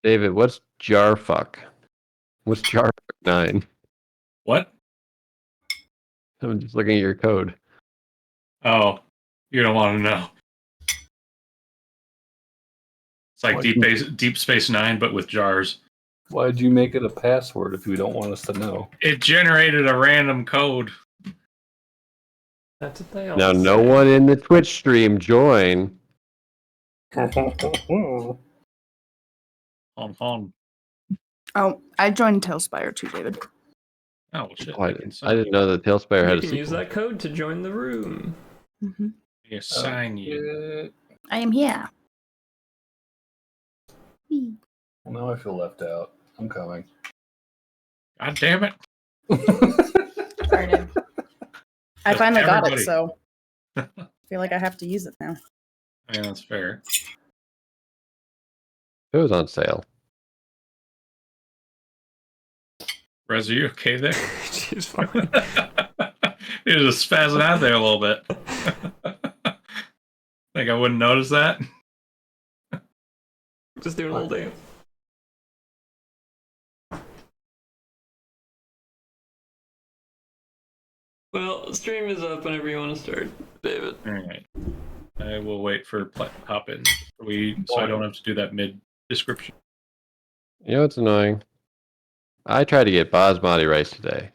David, what's jarfuck? What's jarfuck 9? What? I'm just looking at your code. Oh, you don't want to know. It's like Deep Space Nine, but with jars. Why'd you make it a password if you don't want us to know? It generated a random code. That's what they all Now, say. no one in the Twitch stream join. On. Oh, I joined Tailspire too, David. Oh, shit. Oh, I didn't know that Tailspire had You a can sequel. use that code to join the room. Mm-hmm. Assign you. I am here. Well, now I feel left out. I'm coming. God damn it. Sorry, dude. I Just finally got it, everybody. so I feel like I have to use it now. I mean, that's fair. It was on sale. Rez, are you okay there? She's fine. You're just spazzing out there a little bit. Think I wouldn't notice that? Just doing a little dance. Well, stream is up whenever you want to start, David. Alright. I will wait for hop in. So I don't have to do that mid description. You know what's annoying? I tried to get basmati rice today.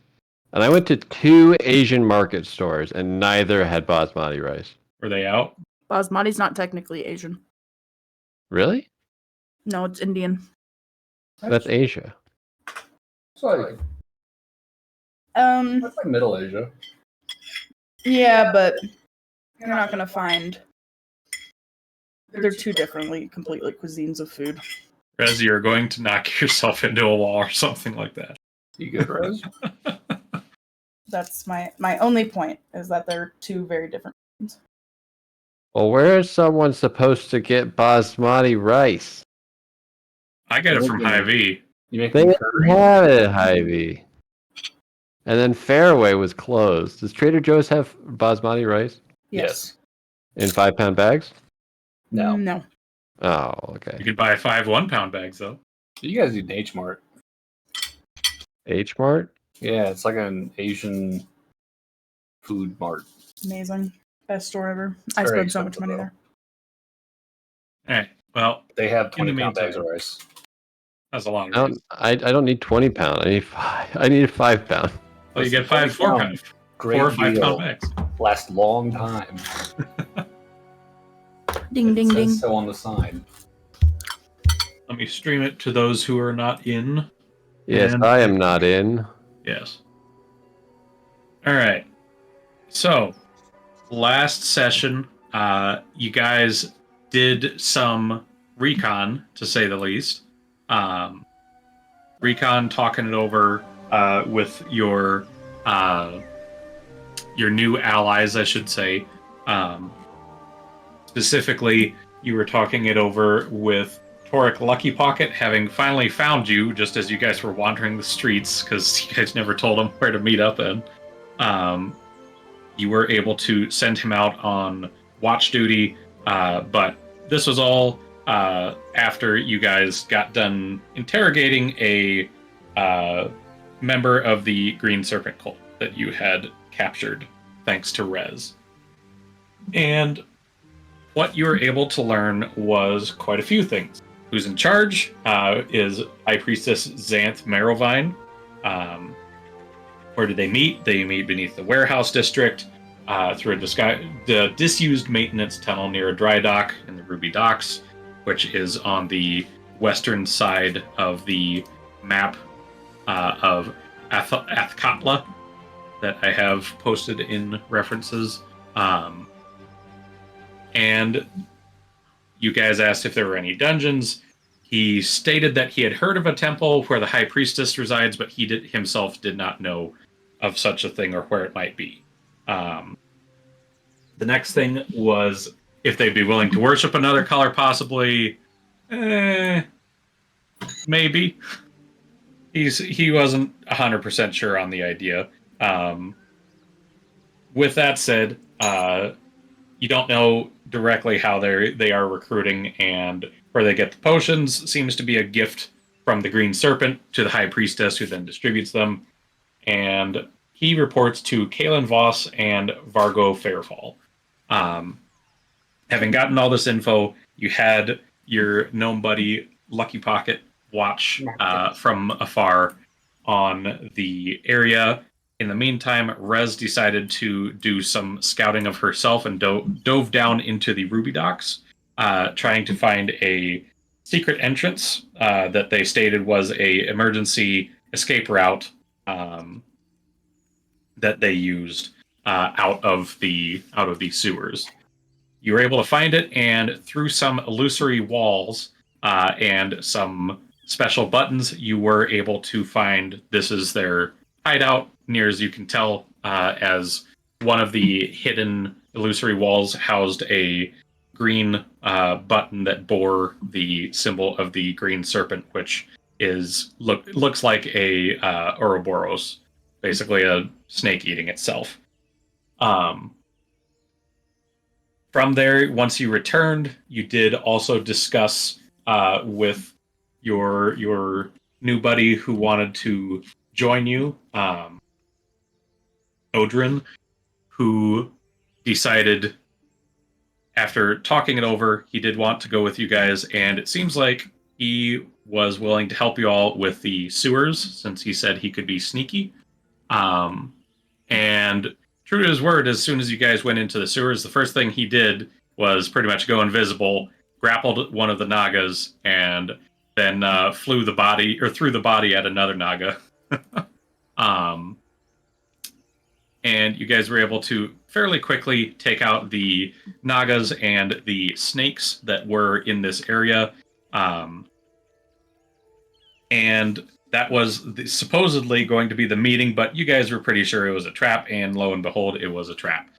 And I went to 2 Asian market stores, and neither had basmati rice. Were they out? Basmati's not technically Asian. Really? No, it's Indian. That's Asia. It's like, that's like Middle Asia. Yeah, but you're not gonna find. They're two differently, completely cuisines of food. Rez, you're going to knock yourself into a wall or something like that. You good, Rez? That's my only point, is that they're two very different things. Well, where is someone supposed to get basmati rice? I get it from Hy-Vee. You make They me didn't have it at Hy-Vee. And then Fairway was closed. Does Trader Joe's have basmati rice Yes. in 5-pound bags? No. No. Oh, okay. You can buy 5 1-pound bags, though. You guys need H Mart. H Mart? Yeah, it's like an Asian food mart. Amazing. Best store ever. I Very spent so much expensive, money though. there. Alright, well, They have In the 20-pound bags meantime. of rice. that's a lot of I rice. don't, I don't need 20-pound. I need 5. I need a 5-pound. Well, you get 5 4-pound. Great 4 or 5 deal. pound bags. Last long time. Ding, It ding, says ding. so on the sign. Let me stream it to those who are not in. Yes, And- I am not in. Yes. Alright. So, last session, you guys did some recon, to say the least. Recon, talking it over with your new allies, I should say. Specifically, you were talking it over with Toric Lucky Pocket, having finally found you just as you guys were wandering the streets, because you guys never told him where to meet up in. You were able to send him out on watch duty, but this was all after you guys got done interrogating a member of the Green Serpent cult that you had captured, thanks to Rez. And what you were able to learn was quite a few things. Who's in charge is High Priestess Xanth Marrowvine. Where did they meet? They meet beneath the warehouse district through the disused maintenance tunnel near a dry dock in the Ruby Docks, which is on the western side of the map of Athkatla that I have posted in references. And you guys asked if there were any dungeons. He stated that he had heard of a temple where the High Priestess resides, but he himself did not know of such a thing or where it might be. The next thing was if they'd be willing to worship another color, possibly. Maybe. He wasn't 100% sure on the idea. With that said, you don't know directly how they are recruiting and where they get the potions seems to be a gift from the Green Serpent to the High Priestess, who then distributes them. And he reports to Kalen Voss and Vargo Fairfall. Having gotten all this info, you had your gnome buddy Lucky Pocket watch from afar on the area. In the meantime, Rez decided to do some scouting of herself and dove down into the Ruby Docks, trying to find a secret entrance that they stated was a emergency escape route that they used out of the sewers. You were able to find it, and through some illusory walls and some special buttons, you were able to find this is their hideout, near as you can tell, as one of the hidden illusory walls housed a green button that bore the symbol of the Green Serpent, which looks like a Ouroboros, basically a snake eating itself. From there, once you returned, you did also discuss with your new buddy who wanted to join you, Odrin, who decided, after talking it over, he did want to go with you guys, and it seems like he was willing to help you all with the sewers, since he said he could be sneaky. And true to his word, as soon as you guys went into the sewers, the first thing he did was pretty much go invisible, grappled one of the Nagas, and then threw the body at another Naga. And you guys were able to fairly quickly take out the Nagas and the snakes that were in this area. And that was supposedly going to be the meeting, but you guys were pretty sure it was a trap, and lo and behold, it was a trap.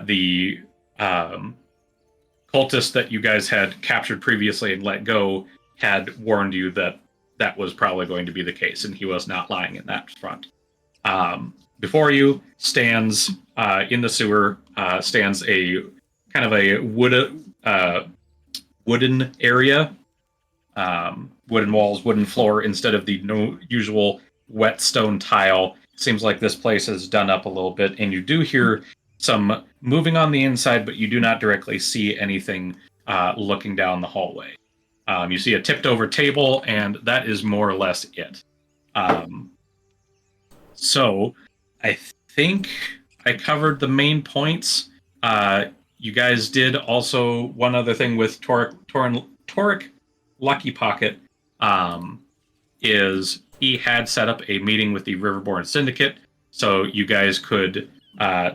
The cultist that you guys had captured previously and let go had warned you that that was probably going to be the case, and he was not lying in that front. Before you stands, in the sewer, stands a kind of a wooden area. Wooden walls, wooden floor, instead of the usual wet stone tile. Seems like this place is done up a little bit, and you do hear some moving on the inside, but you do not directly see anything looking down the hallway. You see a tipped over table, and that is more or less it. So I think I covered the main points. You guys did also one other thing with Toric Lucky Pocket, is he had set up a meeting with the Riverborn Syndicate, so you guys could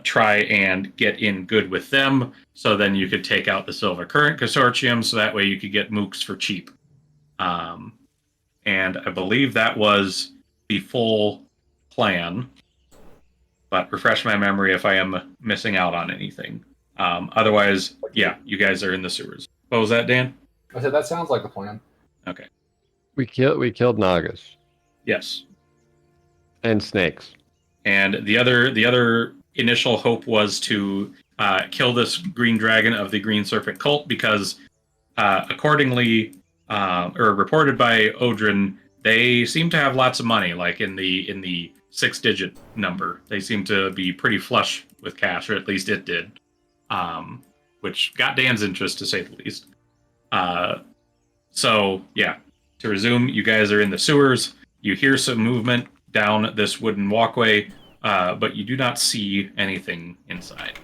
try and get in good with them, so then you could take out the Silver Current Consortium, so that way you could get mooks for cheap. And I believe that was the full plan, but refresh my memory if I am missing out on anything. Otherwise, yeah, you guys are in the sewers. What was that, Dan? I said that sounds like the plan. Okay. We killed Nagas Yes. and snakes. And the other initial hope was to kill this green dragon of the Green Serpent cult, because accordingly, or reported by Odrin, they seem to have lots of money, like in the 6-digit number. They seem to be pretty flush with cash, or at least it did, which got Dan's interest, to say the least. So, yeah, to resume, you guys are in the sewers. You hear some movement down this wooden walkway, but you do not see anything inside.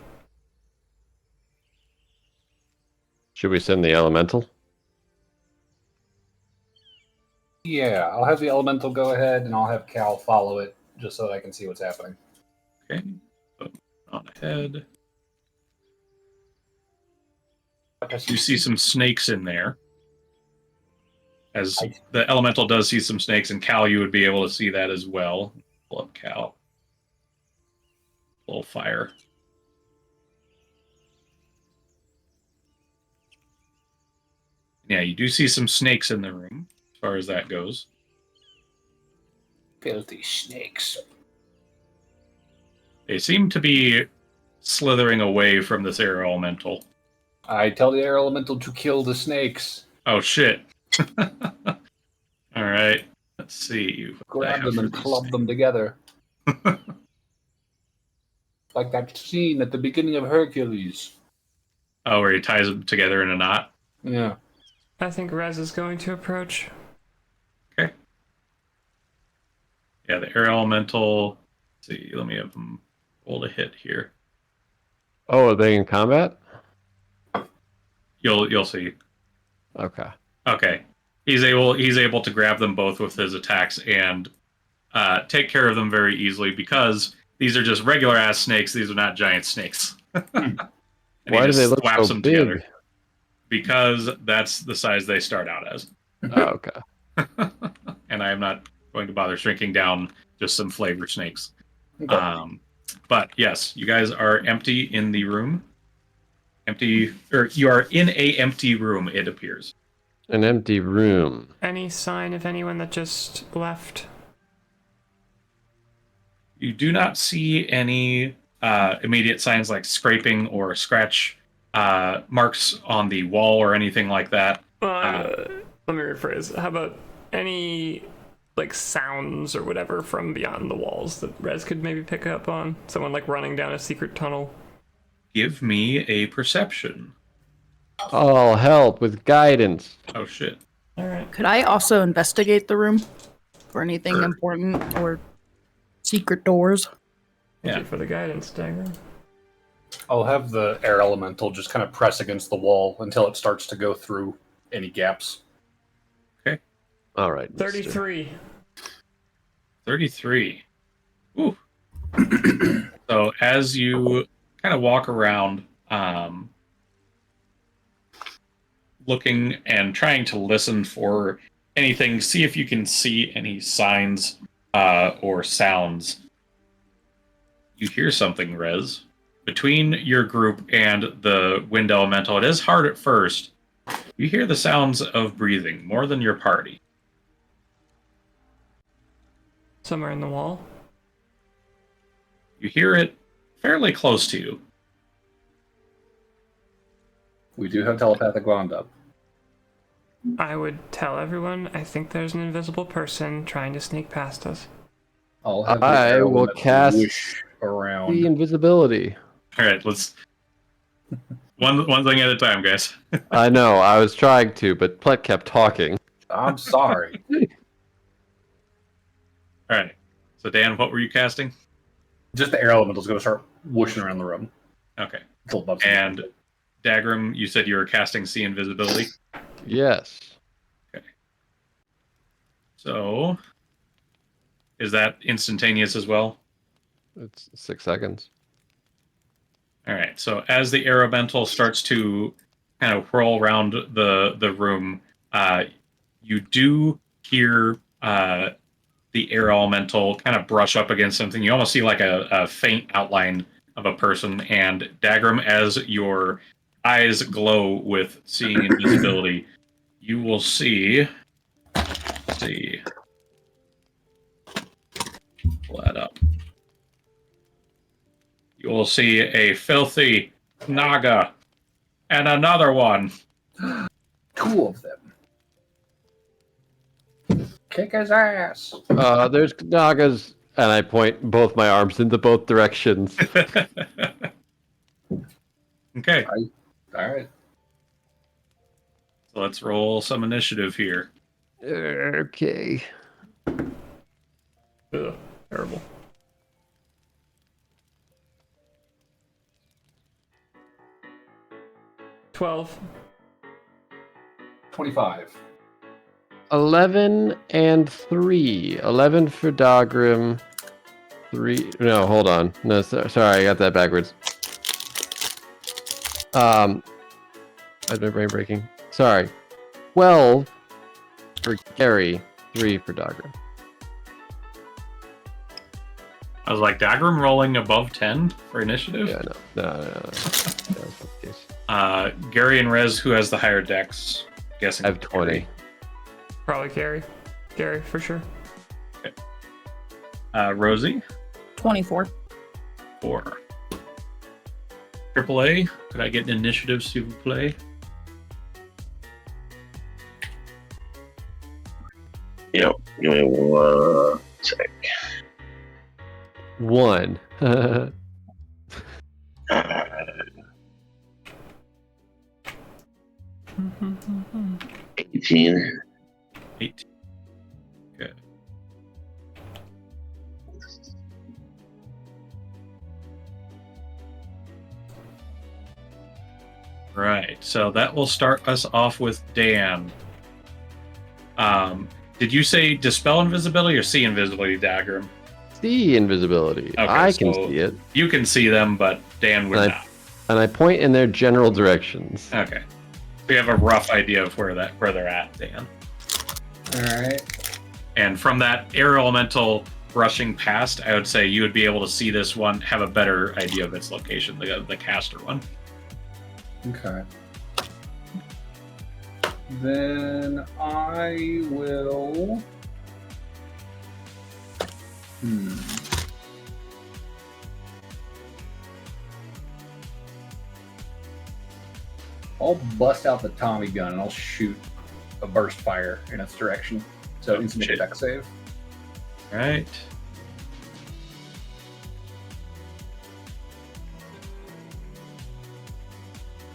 Should we send the elemental? Yeah, I'll have the elemental go ahead, and I'll have Cal follow it, just so that I can see what's happening. Okay, on ahead. You see some snakes in there. As the elemental does see some snakes, and Cal, you would be able to see that as well. Pull up Cal. A little fire. Yeah, you do see some snakes in the room, as far as that goes. Filthy snakes. They seem to be slithering away from this air elemental. I tell the air elemental to kill the snakes. Oh shit. All right. Let's see. What I Grab have them for and these club them together. Like that scene at the beginning of Hercules. Oh, where he ties them together in a knot. Yeah. I think Rez is going to approach. Okay. Yeah, the air elemental. Let's see, let me have them roll a hit here. Oh, are they in combat? You'll see. Okay. Okay. He's able to grab them both with his attacks and take care of them very easily because these are just regular ass snakes. These are not giant snakes. And Why he do just they look slaps so them big? together because that's the size they start out as. Oh, okay. And I am not going to bother shrinking down just some flavor snakes. Okay. But yes, you guys are empty in the room. Empty, or you are in a empty room. It appears. An empty room. Any sign of anyone that just left? You do not see any immediate signs like scraping or scratch marks on the wall or anything like that. Let me rephrase. How about any like sounds or whatever from beyond the walls that Rez could maybe pick up on? Someone like running down a secret tunnel. Give me a perception. I'll help with guidance. Oh shit. All right. Could I also investigate the room for anything Sure. important or secret doors? Thank Yeah. you for the guidance, Dagger. I'll have the air elemental just kind of press against the wall until it starts to go through any gaps. All right. mister. 33. 33. Ooh. So as you kind of walk around, looking and trying to listen for anything, see if you can see any signs or sounds. You hear something, Rez. Between your group and the wind elemental, it is hard at first. You hear the sounds of breathing more than your party. Somewhere in the wall. You hear it fairly close to you. We do have telepathic wound up. I would tell everyone I think there's an invisible person trying to sneak past us. I'll have the I air will elemental cast whoosh around. The invisibility. All right, let's one thing at a time, guys. I know. I was trying to, but Plett kept talking. I'm sorry. All right. So Dan, what were you casting? Just the air elemental's going to start whooshing around the room Okay. until it bumps. And Dagrim, you said you were casting See Invisibility. Yes. So is that instantaneous as well? It's 6 seconds. All right. So as the elemental starts to kind of whirl around the room, you do hear the air elemental kind of brush up against something. You almost see like a faint outline of a person. And Dagrim, as your eyes glow with seeing invisibility, you will see. Let's see. Pull that up. You will see a filthy Naga and another one. 2 of them. Kick his ass. There's Nagas, and I point both my arms into both directions. Okay, All right. so let's roll some initiative here. Okay. Ugh, terrible. $12. 25. 11 and 3. 11 for Dagrim. 3. No, hold on. No, sorry, I got that backwards. I've been brain breaking. Sorry. 12 for Gary. 3 for Dagrim. I was like, Dagrim rolling above 10 for initiative? Yeah, no. That's not the case. Gary and Rez, who has the higher dex? Guessing I have 20. Probably Gary. Gary, for sure. Rosie, 24. 4. AAA, could I get an initiative, s'il vous plaît? Yep. Give me 1 sec. 1. 18. 18. Good. Right. So that will start us off with Dan. Did you say dispel invisibility or see invisibility, Dagger? See invisibility. Okay, I can so see it. You can see them, but Dan would not. And I point in their general directions. Okay. We have a rough idea of where they're at, Dan. Alright. And from that air elemental rushing past, I would say you would be able to see this one, have a better idea of its location, the caster one. Okay. Then I will. I'll bust out the Tommy gun and I'll shoot a burst fire in its direction. So instant shit. deck save. Right.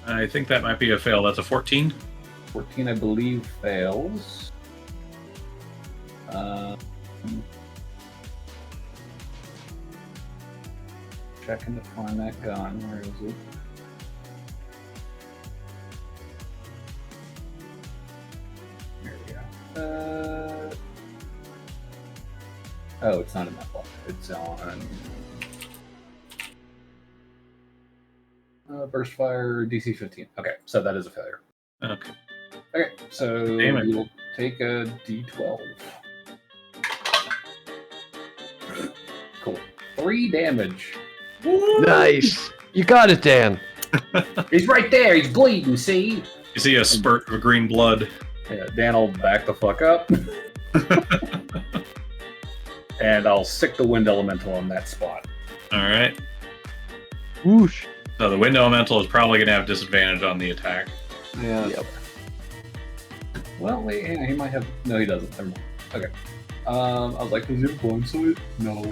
I think that might be a fail. That's a 14. 14, I believe, fails. Checking to find that gun. Where is it? There we go. Oh, it's not in that block. It's on burst fire DC 15. Okay, so that is a failure. Okay. Okay, so Damn it. you will take a D12. Cool. 3 damage. Nice. You got it, Dan. He's right there. He's bleeding. See? You see a spurt of green blood. Yeah, Dan will back the fuck up. And I'll sick the wind elemental on that spot. All right. Whoosh. So the wind elemental is probably going to have disadvantage on the attack. Yeah. Yep. Well, wait, hang on, he might have. No, he doesn't. Never mind. Okay. I was like, is it blind sight? No.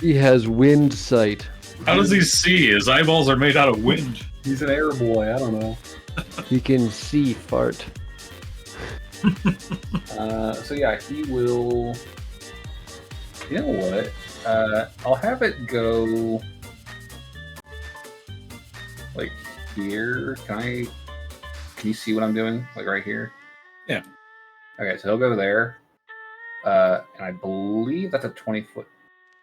He has wind sight. How does he see? His eyeballs are made out of wind. He's an air boy. I don't know. He can see fart. So yeah, he will. You know what? I'll have it go like here. Can you see what I'm doing? Like right here? Yeah. Okay, so he'll go there. And I believe that's a 20-foot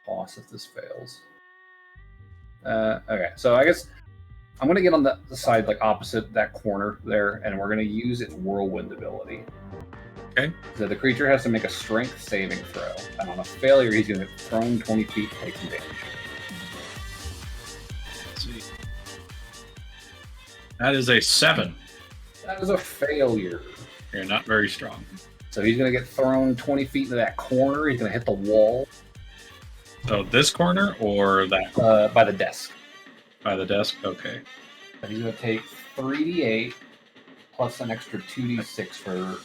toss if this fails. Okay, so I guess I'm gonna get on the side like opposite that corner there, and we're gonna use its whirlwind ability. Okay. So the creature has to make a strength saving throw, and on a failure, he's going to get thrown 20 feet, taking damage. Let's see. That is a 7. That is a failure. You're not very strong. So he's going to get thrown 20 feet into that corner. He's going to hit the wall. So this corner or that corner? By the desk. By the desk? Okay. And he's going to take 3d8 plus an extra 2d6 for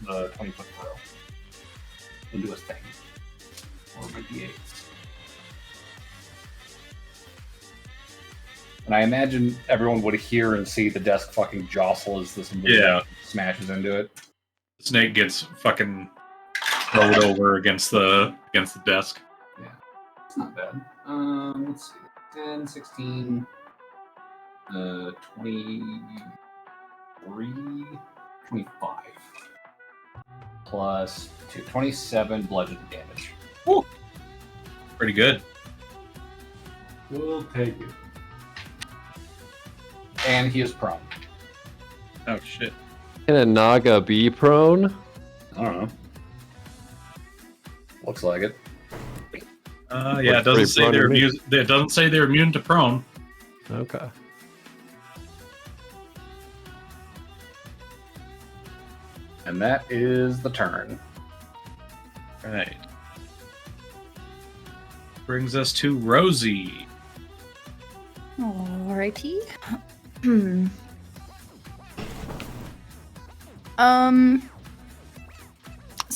the 20-foot throw. He'll do his thing. Or the d8s. And I imagine everyone would hear and see the desk fucking jostle as this smashes into it. The snake gets fucking rolled over against the desk. Yeah. It's not bad. Let's see. 10, 16, 23, 25. Plus 2, 27 bludgeoning damage. Woo! Pretty good. We'll take it. And he is prone. Oh shit. Can a Naga be prone? I don't know. Looks like it. Yeah, it doesn't say they're immune. It doesn't say they're immune to prone. Okay. And that is the turn. Right. Brings us to Rosie. Alrighty.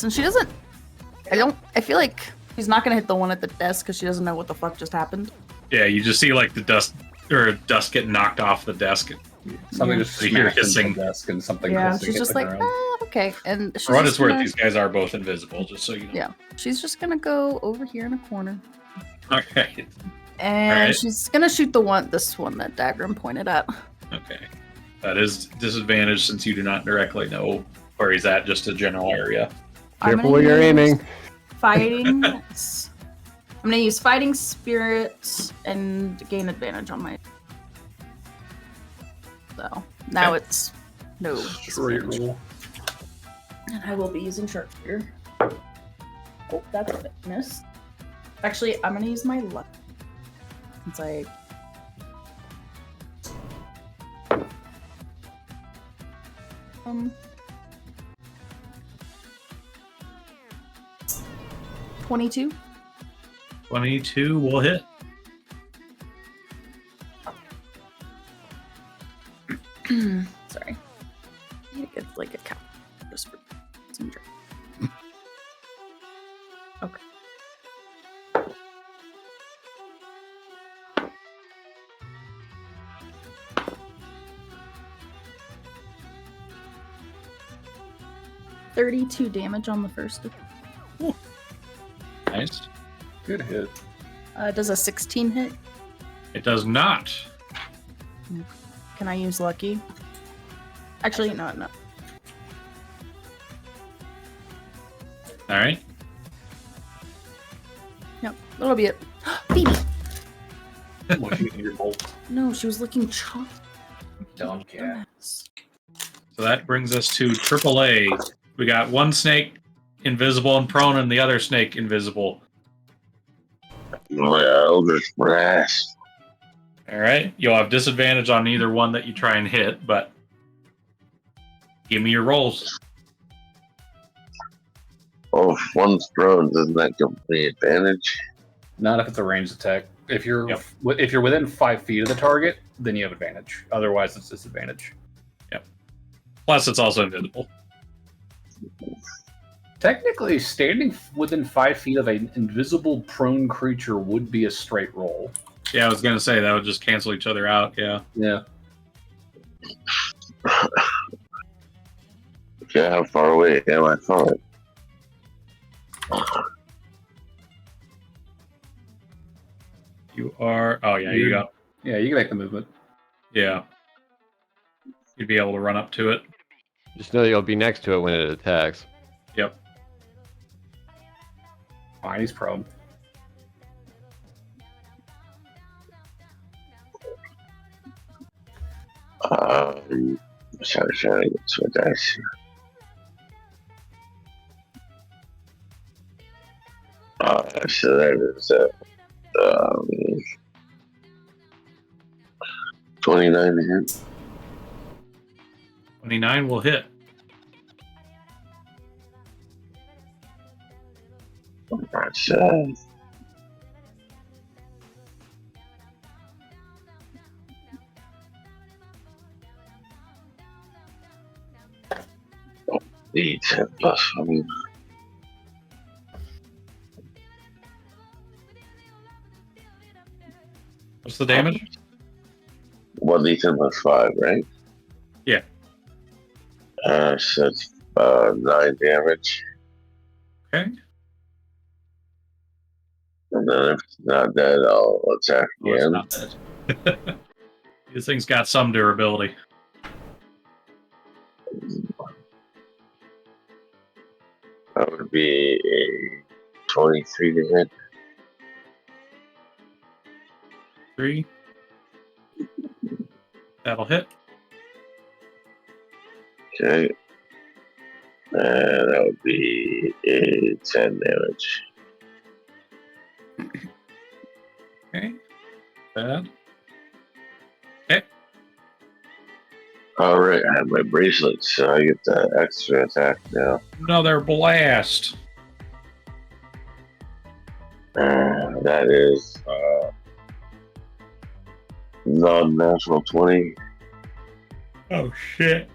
distance, and she doesn't. I feel like she's not gonna hit the one at the desk because she doesn't know what the fuck just happened. Yeah, you just see like the dust get knocked off the desk. Something Yeah. just You hear smashed into hissing. the desk and something. Yeah, hissing she's hit just the like, ground. okay, and she's For what just it's worth, gonna- these guys are both invisible, just so you know. Yeah, she's just gonna go over here in a corner, Okay. and Alright. she's gonna shoot this one that Dagrim pointed at. Okay. That is disadvantage since you do not directly know where he's at, just a general area. I'm Careful gonna where you're use aiming. Fighting. I'm gonna use fighting spirits and gain advantage on my. So now Okay. it's no. Straight disadvantage. roll. And I will be using sharpshooter. Oh, that's a bit missed. Actually, I'm gonna use my luck. Since I. Um. 22. 22 will hit. Sorry. I need to get like a count just for some drink. Okay. $32 damage on the first. Nice. Good hit. Does a 16 hit? It does not. Can I use lucky? Actually, no. All right. No, that'll be it. Phoebe! Once you hit your bolt. No, she was looking chocolate. Dumb cat. Dumbass. So that brings us to AAA. We got one snake invisible and prone, and the other snake invisible. My eldritch blast. All right. You'll have disadvantage on either one that you try and hit, but give me your rolls. Oh, if one's prone, doesn't that give me advantage? Not if it's a ranged attack. If you're Yep. if you're within 5 feet of the target, then you have advantage. Otherwise, it's disadvantage. Plus, it's also invisible. Technically, standing within 5 feet of an invisible prone creature would be a straight roll. Yeah, I was gonna say that would just cancel each other out. Yeah. Yeah. Okay, how far away am I from it? You are. Oh yeah, you got. Yeah, you can make the movement. Yeah. You'd be able to run up to it. Just know you'll be next to it when it attacks. Yep. Fine, he's prone. Sorry, trying to get to a dice here. So that is 29 to hit. 29 will hit. That's D10 plus 1. What's the damage? 1d10 plus 5, right? Yeah. So it's 9 damage. Okay. And then if it's not dead, I'll attack Oh, it's again. not dead. This thing's got some durability. That would be a 23 to hit. 3. That'll hit. Okay. And that would be a 10 damage. Okay. Bad. Alright, I have my bracelet, so I get the extra attack now. Another blast. That is non-natural 20. Oh shit.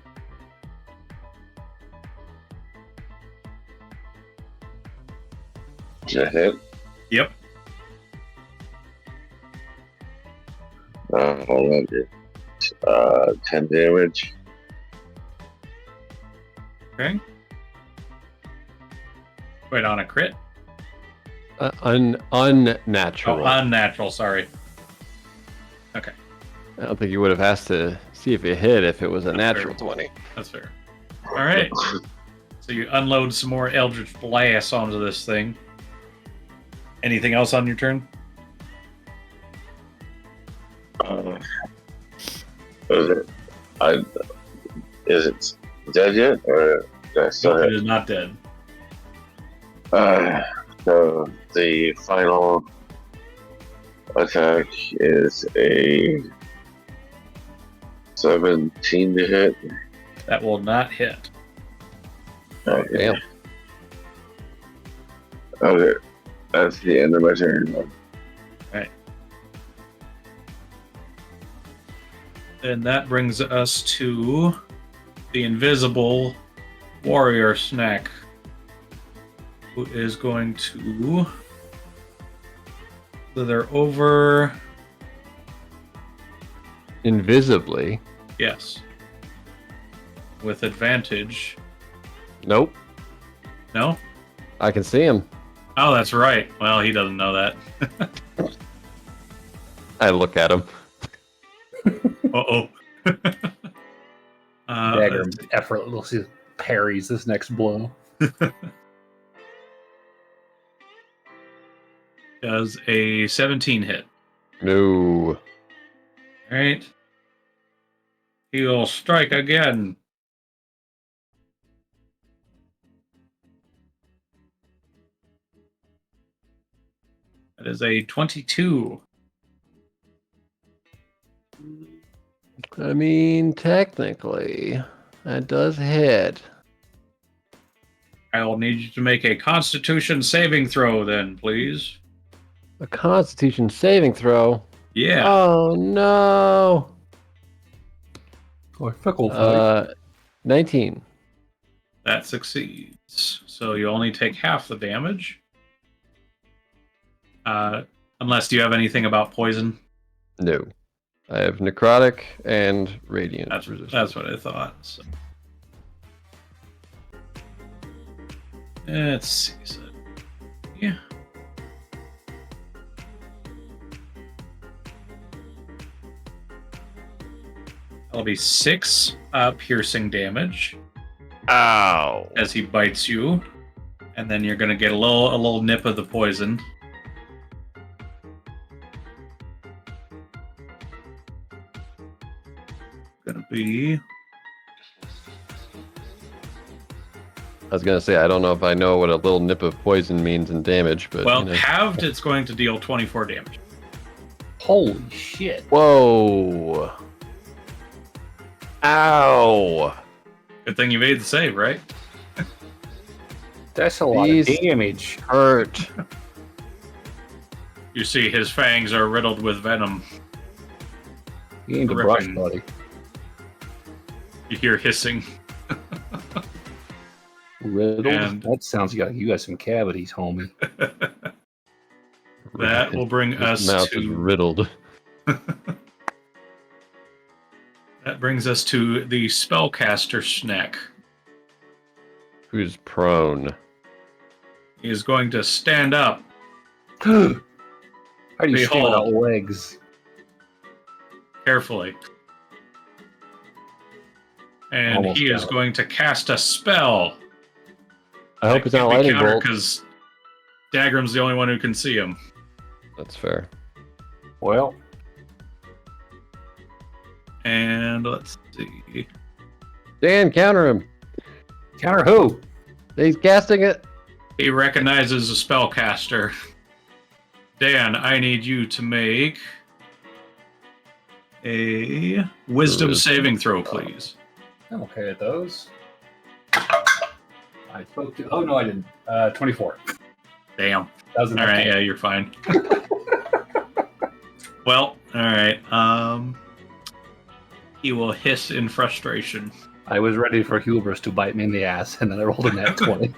That hit. Yep. Hold on. 10 damage. Okay. Wait, on a crit? Unnatural. Oh, unnatural, sorry. Okay. I don't think you would have asked to see if it hit if it was a That's natural fair. 20. That's fair. All right. So you unload some more Eldritch Blast onto this thing. Anything else on your turn? Is it dead yet, or did I still Nope, it hit? is not dead. So the final attack is a 17 to hit. That will not hit. Okay. Damn. Okay. That's the end of my turn. And that brings us to the invisible warrior snack, who is going to slither over. Invisibly. Yes. With advantage. Nope. No? I can see him. Oh, that's right. Well, he doesn't know that. I look at him. Uh-oh. Dagger effortlessly parries this next blow. Does a 17 hit. No. All right. He'll strike again. That is a 22. I mean, technically, that does hit. I'll need you to make a Constitution saving throw then, please. A Constitution saving throw. Yeah. Oh no. Or fickle 19. That succeeds. So you only take half the damage. Unless you have anything about poison. No. I have necrotic and radiant resistance. That's what I thought. So. Let's see. So, yeah. That'll be 6 piercing damage Ow. as he bites you, and then you're gonna get a little nip of the poison. Gonna be. I was gonna say I don't know if I know what a little nip of poison means in damage, but Well, you know. halved, it's going to deal 24 damage. Holy shit. Whoa. Ow. Good thing you made the save, right? That's a lot These- of damage. Hurt. You see, his fangs are riddled with venom. You need to brush, Ripping. buddy. You hear hissing. Riddled? And- That sounds like you got some cavities, homie. That will bring His us mouth is to. riddled. That brings us to the spellcaster snack. Who's prone? He is going to stand up. How do you stand Behold. without legs? Carefully. And Almost he is got it. going to cast a spell. I hope it's not lightning bolt. Because Dagram's the only one who can see him. That's fair. Well, And let's see. Dan, counter him. counter who? He's casting it. He recognizes a spellcaster. Dan, I need you to make a wisdom saving throw, please. I'm okay at those. I spoke to. Oh, no, I didn't. 24. Damn. That was All enough right, time. yeah, you're fine. Well, all right. He will hiss in frustration. I was ready for hubris to bite me in the ass, and then I rolled a nat 20.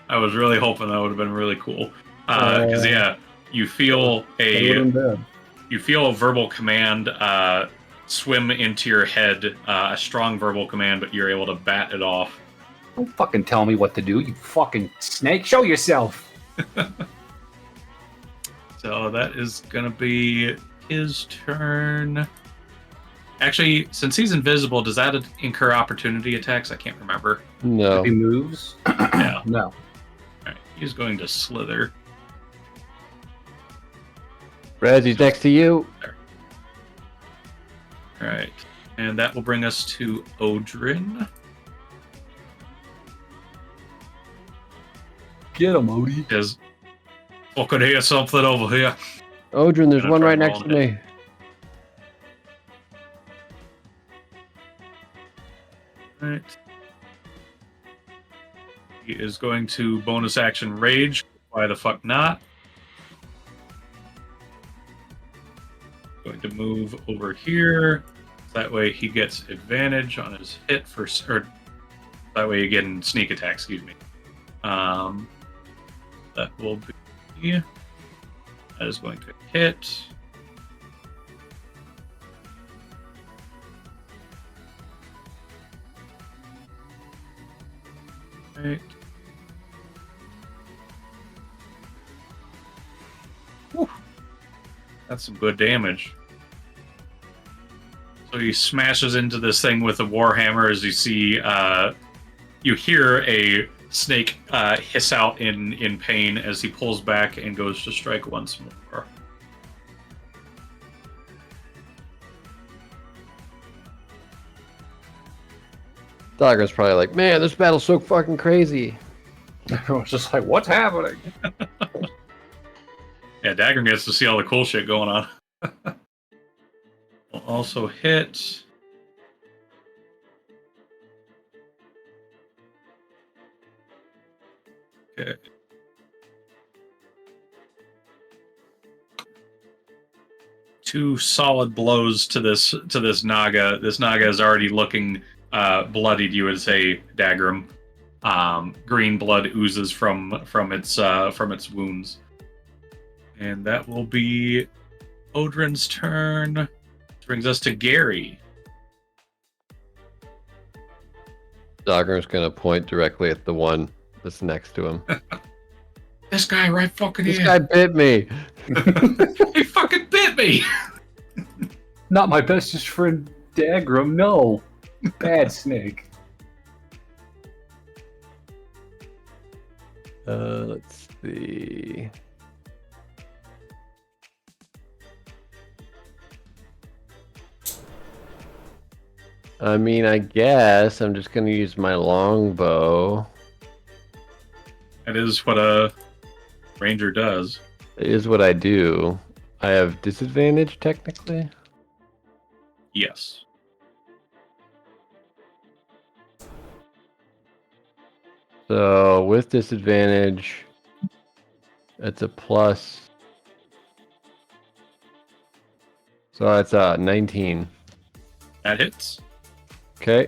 I was really hoping that would have been really cool. Because you feel a verbal command swim into your head, a strong verbal command, but you're able to bat it off. Don't fucking tell me what to do, you fucking snake. Show yourself. So that is gonna be his turn. Actually, since he's invisible, does that incur opportunity attacks? I can't remember. No. If he moves, Yeah. no. All right, he's going to slither. Rez, he's next to you. All right, and that will bring us to Odrin. Get him, Odie. Is fucking hear something over here. Odrin, there's Gonna one try right and next roll to it. me. All right. He is going to bonus action rage. Why the fuck not? Going to move over here. That way he gets advantage on his hit or that way you get in sneak attack, excuse me. That will be, that is going to hit. Right. Whew. That's some good damage. So he smashes into this thing with a warhammer. As you see, you hear a snake hiss out in pain as he pulls back and goes to strike once more. Dagger's probably like, man, this battle's so fucking crazy. I was just like, what's happening? Yeah, Dagger gets to see all the cool shit going on. Will also hit. Okay. Two solid blows to this Naga. This Naga is already looking bloodied, you would say, Dagrum. Green blood oozes from its wounds. And that will be Odrin's turn. Which brings us to Gary. Dagger's gonna point directly at the one that's next to him. This guy right fucking This here. guy bit me. He fucking bit me. Not my bestest friend, Dagrum. No, bad snake. Let's see. I mean, I guess I'm just gonna use my longbow. That is what a ranger does. It is what I do. I have disadvantage technically. Yes. So with disadvantage, it's a plus. So it's 19. That hits. Okay.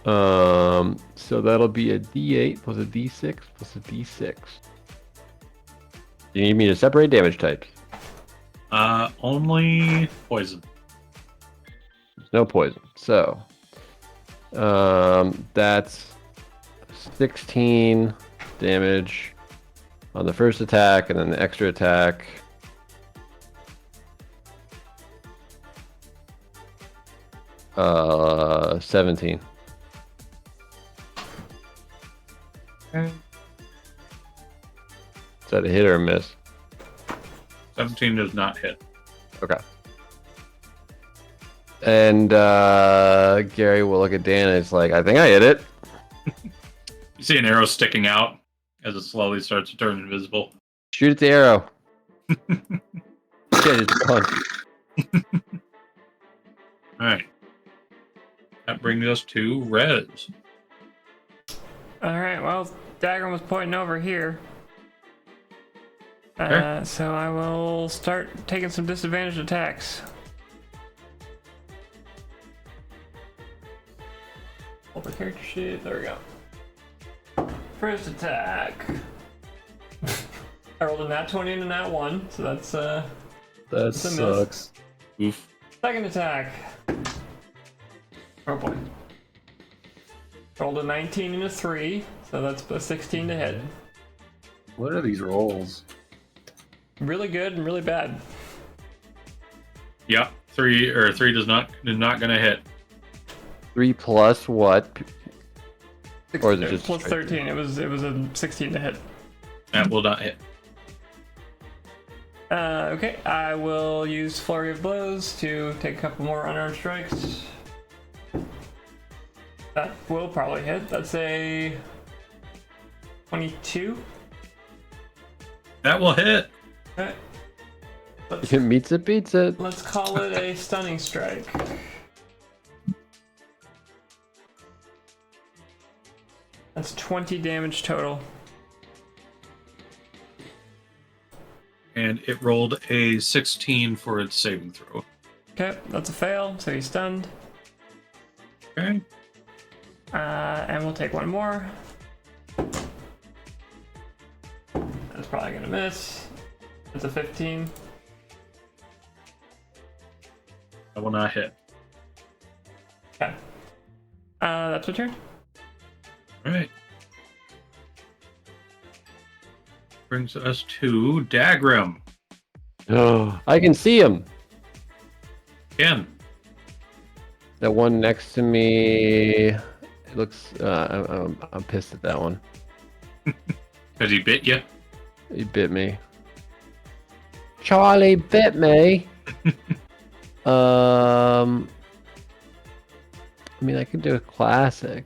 So that'll be a D8 plus a D6 plus a D6. You need me to separate damage types. Only poison. There's no poison. So that's 16 damage on the first attack, and then the extra attack. Uh, 17. Okay. Is that a hit or a miss? 17 does not hit. Okay. And Gary will look at Dan and it's like, I think I hit it. You see an arrow sticking out as it slowly starts to turn invisible. Shoot at the arrow. Shit, it's fun. Alright. That brings us to Rez. Alright, well, Dagger was pointing over here. Okay. So I will start taking some disadvantaged attacks. All the character sheet, there we go. First attack. I rolled a nat 20 and a nat 1, so that's That a miss. sucks. Oof. Second attack. Oh boy. Rolled a 19 and a 3, so that's a 16 to hit. What are these rolls? Really good and really bad. Yep. 3 is not gonna hit. 3 plus what? Or is it just Plus straight 13. It was a 16 to hit. That will not hit. Okay, I will use Flurry of Blows to take a couple more unarmed strikes. That will probably hit. That's a 22. That will hit. Okay. If it meets it, beats it. Let's call it a stunning strike. That's 20 damage total. And it rolled a 16 for its saving throw. Okay, that's a fail, so he's stunned. Okay. And we'll take one more. That's probably gonna miss. That's a 15. That will not hit. Okay. That's your turn. All right. Brings us to Dagrim. Oh, I can see him. Again. That one next to me. It looks. I'm pissed at that one. Has he bit you? He bit me. Charlie bit me. I mean, I could do a classic.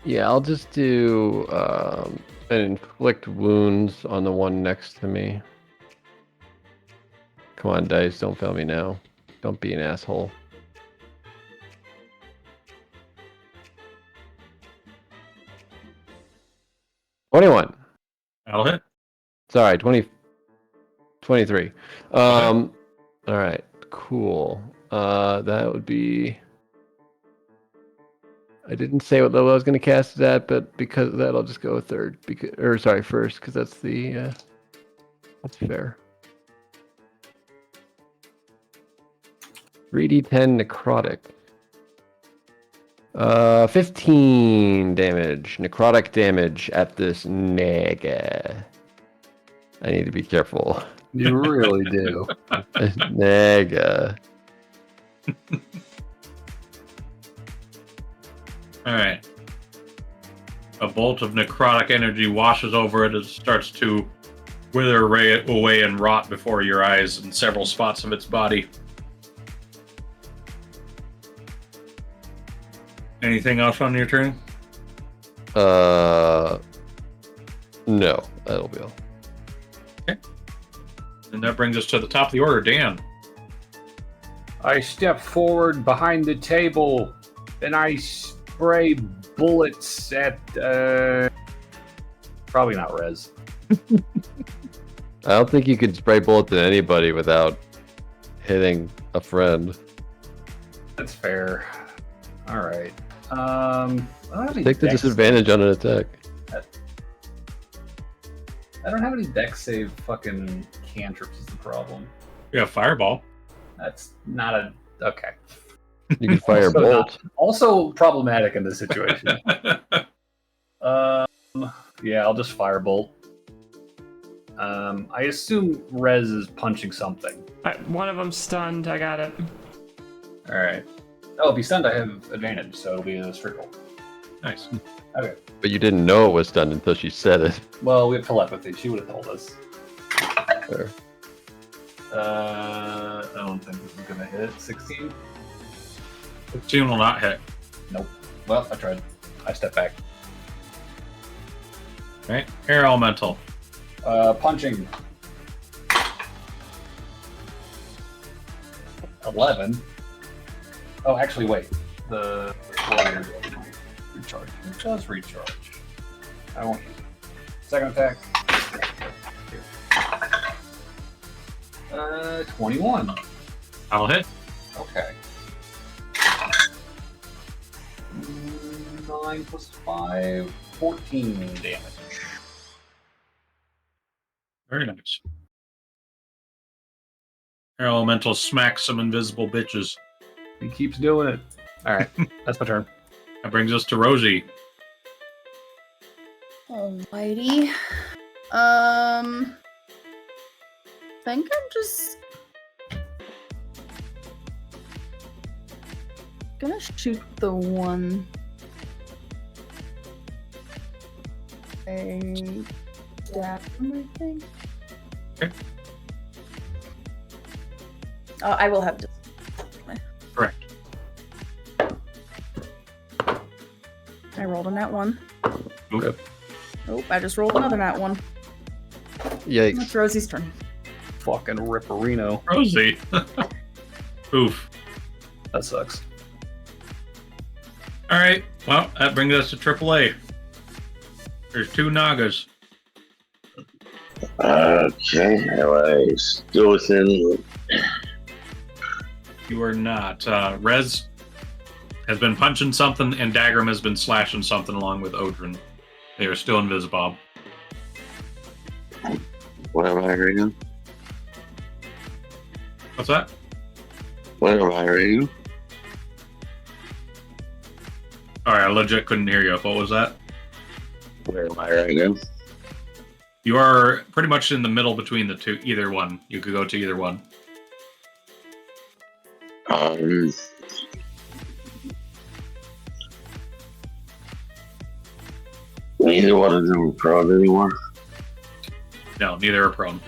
Yeah, I'll just do an inflict wounds on the one next to me. Come on, dice, don't fail me now. Don't be an asshole. $21. That'll hit. Sorry, 23. All right, cool. That would be. I didn't say what level I was going to cast it at, but because of that, I'll just go third. First, because that's the. That's fair. 3d10 necrotic. 15 damage. Necrotic damage at this nega. I need to be careful. You really do. Nega. Alright. A bolt of necrotic energy washes over it as it starts to wither away and rot before your eyes in several spots of its body. Anything else on your turn? No, that'll be all. Okay. And that brings us to the top of the order, Dan. I step forward behind the table and I spray bullets at probably not Rez. I don't think you could spray bullets at anybody without hitting a friend. That's fair. All right. I don't have any Take the dex- disadvantage on an attack. I don't have any dex save fucking cantrips is the problem. We have Fireball. That's not a okay. You can fire Also bolt. Also problematic in this situation. Yeah, I'll just firebolt. I assume Rez is punching something. One of them's stunned. I got it. All right. Oh, if he's stunned, I have advantage, so it'll be a straight roll. Nice. Okay. But you didn't know it was done until she said it. Well, we have telepathy. She would have told us. Fair. I don't think this is gonna hit. 16. 15 will not hit. Nope. Well, I tried. I step back. Right? Air Elemental. Punching. 11. Oh, actually, wait. The warrior recharge. It does recharge. I won't use it. Second attack. 21. I'll hit. Okay. 9 plus 5, 14 damage. Very nice. Air Elemental smacks some invisible bitches. He keeps doing it. Alright, that's my turn. That brings us to Rosie. Alrighty. Think I'm just gonna shoot the one. A down, I think. Okay. I will have to. Correct. I rolled a nat 1. Okay. Oh, I just rolled another nat 1. Yikes. That's Rosie's turn. Fucking Ripperino. Rosie. Oof. That sucks. All right. Well, that brings us to AAA. There's 2 Nagas. Okay, am I still within? You are not. Rez has been punching something, and Dagram has been slashing something along with Odrin. They are still invisible. What am I right now? What's that? What am I right now? All right, I legit couldn't hear you. What was that? Where am I right now? You are pretty much in the middle between the two. Either one. You could go to either one. Neither one of them are prone anymore. No, neither are prone.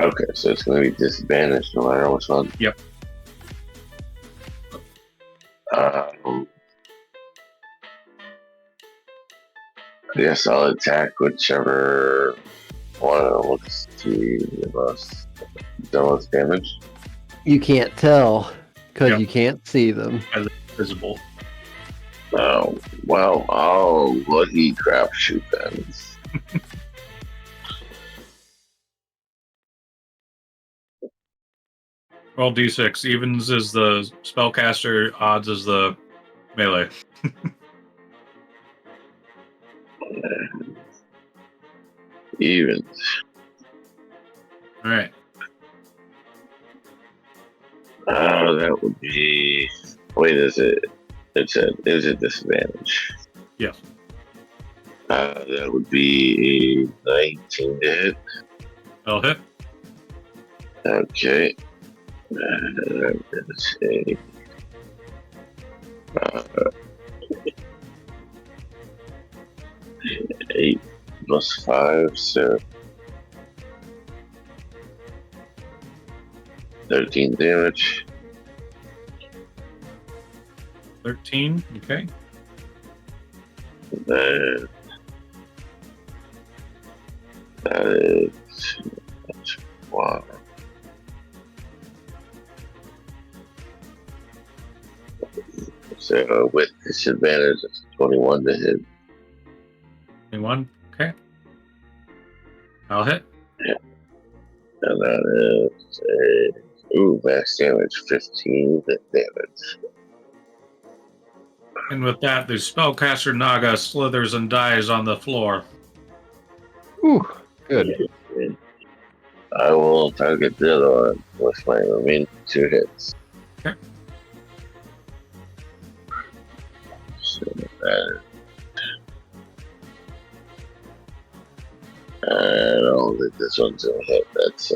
Okay, so it's going to be disadvantaged no matter which one. Yep. I guess I'll attack whichever one looks to be the most damage. You can't tell because Yep. you can't see them. Visible. Oh, well, I'll lucky crapshoot then. Roll d6. Evens is the spellcaster, odds is the melee. Even. All right. That would be. Wait, is it? Is it disadvantage? Yes. That would be 19 to hit. That'll hit. Okay. That's a. 8 plus 5, so 13 damage. 13. Okay. And then that is wow. So with disadvantage, it's 21 to hit. 21. Okay. I'll hit. And that is a max damage 15 damage. And with that, the spellcaster Naga slithers and dies on the floor. Ooh, good. I will target the other one with my remaining 2 hits. Okay. So that I don't think this one's gonna hit. That's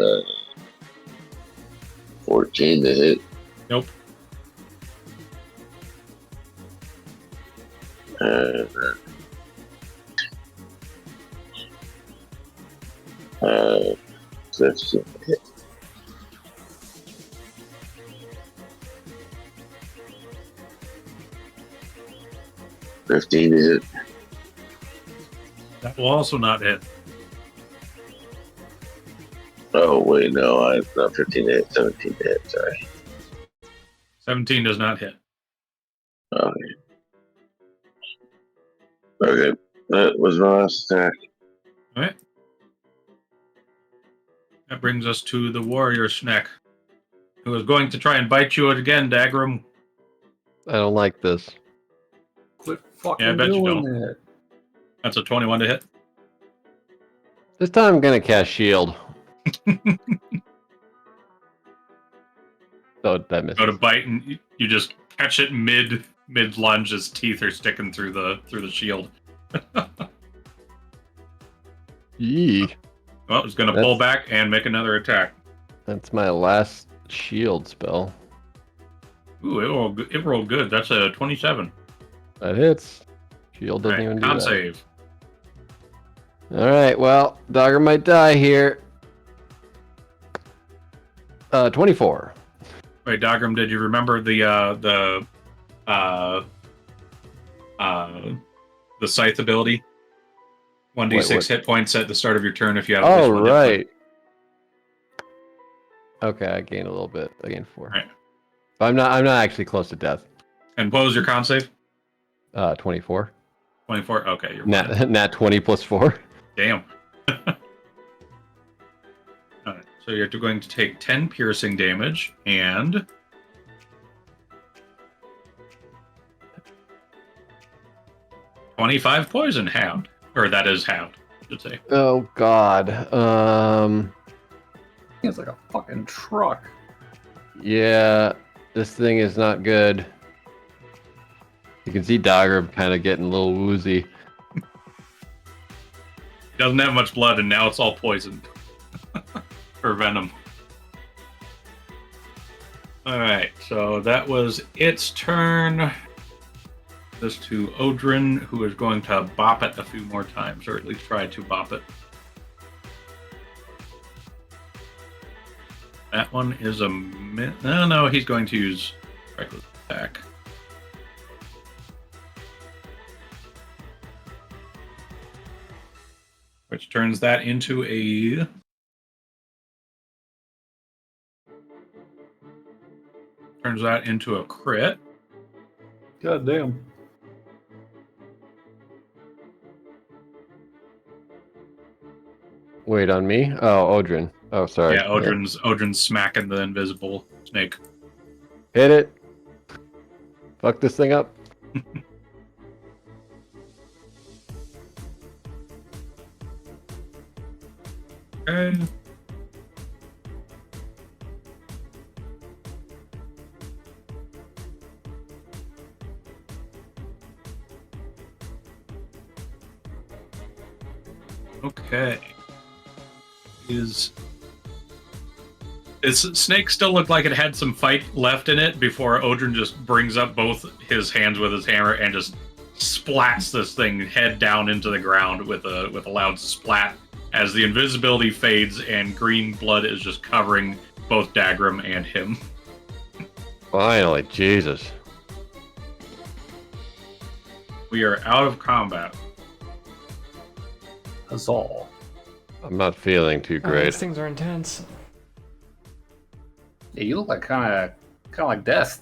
14 to hit. Nope. And 15 to hit. To hit. That will also not hit. Oh wait, no, I'm not 15 to hit, 17 to hit. Sorry. 17 does not hit. Okay, that was my last attack. All right. That brings us to the warrior snack, who is going to try and bite you again, Dagram. I don't like this. Quit fucking Yeah, I bet you doing don't. that? That's a 21 to hit. This time I'm gonna cast shield. So that misses. Go to bite and you just catch it mid lunge as teeth are sticking through the shield. Yee. Well, it's gonna pull back and make another attack. That's my last shield spell. Ooh, it rolled good. That's a 27. That hits. Shield doesn't All even right, do con that. save. All right. Well, Dogger might die here. 24. Wait, Dogram, did you remember the scythe ability? 1d6 what? hit points at the start of your turn if you have at least Oh, one hit point. right. Okay, I gained a little bit. I gained 4. Right. But I'm not actually close to death. And what was your con save? 24. 24? Okay, you're fine. Nat 20 plus 4. Damn. Alright, so you're going to take 10 piercing damage and 25 poison halved. Or that is halved, I should say. Oh God. It's like a fucking truck. Yeah, this thing is not good. You can see Dogger kind of getting a little woozy. He doesn't have much blood and now it's all poison. Or venom. Alright, so that was its turn. This to Odrin, who is going to bop it a few more times, or at least try to bop it. That one is a no, he's going to use reckless attack. Which turns that into a crit. God damn. Wait, on me? Oh, Odrin. Oh, sorry. Yeah, Odrin's smacking the invisible snake. Hit it. Fuck this thing up. Okay. Okay. Is Snake still looked like it had some fight left in it before Odrin just brings up both his hands with his hammer and just splats this thing head down into the ground with a loud splat as the invisibility fades and green blood is just covering both Dagram and him. Finally, Jesus. We are out of combat. Huzzah. I'm not feeling too great. These things are intense. Yeah, you look like kind of like death.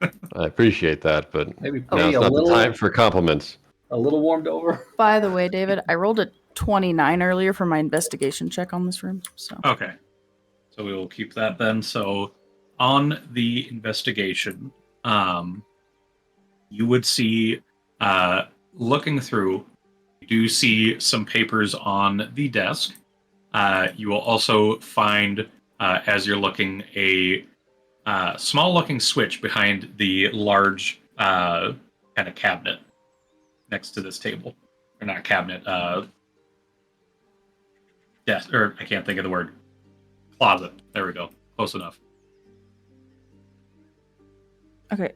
I appreciate that, but Maybe now it's a not little, the time for compliments. a little warmed over. By the way, David, I rolled a 29 earlier for my investigation check on this room. So Okay. So we will keep that then. So on the investigation, you would see, looking through, you do see some papers on the desk. You will also find, as you're looking, a small-looking switch behind the large kind of cabinet next to this table. Or not cabinet, desk, or I can't think of the word. Closet. There we go. Close enough. okay,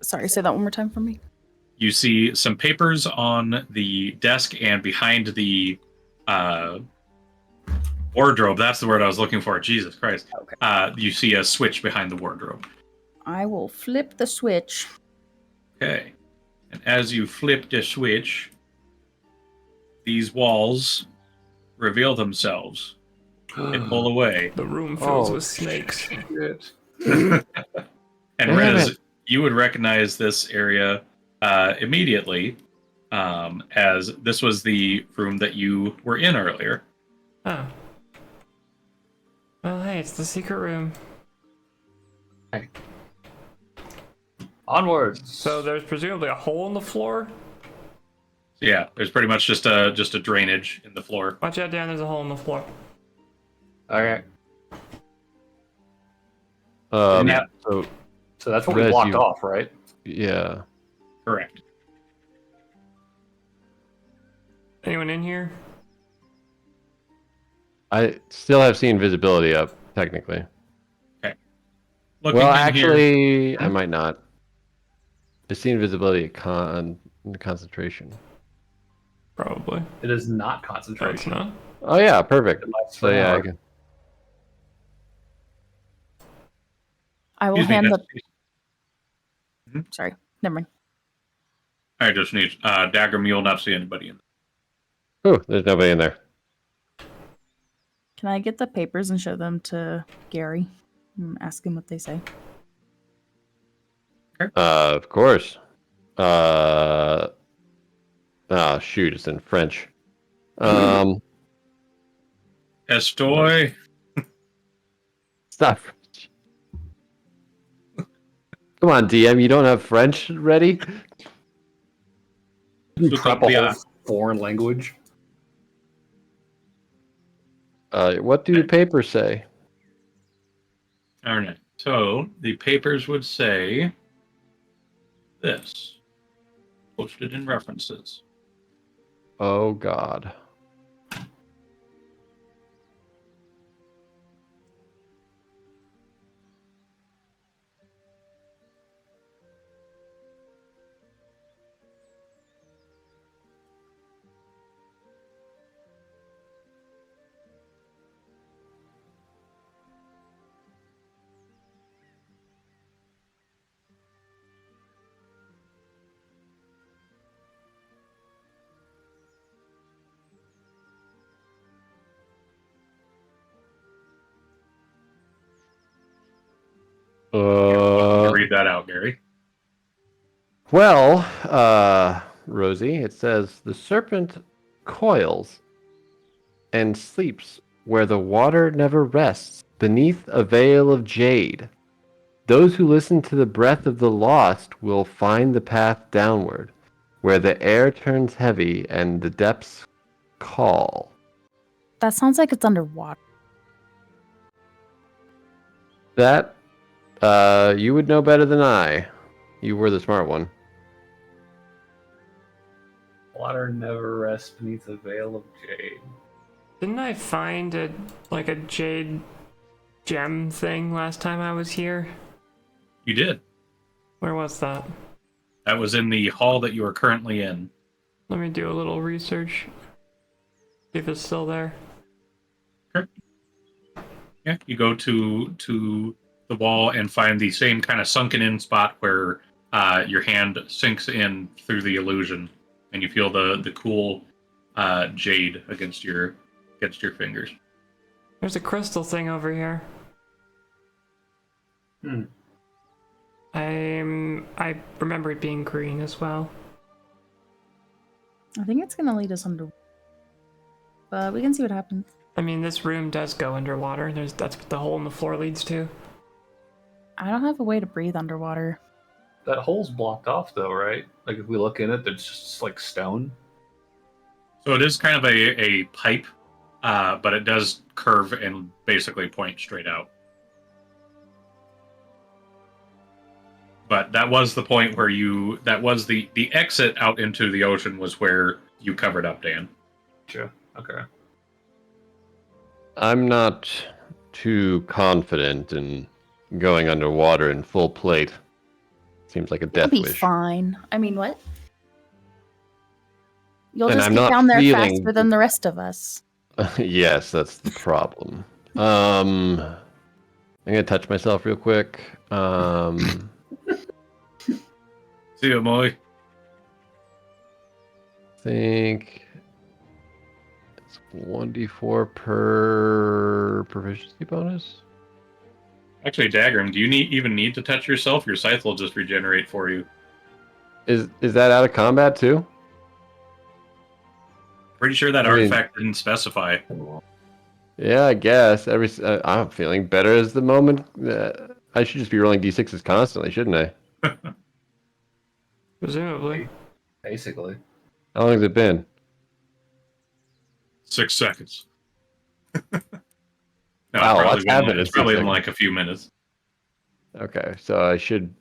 sorry, say that one more time for me. You see some papers on the desk and behind the wardrobe. That's the word I was looking for. Jesus Christ. Okay. You see a switch behind the wardrobe. I will flip the switch. Okay. And as you flip the switch, these walls reveal themselves. They pull away. The room fills Oh, with snakes. Shit. And Damn Rez, it. you would recognize this area immediately, as this was the room that you were in earlier. Oh. Well, hey, it's the secret room. Onwards. So there's presumably a hole in the floor. Yeah, there's pretty much just a drainage in the floor. Watch out, Dan. There's a hole in the floor. Okay. Yeah. So that's what we Rez, blocked you- off, right? Yeah. Correct. Anyone in here? I still have seen visibility up, technically. Looking Well, in here, actually, I might not. I've seen visibility at concentration. Probably. It is not No, it's concentration. not. Oh, yeah, perfect. It lasts So, for an yeah, I hour. can... I will excuse me, hand guys. the. Sorry, never mind. I just need Dagger. You'll not see anybody in. Ooh, there's nobody in there. Can I get the papers and show them to Gary? And ask him what they say. Of course. Oh, shoot, it's in French. Estoy. Stop. Come on, DM, you don't have French ready? Prep a whole foreign language. What do the papers say? All right. So the papers would say this, posted in references. Oh, God. Read that out, Gary. Well, Rosie, it says the serpent coils and sleeps where the water never rests, beneath a veil of jade. Those who listen to the breath of the lost will find the path downward, where the air turns heavy and the depths call. That sounds like it's underwater. That, you would know better than I. You were the smart one. Water never rests beneath a veil of jade. Didn't I find a jade gem thing last time I was here? You did. Where was that? That was in the hall that you are currently in. Let me do a little research. See if it's still there. Yeah, you go to the wall and find the same kind of sunken in spot where your hand sinks in through the illusion, and you feel the cool jade against your fingers. There's a crystal thing over here. I remember it being green as well. I think it's gonna lead us under. But we can see what happens. I mean, this room does go underwater. That's what the hole in the floor leads to. I don't have a way to breathe underwater. That hole's blocked off, though, right? Like, if we look in it, there's just, like, stone. So it is kind of a pipe, but it does curve and basically point straight out. But that was the point where that was the exit out into the ocean was where you covered up, Dan. Gotcha. Okay. I'm not too confident in going underwater in full plate. Seems like a You'll death be wish. fine. I mean, what? You'll And just I'm get not down there feeling- faster than the rest of us. Yes, that's the problem. I'm gonna touch myself real quick. See you, Molly. Think it's 1d4 per proficiency bonus. Actually, Dagrim, do you even need to touch yourself? Your scythe will just regenerate for you. Is that out of combat too? Pretty sure that I mean- artifact didn't specify. Yeah, I guess. I'm feeling better as the moment. I should just be rolling d6s constantly, shouldn't I? Presumably. Basically. How long has it been? 6 seconds. No, Wow, it's what's happened in it's 6 probably in seconds? like a few minutes. Okay, so I should.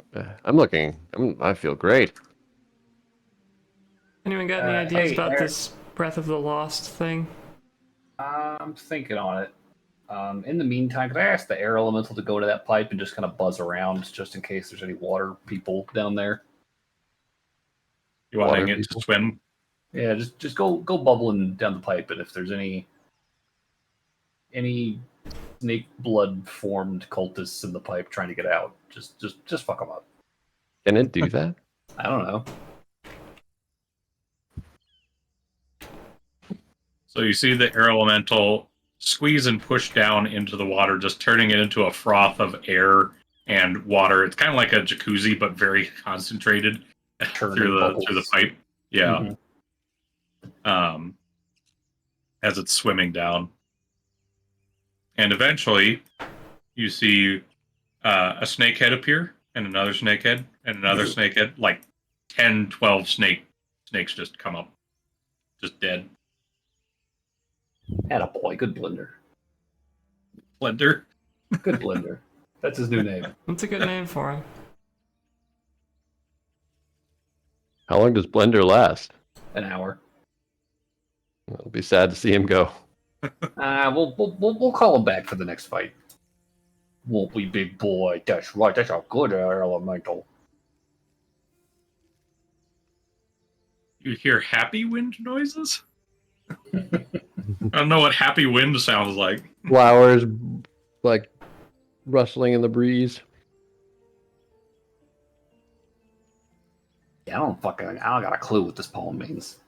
I'm looking. I feel great. Anyone got any ideas Hey, about Eric. this Breath of the Lost thing? I'm thinking on it. In the meantime, could I ask the air elemental to go to that pipe and just kind of buzz around, just in case there's any water people down there? You Water wanting it to people. swim? Yeah, just go bubbling down the pipe, and if there's any snake blood formed cultists in the pipe trying to get out, just fuck them up. Can it do that? I don't know. So you see the air elemental squeeze and push down into the water, just turning it into a froth of air and water. It's kind of like a jacuzzi, but very concentrated through the pipe. Yeah. Mhm. As it's swimming down, and eventually you see a snake head appear, and another snake head, and another snake head. Like 10, 12 snakes just come up, just dead. Attaboy, good blender. Blender. Good blender. That's his new name. That's a good name for him. How long does Blender last? An hour. It'll be sad to see him go. We'll call him back for the next fight. Won't we, big boy? That's right. That's a good air elemental. You hear happy wind noises? I don't know what happy wind sounds like. Flowers, like rustling in the breeze. Yeah, I don't got a clue what this poem means.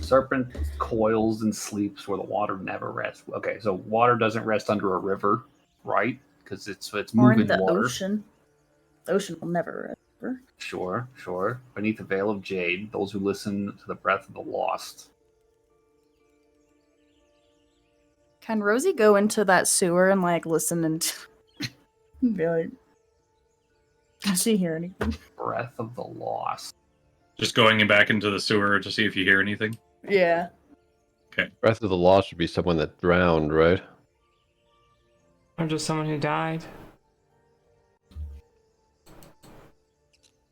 Serpent coils and sleeps where the water never rests. Okay, so water doesn't rest under a river, right? Because it's Or moving in the water. ocean. The ocean will never ever. Sure. Beneath the veil of jade, those who listen to the breath of the lost. Can Rosie go into that sewer and like listen and be like, does she hear anything? Breath of the lost. Just going back into the sewer to see if you hear anything. Yeah. Breath of the Lost would be someone that drowned, right? Or just someone who died.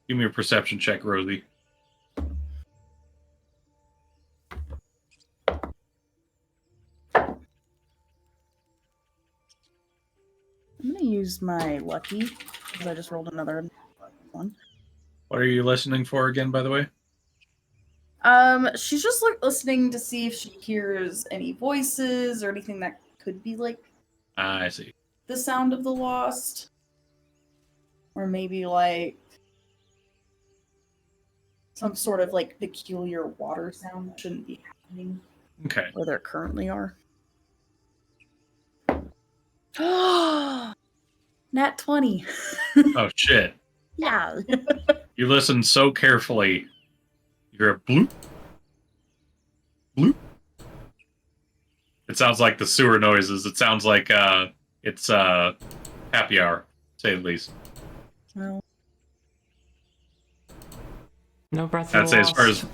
Give me a perception check, Rosie. I'm gonna use my lucky because I just rolled another one. What are you listening for again, by the way? She's just like listening to see if she hears any voices or anything that could be like I see. the sound of the lost, or maybe like some sort of like peculiar water sound that shouldn't be happening Okay. where there currently are. Nat 20. Oh, shit. Yeah. You listen so carefully. You hear a bloop. Bloop. It sounds like the sewer noises. It sounds like it's happy hour, to say the least. Well, No breath of I'd the say as lost. far as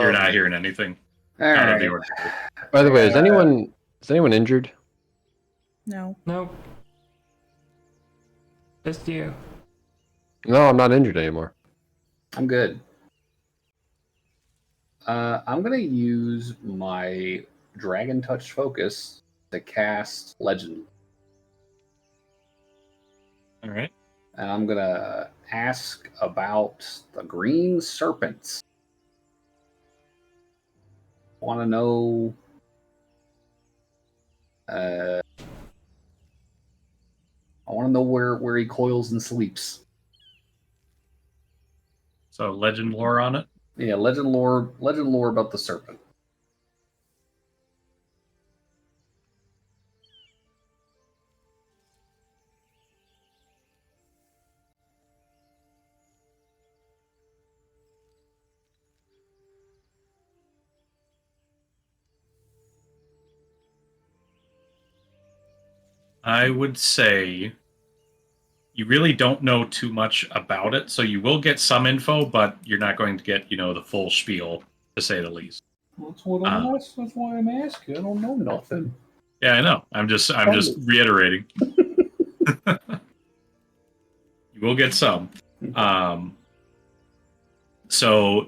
you're not hearing anything All out of right. the ordinary. By the way, is anyone injured? no. Nope. Just you. No, I'm not injured anymore. I'm good. I'm gonna use my Dragon Touch focus to cast Legend, All right. and I'm gonna ask about the green serpents. Want to know? I want to know where he coils and sleeps. So legend lore on it. Yeah, legend lore about the serpent. I would say you really don't know too much about it, so you will get some info, but you're not going to get, the full spiel, to say the least. That's what I'm asking. That's why I'm asking. I don't know nothing. Yeah, I know. I'm just reiterating. You will get some. So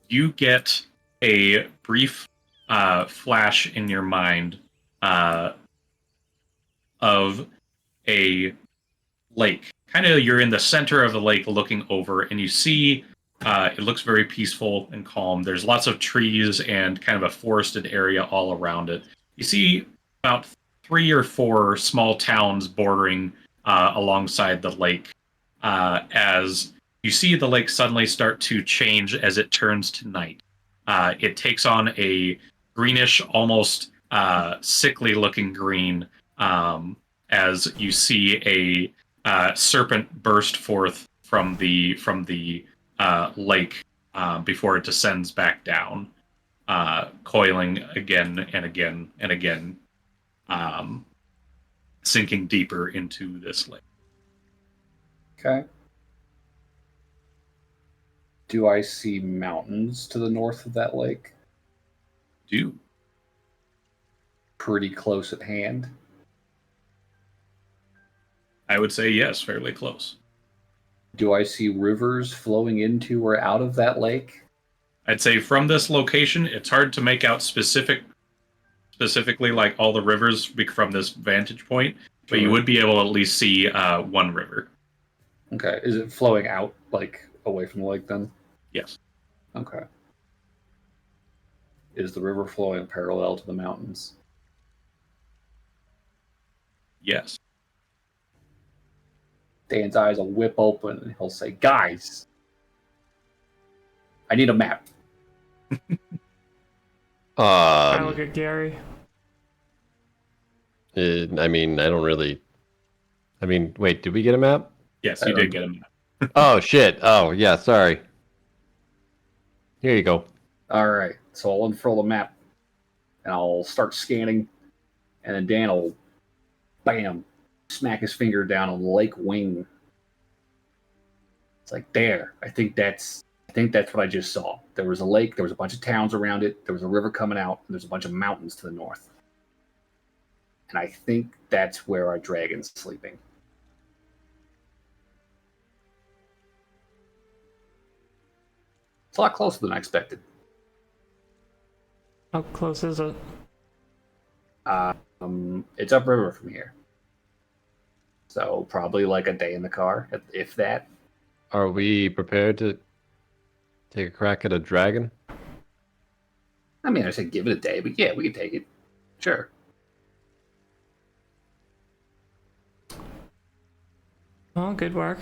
you get a brief flash in your mind of a lake. Kind of, you're in the center of the lake looking over, and you see it looks very peaceful and calm. There's lots of trees and kind of a forested area all around it. You see about 3 or 4 small towns bordering alongside the lake. As you see the lake suddenly start to change as it turns to night. It takes on a greenish, almost sickly-looking green as you see a serpent burst forth from the lake before it descends back down, coiling again and again and again, sinking deeper into this lake. Okay. Do I see mountains to the north of that lake? Do Pretty close at hand. I would say yes, fairly close. Do I see rivers flowing into or out of that lake? I'd say from this location, it's hard to make out specifically like all the rivers from this vantage point, but you would be able to at least see one river. Okay. Is it flowing out, like, away from the lake then? Yes. Okay. Is the river flowing parallel to the mountains? Yes. Dan's eyes will whip open and he'll say, "Guys, I need a map." I look at Gary. I mean, I don't really. I mean, wait, did we get a map? Yes, you did get a map. Oh shit! Oh yeah, sorry. Here you go. All right. So I'll unfurl the map and I'll start scanning, and then Dan will, bam, smack his finger down on Lake Wing. It's like, there. I think that's what I just saw. There was a lake, there was a bunch of towns around it, there was a river coming out, and there's a bunch of mountains to the north. And I think that's where our dragon's sleeping. It's a lot closer than I expected. How close is it? It's upriver from here. So probably like a day in the car, if that. Are we prepared to take a crack at a dragon? I mean, I said give it a day, but yeah, we can take it. Sure. Oh, good work.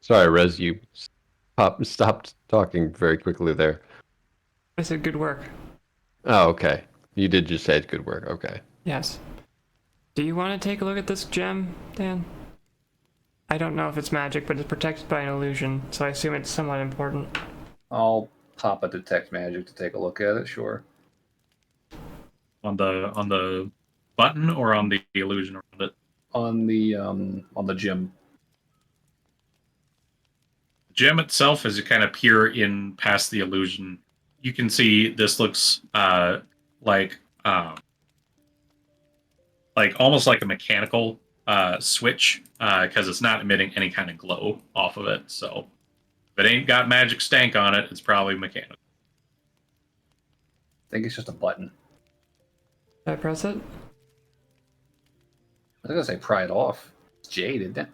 Sorry, Rez, you stopped talking very quickly there. I said good work. Oh, okay. You did just say good work. Okay. Yes. Do you want to take a look at this gem, Dan? I don't know if it's magic, but it's protected by an illusion, so I assume it's somewhat important. I'll pop a detect magic to take a look at it. Sure. On the button or on the illusion around it? On the gem. The gem itself, as you kind of peer in past the illusion, you can see this looks like almost like a mechanical switch, because it's not emitting any kind of glow off of it. So if it ain't got magic stank on it, it's probably mechanical. I think it's just a button. Did I press it? I was gonna say pry it off. It's jade, isn't it?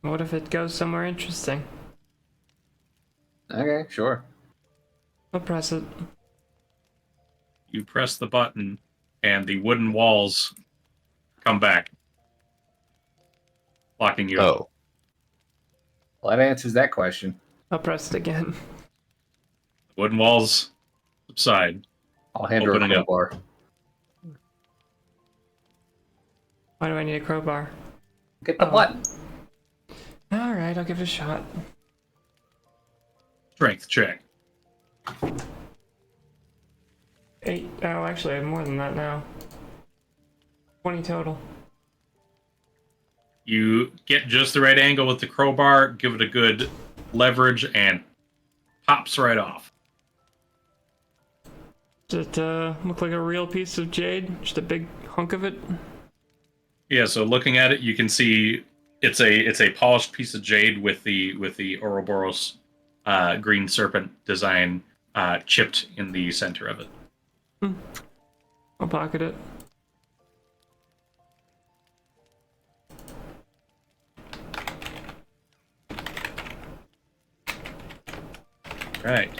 What if it goes somewhere interesting? Okay, sure. I'll press it. You press the button, and the wooden walls come back, blocking you. Oh. Well, that answers that question. I'll press it again. The wooden walls subside. I'll hand her a Opening up. crowbar. Why do I need a crowbar? Get the button. Alright, I'll give it a shot. Strength check. 8. Oh, actually, I have more than that now. 20 total. You get just the right angle with the crowbar, give it a good leverage, and pops right off. Does it look like a real piece of jade? Just a big hunk of it? Yeah, so looking at it, you can see it's a polished piece of jade with the Ouroboros green serpent design chipped in the center of it. I'll pocket it. Right.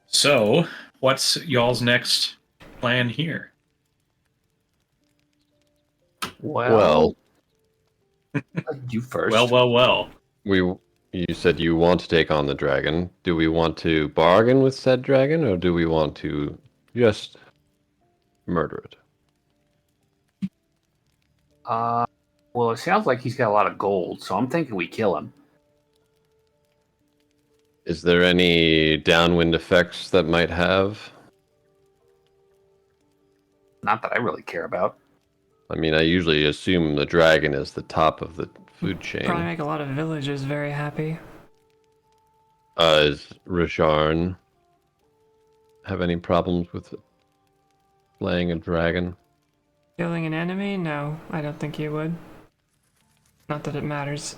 So, what's y'all's next plan here? Well, You first. Well. you said you want to take on the dragon. Do we want to bargain with said dragon, or do we want to just murder it? Well, it sounds like he's got a lot of gold, so I'm thinking we kill him. Is there any downwind effects that might have? Not that I really care about. I mean, I usually assume the dragon is the top of the food chain. Probably make a lot of villagers very happy. Does Rajarn have any problems with slaying a dragon? Killing an enemy? No, I don't think you would. Not that it matters.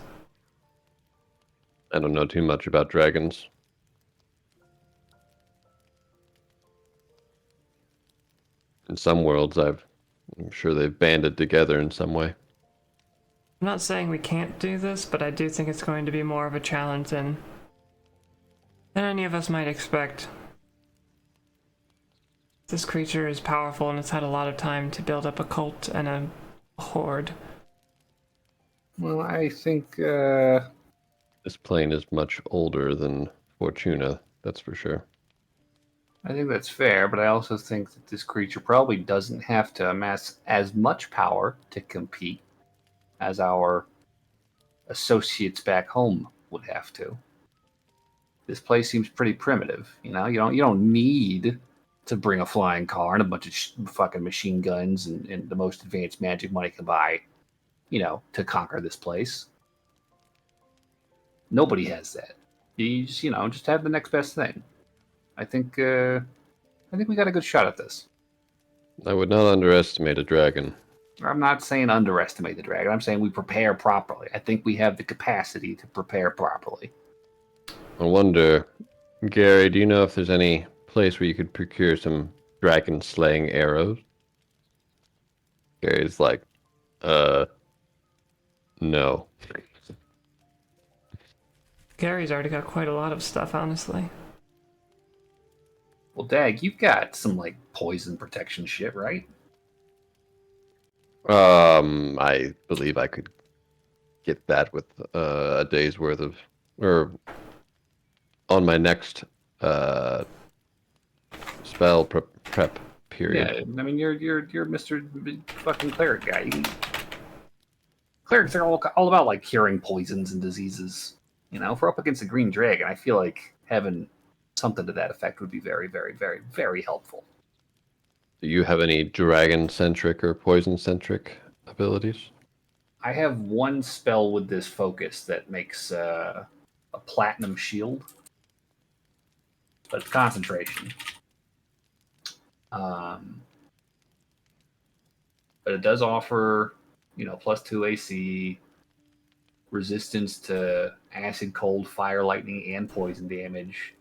I don't know too much about dragons. In some worlds, I'm sure they've banded together in some way. I'm not saying we can't do this, but I do think it's going to be more of a challenge than any of us might expect. This creature is powerful and it's had a lot of time to build up a cult and a horde. Well, I think This plane is much older than Fortuna, that's for sure. that's fair, but I also think that this creature probably doesn't have to amass as much power to compete as our associates back home would have to. This place seems pretty primitive. You know, you don't need to bring a flying car and a bunch of fucking machine guns and the most advanced magic money can buy, you know, to conquer this place. Nobody has that. You just, just have the next best thing. I think we got a good shot at this. I would not underestimate a dragon. I'm not saying underestimate the dragon. I'm saying we prepare properly. I think we have the capacity to prepare properly. I wonder, Gary, do you know if there's any place where you could procure some dragon slaying arrows? Gary's like, no. Gary's already got quite a lot of stuff, honestly. Well, Dag, you've got some like poison protection shit, right? I believe I could get that with a day's worth of, or on my next spell prep period. Yeah, I mean you're Mr. fucking cleric guy. Clerics are all about like curing poisons and diseases. You know, if we're up against a green dragon, I feel like having something to that effect would be very, very, very, very helpful. Do you have any dragon-centric or poison-centric abilities? I have one spell with this focus that makes a platinum shield, but it's concentration. But it does offer, +2 AC, resistance to acid, cold, fire, lightning, and poison damage.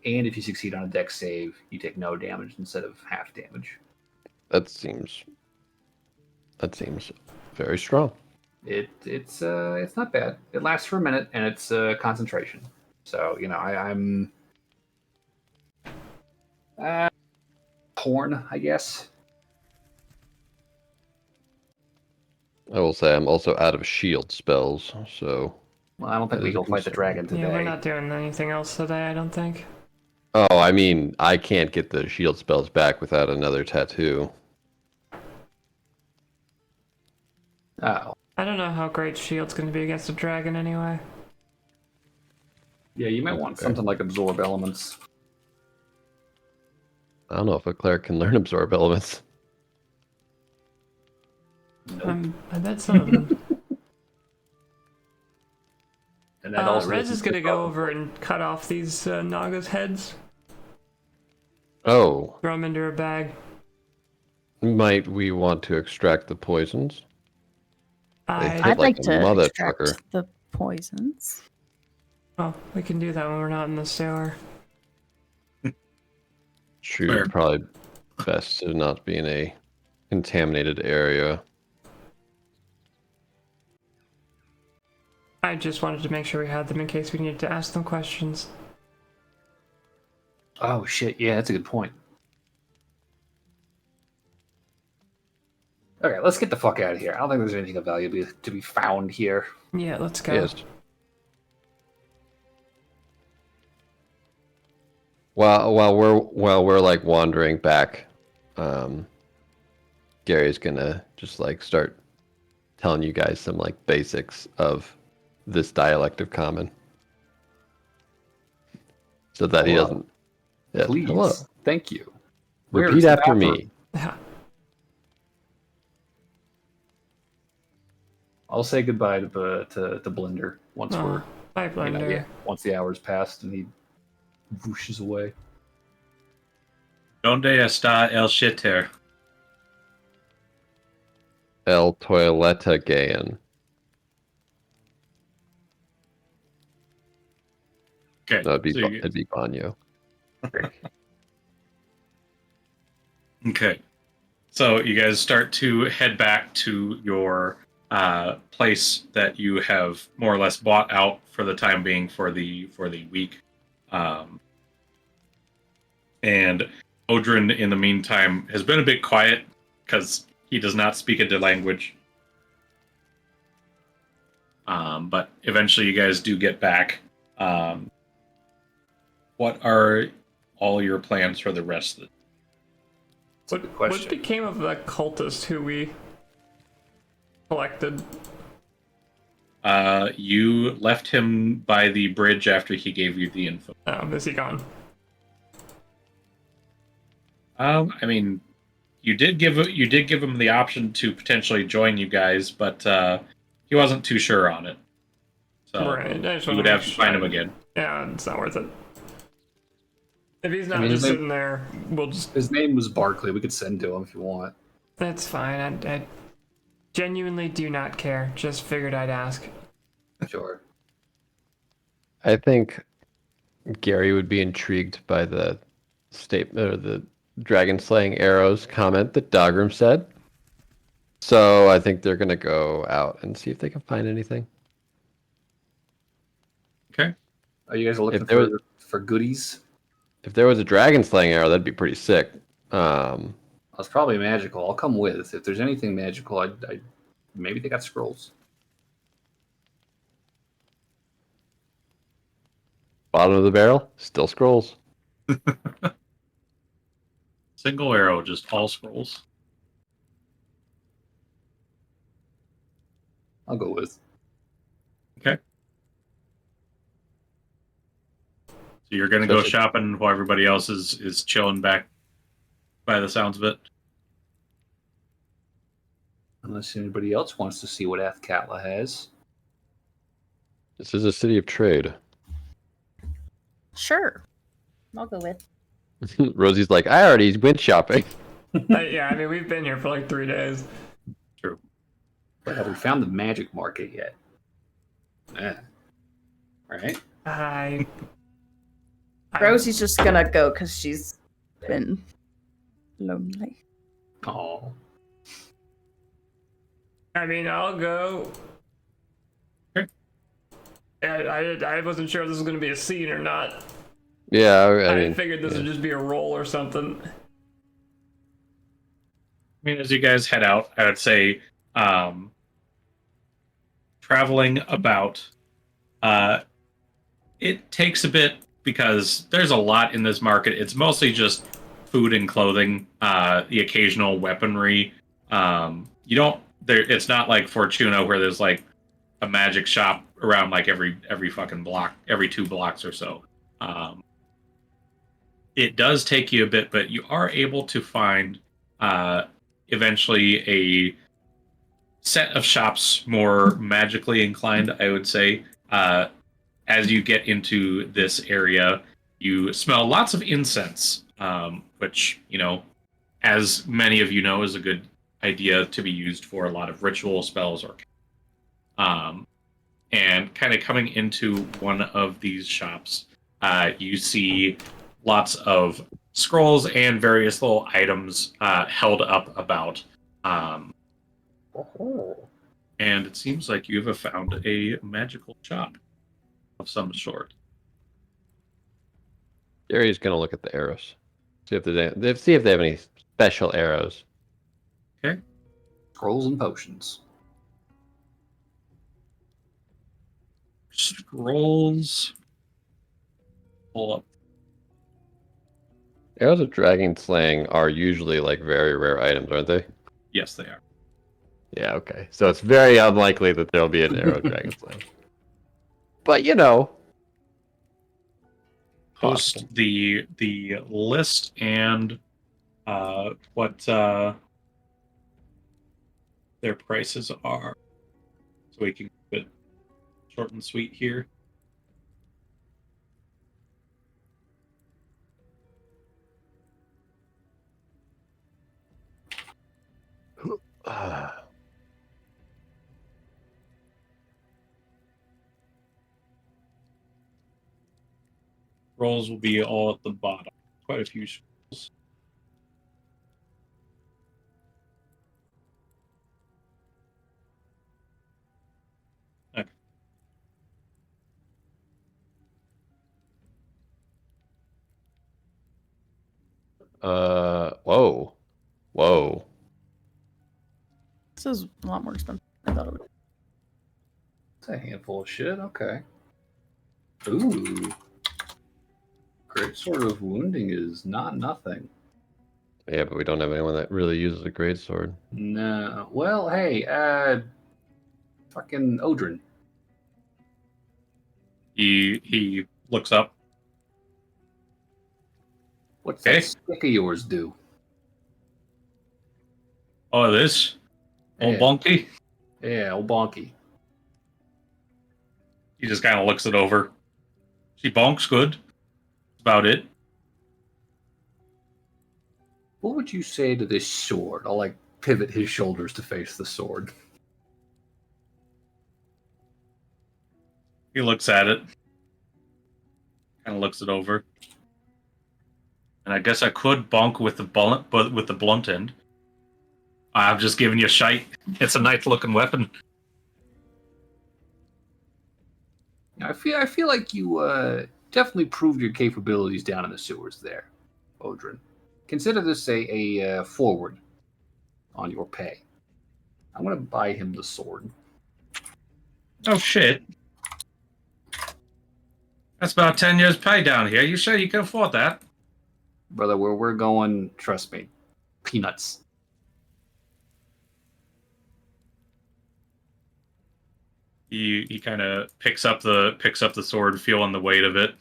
And if you succeed on a dex save, you take no damage instead of half damage. That seems very strong. It's not bad. It lasts for a minute, and it's concentration. So I'm torn, I guess. I will say I'm also out of shield spells, so. Well, I don't think we go fight the dragon today. Yeah, we're not doing anything else today, I don't think. Oh, I mean, I can't get the shield spells back without another tattoo. Oh. I don't know how great shield's going to be against a dragon anyway. Yeah, you might want something like absorb elements. I don't know if a cleric can learn absorb elements. I bet some of them. And that also Rez is isn't gonna the go problem. over and cut off these Naga's heads. Oh, Throw them into a bag. might we want to extract the poisons? They hit I'd like like a to motherfucker. extract the poisons. Oh, we can do that when we're not in the sewer. True, Fair. probably best to not be in a contaminated area. I just wanted to make sure we had them in case we needed to ask them questions. Oh shit! Yeah, that's a good point. Okay, let's get the fuck out of here. I don't think there's anything of value to be found here. Yeah, let's go. Yes. While we're like wandering back, Gary's gonna just like start telling you guys some like basics of this dialect of common, so that he Hello. doesn't. Yeah, Please, hello. thank you. Where Repeat is the after bathroom? me. Yeah. I'll say goodbye to Blender once we're Bye, Blender. once the hour's passed and he whooshes away. Donde está el shitter? El toileta gayan. Okay. No, so you- it'd be Banyo. Okay. So you guys start to head back to your place that you have more or less bought out for the time being for the week. And Odrin, in the meantime, has been a bit quiet because he does not speak a language. But eventually you guys do get back. What are all your plans for the rest of the What became of the cultist who we collected? You left him by the bridge after he gave you the info. Oh, is he gone? I mean, you did give him the option to potentially join you guys, but he wasn't too sure on it. So Right. I just you wanna would make have to find sure- him again. Yeah, it's not worth it. If he's not mean, just his name- sitting there, we'll just. His name was Barkley. We could send to him if you want. That's fine. I genuinely do not care. Just figured I'd ask. Sure. I think Gary would be intrigued by the statement or the dragon slaying arrows comment that Dogrim said. So I think they're gonna go out and see if they can find anything. Okay. Are you guys looking If there for goodies? If there was a dragon slaying arrow, that'd be pretty sick. It's probably magical. I'll come with. If there's anything magical, I maybe they got scrolls. Bottom of the barrel, still scrolls. Single arrow, just all scrolls. I'll go with. Okay. So you're gonna go Especially- shopping while everybody else is chilling back by the sounds of it. Unless anybody else wants to see what Athkatla has. This is a city of trade. Sure. I'll go with. Rosie's like, I already went shopping. Yeah, I mean, we've been here for like 3 days. True. But have we found the magic market yet? Yeah. Right? I Rosie's just gonna go because she's been lonely. Oh. I mean, I'll go. Okay. I wasn't sure if this was going to be a scene or not. Yeah, I I mean, figured this would just be a roll or something. I mean, as you guys head out, I would say traveling about. It takes a bit because there's a lot in this market. It's mostly just food and clothing, the occasional weaponry. You don't. It's not like Fortuna where there's like a magic shop around like every fucking block, every 2 blocks or so. It does take you a bit, but you are able to find eventually a set of shops, more magically inclined, I would say. As you get into this area, you smell lots of incense, which, as many of you know, is a good idea to be used for a lot of ritual spells. Um, and kind of coming into one of these shops, you see lots of scrolls and various little items held up about. Um, Oh. and it seems like you have found a magical shop of some sort. Jerry's gonna look at the arrows. See if see if they have any special arrows. Okay. Scrolls and potions. Scrolls. Pull up. Arrows of dragon slaying are usually like very rare items, aren't they? Yes, they are. Yeah, okay. So it's very unlikely that there'll be an arrow of dragon slaying. But you know. Post Possible. the list and what their prices are, so we can keep it short and sweet here. Rolls will be all at the bottom. Quite a few scrolls. Okay. Whoa. Whoa. This is a lot more expensive than I thought it would be. It's a handful of shit. Okay. Ooh. Great sword of wounding is not nothing. Yeah, but we don't have anyone that really uses a greatsword. No. Well, hey, fucking Odrin. He looks up. What's Okay. that stick of yours do? Oh, this old Yeah. bonky. Yeah, old bonky. He just kind of looks it over. She bonks good. That's about it. What would you say to this sword? I'll like pivot his shoulders to face the sword. He looks at it. Kind of looks it over. And I guess I could bonk with the blunt end. I'm just giving you a shite. It's a nice looking weapon. I feel like you definitely proved your capabilities down in the sewers there, Odrin. Consider this a forward on your pay. I'm gonna buy him the sword. Oh shit. That's about 10 years pay down here. You sure you can afford that? Brother, where we're going, trust me. Peanuts. He kind of picks up the sword, feeling the weight of it.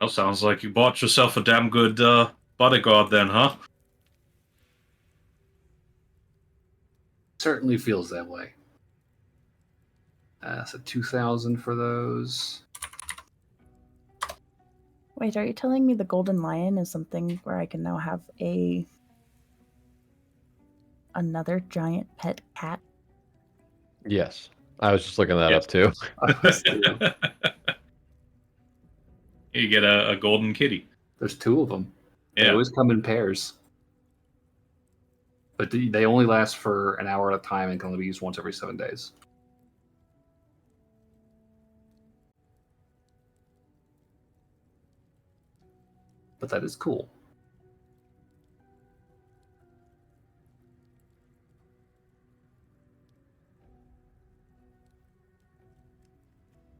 Well, sounds like you bought yourself a damn good bodyguard then, huh? Certainly feels that way. So 2,000 for those. Wait, are you telling me the golden lion is something where I can now have another giant pet cat? Yes. I was just looking that Yes. up too. You get a golden kitty. There's two of them. They Yeah. always come in pairs. But they only last for an hour at a time and can only be used once every 7 days. But that is cool.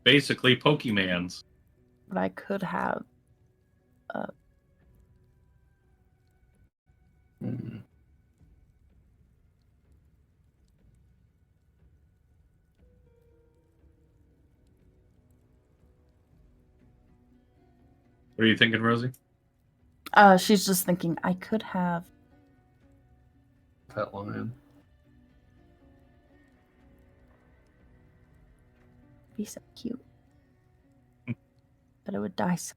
Basically Pokemans. But I could have. Hmm. What are you thinking, Rosie? She's just thinking I could have Pet lion. Be so cute. But it would die so.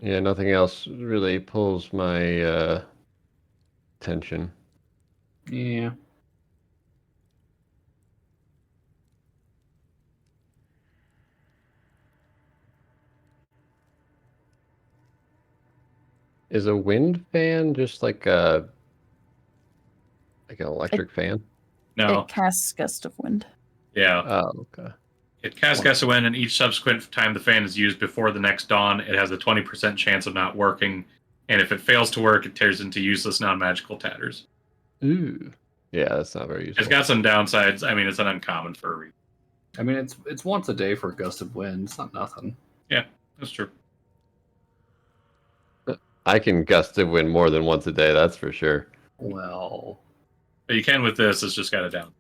Yeah, nothing else really pulls my attention. Yeah. Is a wind fan just like an electric fan? No. It casts gust of wind. Yeah. Oh, okay. It casts gust of wind, and each subsequent time the fan is used before the next dawn, it has a 20% chance of not working. And if it fails to work, it tears into useless non-magical tatters. Ooh. Yeah, that's not very useful. It's got some downsides. I mean, it's an uncommon for a reason. I mean, it's once a day for a gust of wind. It's not nothing. Yeah, that's true. I can gust of wind more than once a day, that's for sure. Well, But you can with this. It's just got a down.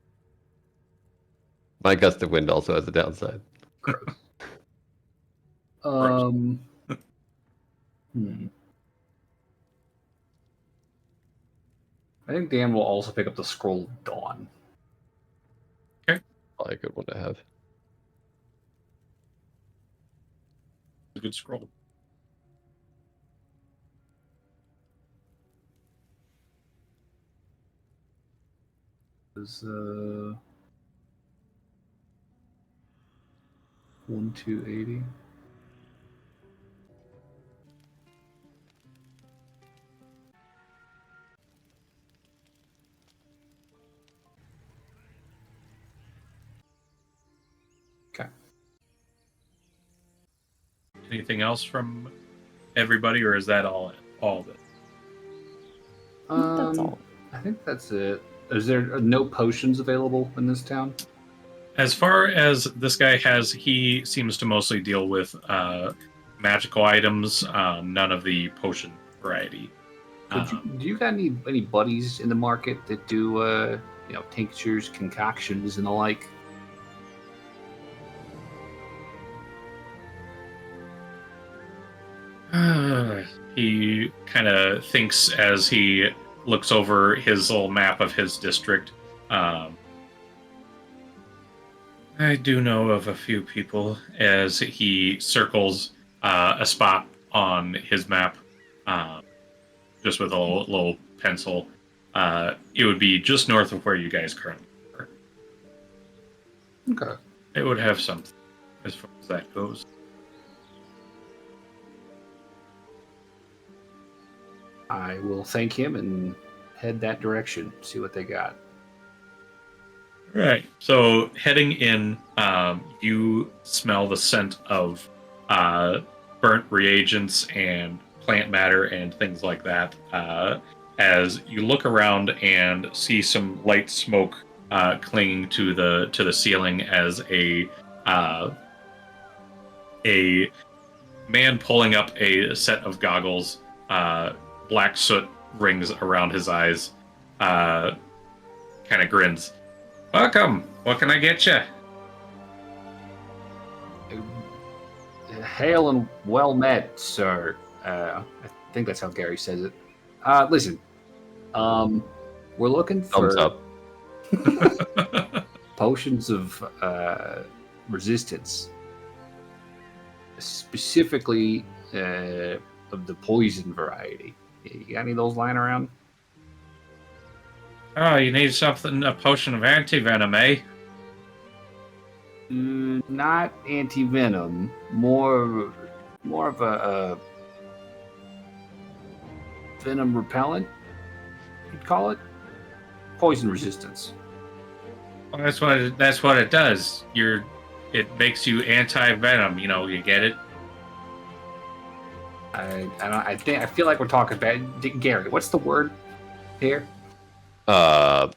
My gust of wind also has a downside. hmm. I think Dan will also pick up the Scroll of Dawn. Probably a good one to have. A good scroll. Is 1280. Okay. Anything else from everybody, or is that all of it? That's all. I think that's it. Is there no potions available in this town? As far as this guy has, he seems to mostly deal with magical items, none of the potion variety. Do you got any buddies in the market that do tinctures, concoctions, and the like? He kind of thinks as he looks over his little map of his district. I do know of a few people as he circles a spot on his map, just with a little pencil. It would be just north of where you guys currently are. Okay. It would have something as far as that goes. I will thank him and head that direction, see what they got. Right. So heading in, you smell the scent of burnt reagents and plant matter and things like that. As you look around and see some light smoke clinging to the ceiling, as a man pulling up a set of goggles, black soot rings around his eyes, kind of grins. Welcome. What can I get you? Hail and well met, sir. I think that's how Gary says it. Listen, we're looking for Thumbs up. potions of resistance, specifically of the poison variety. You got any of those lying around? Oh, you need something, a potion of anti-venom, eh? Not anti-venom, more of a venom repellent, you'd call it. Poison resistance. Well, that's what it does. It makes you anti-venom. You get it. I feel like we're talking about Gary. What's the word here? Venom.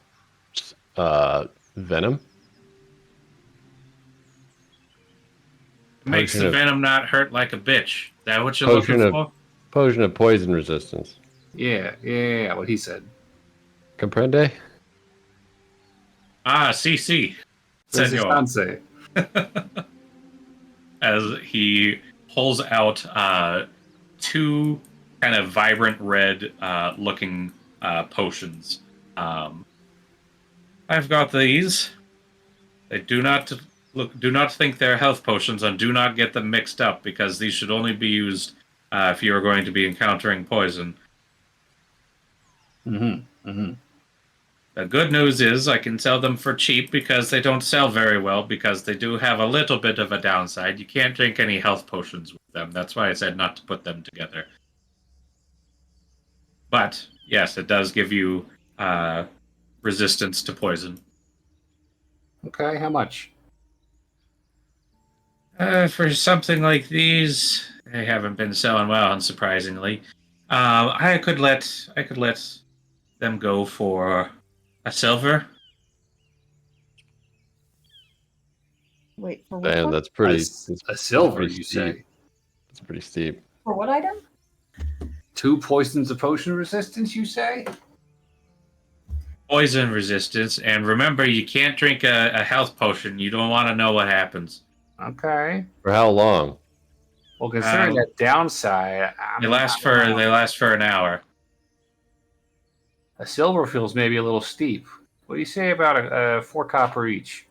Makes Potion the of- venom not hurt like a bitch. Is that what you're Potion looking of- for? Potion of poison resistance. Yeah, what he said. Comprende? Ah, CC. Senor. Sensei. As he pulls out two kind of vibrant red looking potions. I've got these. They do not think they're health potions, and do not get them mixed up, because these should only be used if you are going to be encountering poison. Mm-hmm. The good news is I can sell them for cheap, because they don't sell very well, because they do have a little bit of a downside. You can't drink any health potions with them. That's why I said not to put them together. But, yes, it does give you resistance to poison. Okay, how much? For something like these, they haven't been selling well, unsurprisingly. I could let them go for a silver. Wait, for which Damn, one? that's pretty. A silver, pretty you steep. say? That's pretty steep. For what item? 2 poisons of potion resistance, you say? Poison resistance, and remember, you can't drink a health potion. You don't want to know what happens. Okay. For how long? Well, considering that downside, They last for an hour. a silver feels maybe a little steep. What do you say about a 4 copper each?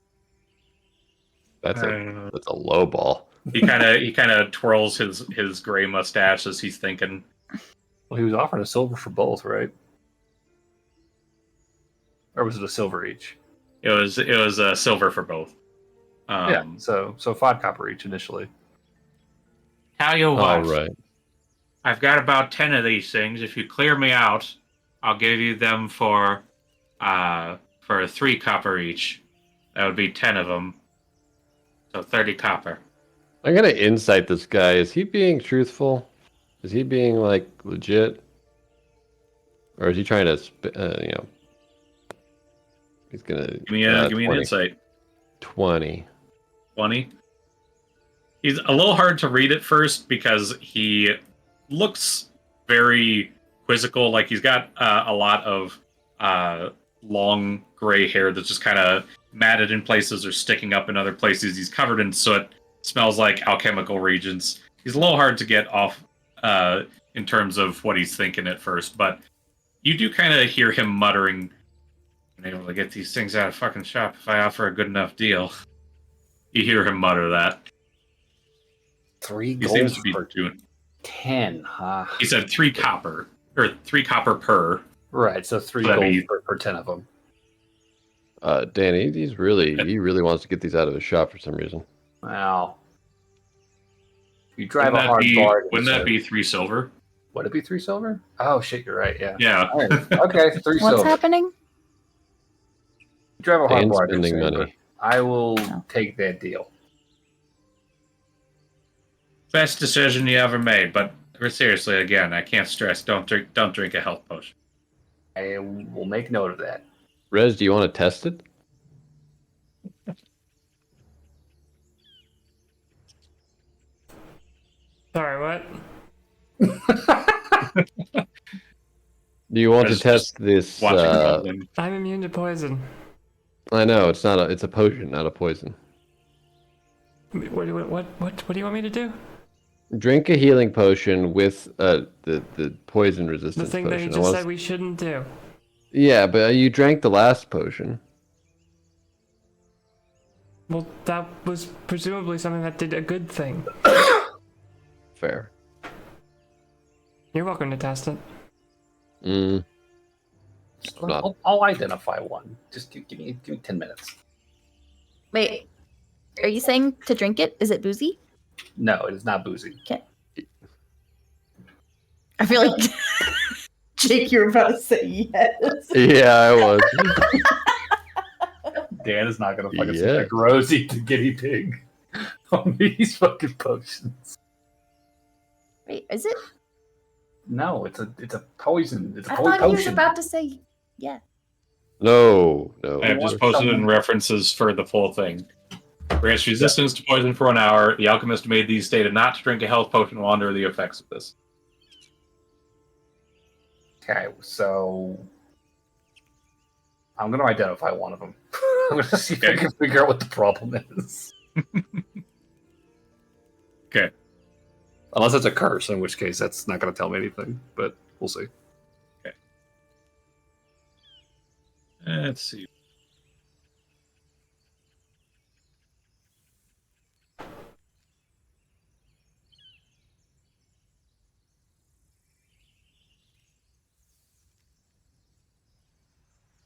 That's a low ball. He kind of twirls his gray mustache as he's thinking. Well, he was offering a silver for both, right? Or was it a silver each? It was a silver for both. Yeah. So 5 copper each initially. Tell you what, All right. I've got about 10 of these things. If you clear me out, I'll give you them for 3 copper each. That would be 10 of them. So 30 copper. I'm gonna insight this guy. Is he being truthful? Is he being like legit, or is he trying to, He's gonna Give me an 20. insight. 20. 20. He's a little hard to read at first because he looks very quizzical. Like he's got a lot of long gray hair that's just kind of matted in places or sticking up in other places. He's covered in soot. Smells like alchemical reagents. He's a little hard to get off in terms of what he's thinking at first, but you do kind of hear him muttering, "I'm able to get these things out of fucking shop if I offer a good enough deal." You hear him mutter that. 3 He gold seems to be for doing. 10, huh? He said 3 copper, or 3 copper per. Right, so 3 That'd gold be- per 10 of them. Danny, he really wants to get these out of his shop for some reason. Wow. You drive Wouldn't a hard bargain. Wouldn't that so- be 3 silver? Would it be 3 silver? Oh, shit, you're right, yeah. Yeah. All right. Okay, 3 What's silver. happening? You drive a hard Dan's bargain. spending Saber. money. I will Oh. take that deal. Best decision you ever made, but seriously, again, I can't stress, don't drink a health potion. I will make note of that. Rez, do you want to test it? Sorry, what? Do you want to Rez test this? Watching something. I'm immune to poison. I know it's not it's a potion, not a poison. What do you want me to do? Drink a healing potion with the poison The resistance thing that potion. you just said we shouldn't do. Yeah, but you drank the last potion. Well, that was presumably something that did a good thing. Fair. You're welcome to test it. Mm. I'll identify one. Just give me 10 minutes. Wait, are you saying to drink it? Is it boozy? No, it is not boozy. I feel like Jake, you're about to say yes. Yeah, I was. Dan is not gonna fucking Yeah. select Rosie to guinea pig on these fucking potions. wait, is it? No, it's a poison. It's a I poison thought he was potion. about to say yeah. No. I have just posted in references for the full thing. Grants resistance to poison for 1 hour. The alchemist made these stated not to drink a health potion while under the effects of this. Okay, so I'm going to identify one of them. I'm going to see if I can figure out what the problem is. Okay. Unless it's a curse, in which case that's not going to tell me anything, but we'll see. Let's see.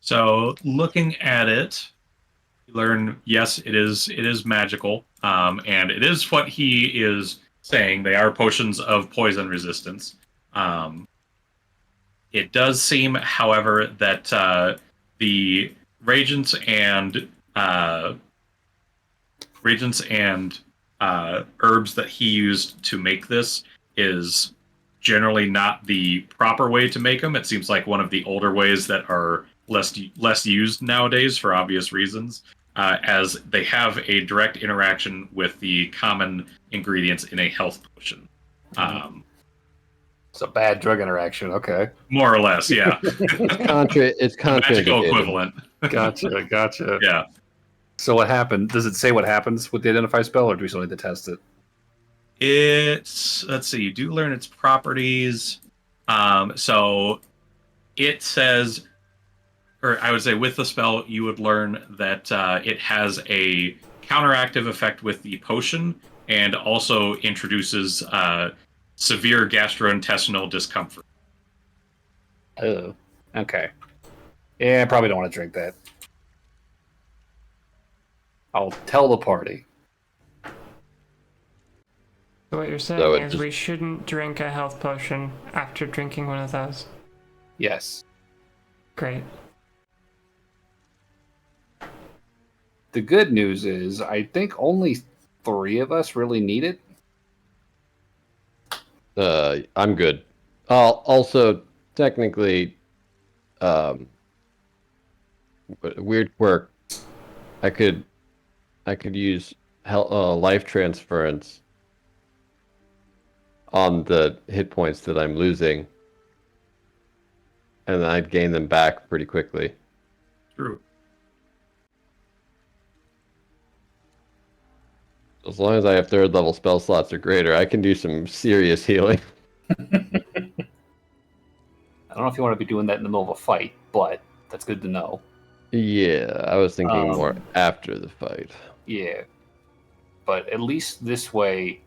So looking at it, you learn yes, it is magical, and it is what he is saying. They are potions of poison resistance. It does seem, however, that the reagents and herbs that he used to make this is generally not the proper way to make them. It seems like one of the older ways that are less used nowadays for obvious reasons, as they have a direct interaction with the common ingredients in a health potion. It's a bad drug interaction. Okay. More or less, yeah. It's The magical contraindicated. equivalent. Gotcha. Yeah. So what happened? Does it say what happens with the identify spell, or do we still need to test it? It's, let's see, you do learn its properties. So it says, or I would say with the spell, you would learn that it has a counteractive effect with the potion and also introduces severe gastrointestinal discomfort. Oh, okay. Yeah, I probably don't want to drink that. I'll tell the party. So what you're saying So it is just- we shouldn't drink a health potion after drinking one of those. Yes. Great. The good news is, I think only 3 of us really need it. I'm good. Also, technically, weird quirk. I could use life transference on the hit points that I'm losing, and then I'd gain them back pretty quickly. True. As long as I have 3rd level spell slots or greater, I can do some serious healing. I don't know if you want to be doing that in the middle of a fight, but that's good to know. Yeah, I was thinking more after the fight. Yeah. But at least this way,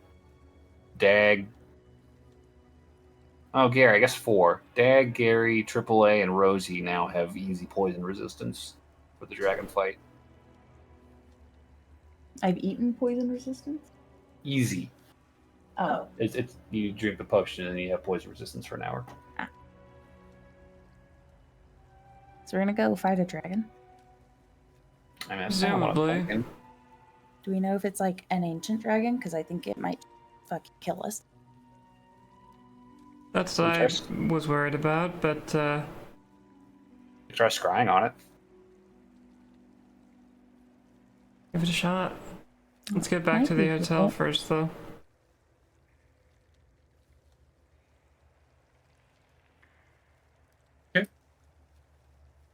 Dag. Oh, Gary, I guess 4. Dag, Gary, AAA, and Rosie now have easy poison resistance for the dragon fight. I've eaten poison resistance. Easy. Oh, It's you drink the potion and you have poison resistance for an hour. so we're gonna go fight a dragon. I mean, that's not what I'm Presumably. thinking. Do we know if it's like an ancient dragon? Because I think it might fucking kill us. That's what I was worried about, but Try scrying on it. give it a shot. Let's get back Might to the be hotel cool. first, though.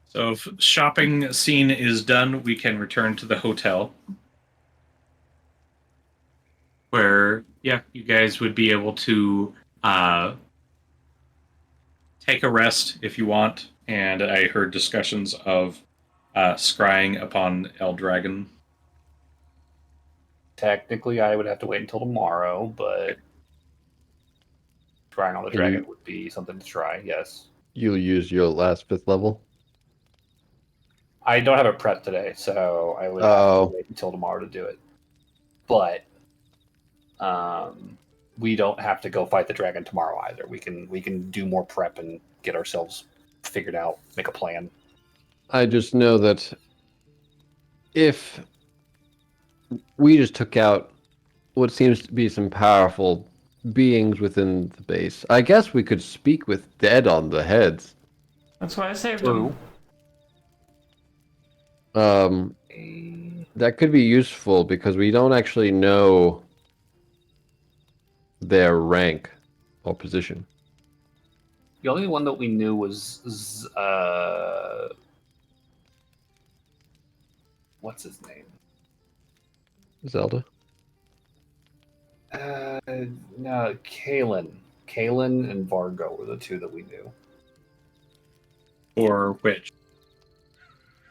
So if shopping scene is done, we can return to the hotel. Where, yeah, you guys would be able to take a rest if you want. And I heard discussions of scrying upon El Dragon. Technically, I would have to wait until tomorrow, but trying on the Can dragon you- would be something to try. Yes. You'll use your last 5th level. I don't have a prep today, so I would have Oh. to wait until tomorrow to do it. But we don't have to go fight the dragon tomorrow either. We can do more prep and get ourselves figured out, make a plan. I just know that if we just took out what seems to be some powerful beings within the base, I guess we could speak with dead on the heads. That's why I saved True. him. That could be useful because we don't actually know their rank or position. The only one that we knew was what's his name? Zelda. No, Kalen. Kalen and Vargo were the two that we knew Or which?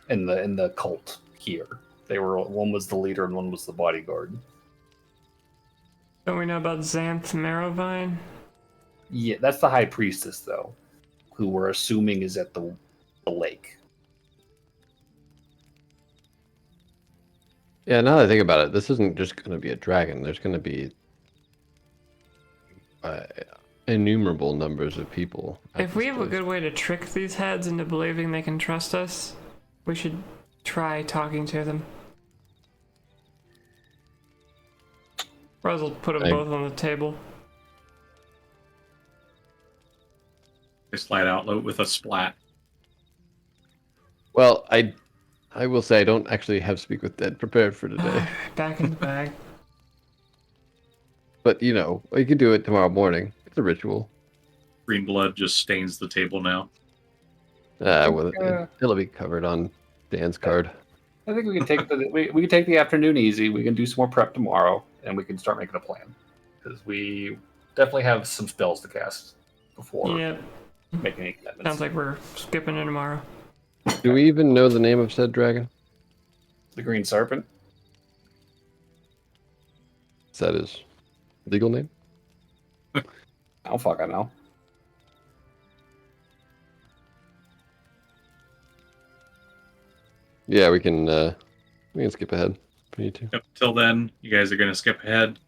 in the cult here. They were one was the leader and one was the bodyguard. Don't we know about Xanth Marrowvine? Yeah, that's the high priestess though, who we're assuming is at the lake. Yeah, now that I think about it, this isn't just going to be a dragon. There's going to be innumerable numbers of people. If we have a good way to trick these heads into believing they can trust us, we should try talking to them. Rose will put them both on the table. They slide out with a splat. Well, I will say I don't actually have Speak with Dead prepared for today. Back in the bag. But, you know, we could do it tomorrow morning. It's a ritual. Green blood just stains the table now. Well, it'll be covered on Dan's card. I think we can take we can take the afternoon easy. We can do some more prep tomorrow, and we can start making a plan because we definitely have some spells to cast before Yeah, making any commitments. sounds like we're skipping it tomorrow. Do we even know the name of said dragon? The Green Serpent. Is that his legal name? Oh fuck, I know. Yeah, we can skip ahead if we need to. Up till then, you guys are going to skip ahead.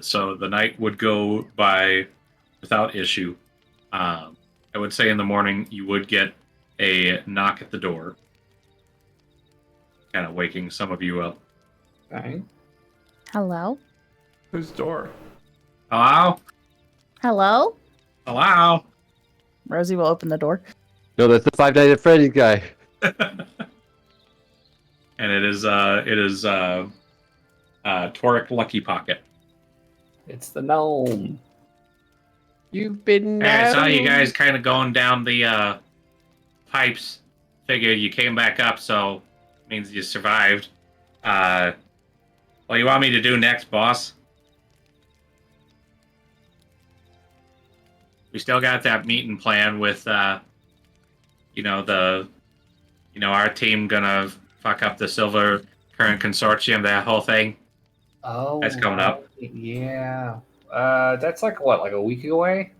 So the night would go by without issue. I would say in the morning you would get a knock at the door, kind of waking some of you up. Okay. Hello? Whose door? Hello? Hello? Hello? Rosie will open the door. No, that's the Five Nights at Freddy's guy. And it is Toric Lucky Pocket. It's the gnome. You've been. Hey, I saw you guys kind of going down the pipes. Figured you came back up, so means you survived. What do you want me to do next, boss? We still got that meeting plan with, our team gonna fuck up the Silver Current Consortium, that whole thing. Oh, That's coming up. Yeah. That's like a week away?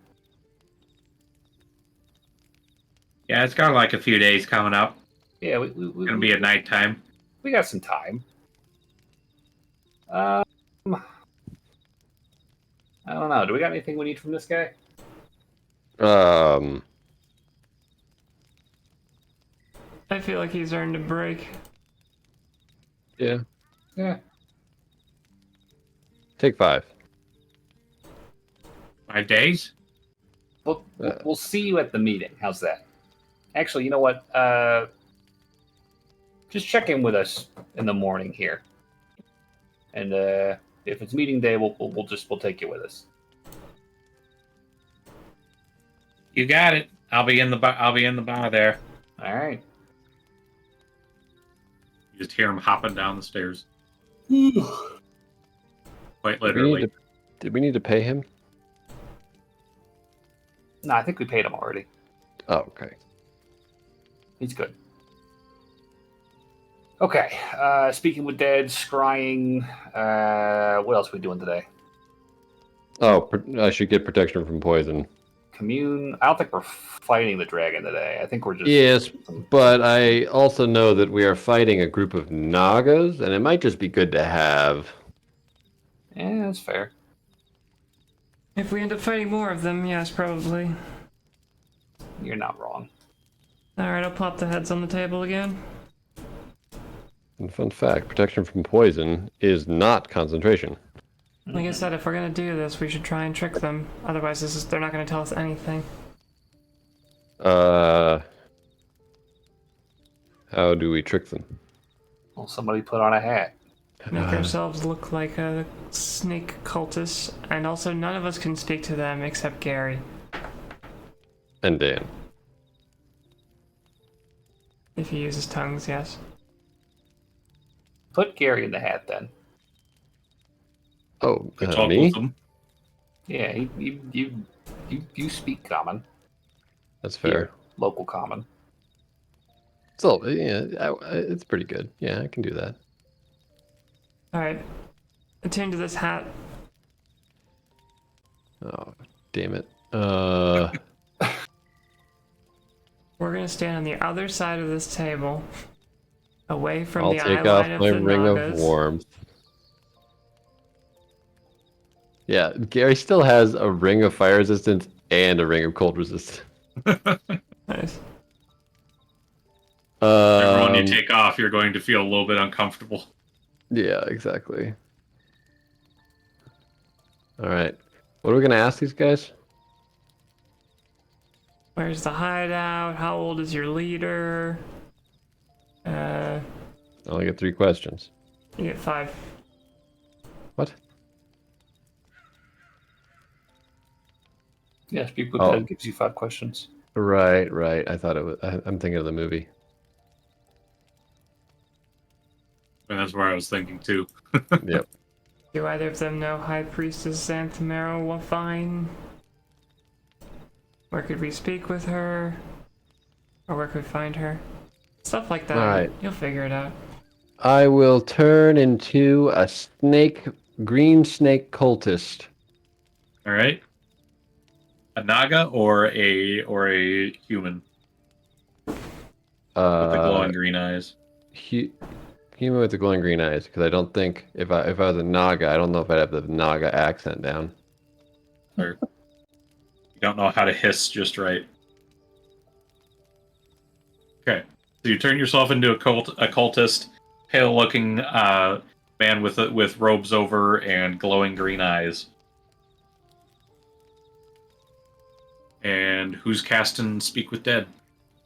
Yeah, it's got like a few days coming up. Yeah, It's gonna be at nighttime. we got some time. I don't know. Do we got anything we need from this guy? I feel like he's earned a break. Yeah. Yeah. Take 5. 5 days? We'll see you at the meeting. How's that? Actually, you know what? Just check in with us in the morning here, and if it's meeting day, we'll take you with us. You got it. I'll be in the bar there. All right. You just hear him hopping down the stairs. Quite Did we literally. need to pay him? No, I think we paid him already. Oh, okay. He's good. Okay. Speaking with dead, scrying. What else are we doing today? Oh, I should get protection from poison. Commune. I don't think we're fighting the dragon today. I think we're just. Yes, but I also know that we are fighting a group of Nagas, and it might just be good to have. Yeah, that's fair. If we end up fighting more of them, yes, probably. You're not wrong. Alright, I'll plop the heads on the table again. And fun fact, protection from poison is not concentration. Like I said, if we're gonna do this, we should try and trick them. Otherwise, they're not gonna tell us anything. How do we trick them? Well, somebody put on a hat. Make ourselves look like a snake cultist, and also none of us can speak to them except Gary. And Dan. If he uses tongues, yes. Put Gary in the hat then. Oh, You talk me? with them. Yeah, you speak common. That's fair. Here, local common. So yeah, it's pretty good. Yeah, I can do that. All right. Attune to this hat. Oh, damn it. We're gonna stand on the other side of this table, away from I'll the eye take off line of my the ring Nagas. of warmth. Yeah, Gary still has a ring of fire resistance and a ring of cold resistance. Nice. Everyone you Um, take off, you're going to feel a little bit uncomfortable. yeah, exactly. All right. What are we gonna ask these guys? Where's the hideout? How old is your leader? I only get 3 questions. You get 5. What? Yeah, Speak with Oh. Dead gives you 5 questions. Right. I thought it was. I'm thinking of the movie. And that's where I was thinking too. Yep. Do either of them know High Priestess Xanthamera Fine? Where could we speak with her? Or where could we find her? Stuff like that. Alright. You'll figure it out. I will turn into a green snake cultist. All right. A naga or a human with the glowing green eyes. Human with the glowing green eyes, because I don't think if I was a Naga, I don't know if I'd have the Naga accent down. Or you don't know how to hiss just right. Okay, so you turn yourself into a cultist, pale-looking man with robes over and glowing green eyes. And who's casting Speak with Dead?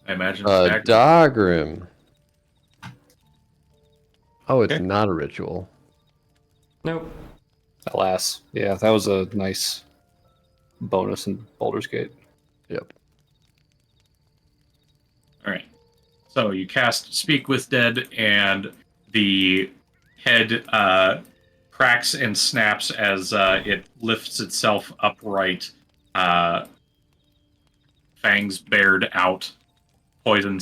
I imagine it's Dagger. Dagrim. Oh, it's Okay. not a ritual. Nope. Alas. Yeah, that was a nice bonus in Baldur's Gate. Yep. All right. So you cast Speak with Dead, and the head cracks and snaps as it lifts itself upright. Fangs bared out, poison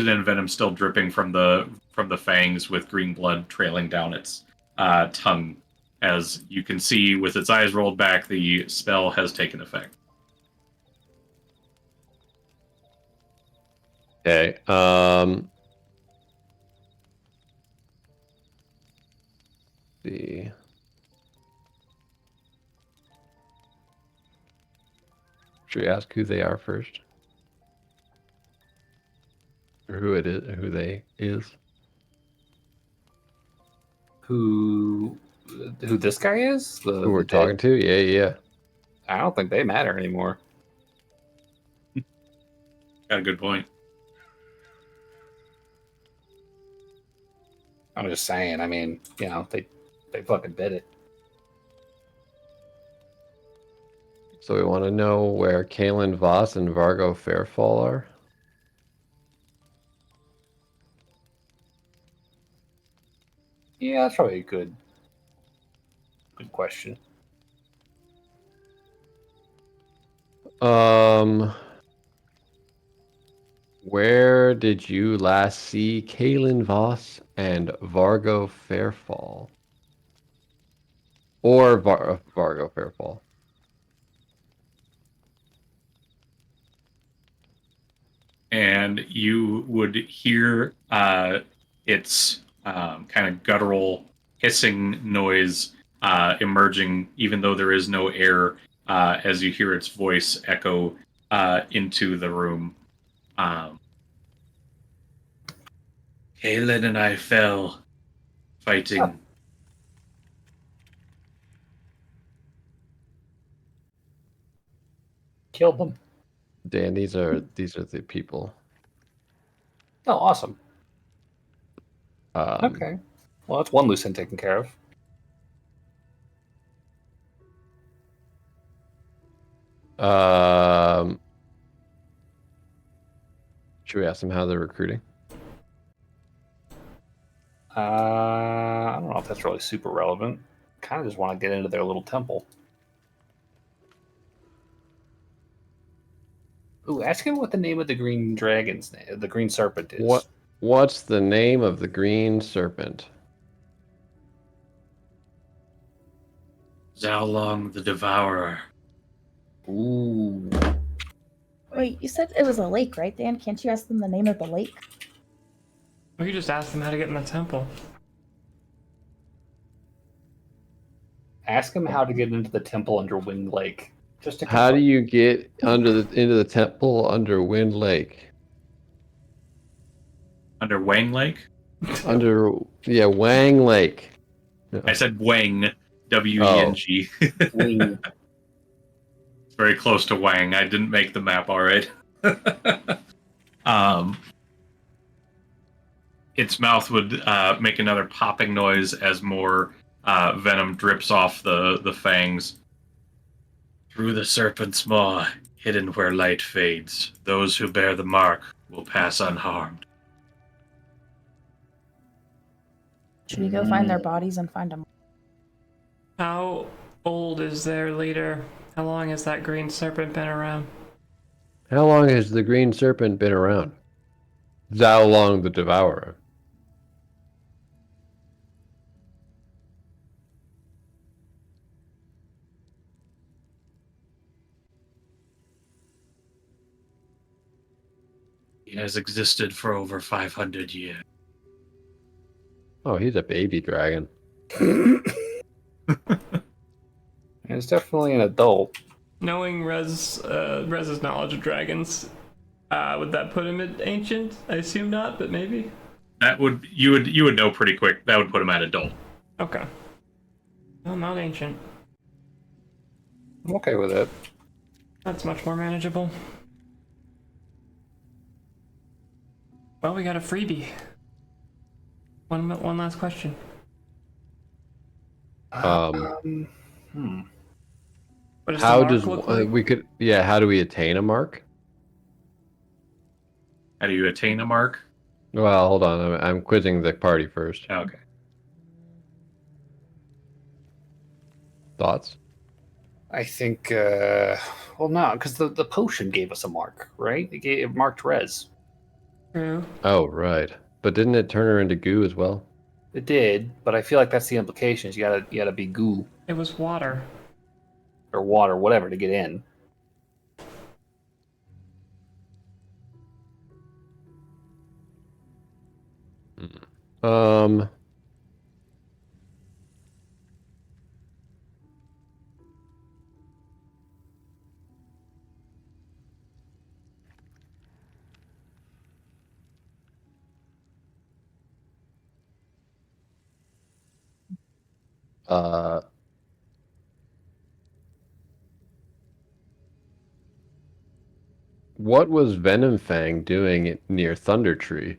and venom still dripping from the fangs, with green blood trailing down its tongue. As you can see, with its eyes rolled back, the spell has taken effect. Okay. See. Should we ask who they are first? Or who it is, who they is? Who this guy is? Who we're talking to? Yeah. I don't think they matter anymore. Got a good point. I'm just saying. I mean, you know, they fucking did it. So we want to know where Kalen Voss and Vargo Fairfall are? Yeah, that's probably a good question. Where did you last see Kalen Voss and Vargo Fairfall? Or Vargo Fairfall? And you would hear its kind of guttural hissing noise emerging, even though there is no air, as you hear its voice echo into the room. Kaelin and I fell fighting. Killed them. Dan, these are the people. Oh, awesome. Um, Okay. Well, that's one loose end taken care of. Should we ask them how they're recruiting? I don't know if that's really super relevant. Kind of just want to get into their little temple. Ooh, ask him what the name of the green dragon's name, the green serpent is. What's the name of the green serpent? Zhaolong the Devourer. Ooh. Wait, you said it was a lake, right, Dan? Can't you ask them the name of the lake? We could just ask them how to get in the temple. Ask him how to get into the temple under Wind Lake. Just to How do confirm. you get into the temple under Wind Lake? Under Wang Lake? Wang Lake. I said Wang. W-E-N-G. Wing. It's very close to Wang. I didn't make the map all right. Its mouth would make another popping noise as more venom drips off the fangs. Through the serpent's maw, hidden where light fades, those who bear the mark will pass unharmed. Should we go find their bodies and find them? How old is their leader? How long has that green serpent been around? How long has the green serpent been around? Zhaolong the Devourer. He has existed for over 500 years. Oh, he's a baby dragon. It's definitely an adult. Knowing Rez's knowledge of dragons, would that put him at ancient? I assume not, but maybe. That would you would know pretty quick. That would put him at adult. Okay. Well, not ancient. I'm okay with it. That's much more manageable. Well, we got a freebie. One last question. Um, What does how the mark does look like? we could? Yeah, how do we attain a mark? How do you attain a mark? Well, hold on. I'm quizzing the party first. Okay. Thoughts? I think, well, no, because the potion gave us a mark, right? It marked res. True. Oh, right. But didn't it turn her into goo as well? It did, but I feel like that's the implications. You gotta be goo It was water. or water, whatever, to get in. Um. Uh. What was Venom Fang doing near Thunder Tree?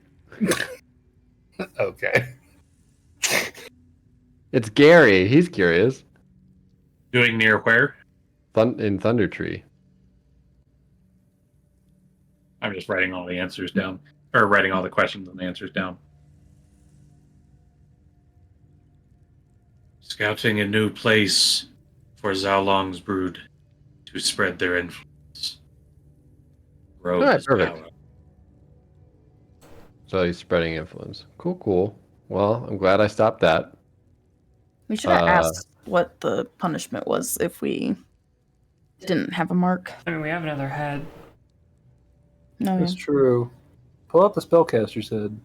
Okay. It's Gary. He's curious. Doing near where? In Thunder Tree. I'm just writing all the answers down. Or writing all the questions and the answers down. Scouting a new place for Zhaolong's brood to spread their influence. Grow All right, his perfect. power. So he's spreading influence. Cool, cool. Well, I'm glad I stopped that. We should have asked what the punishment was if we didn't have a mark. I mean, we have another head. No, That's true. Pull up the spellcaster's head.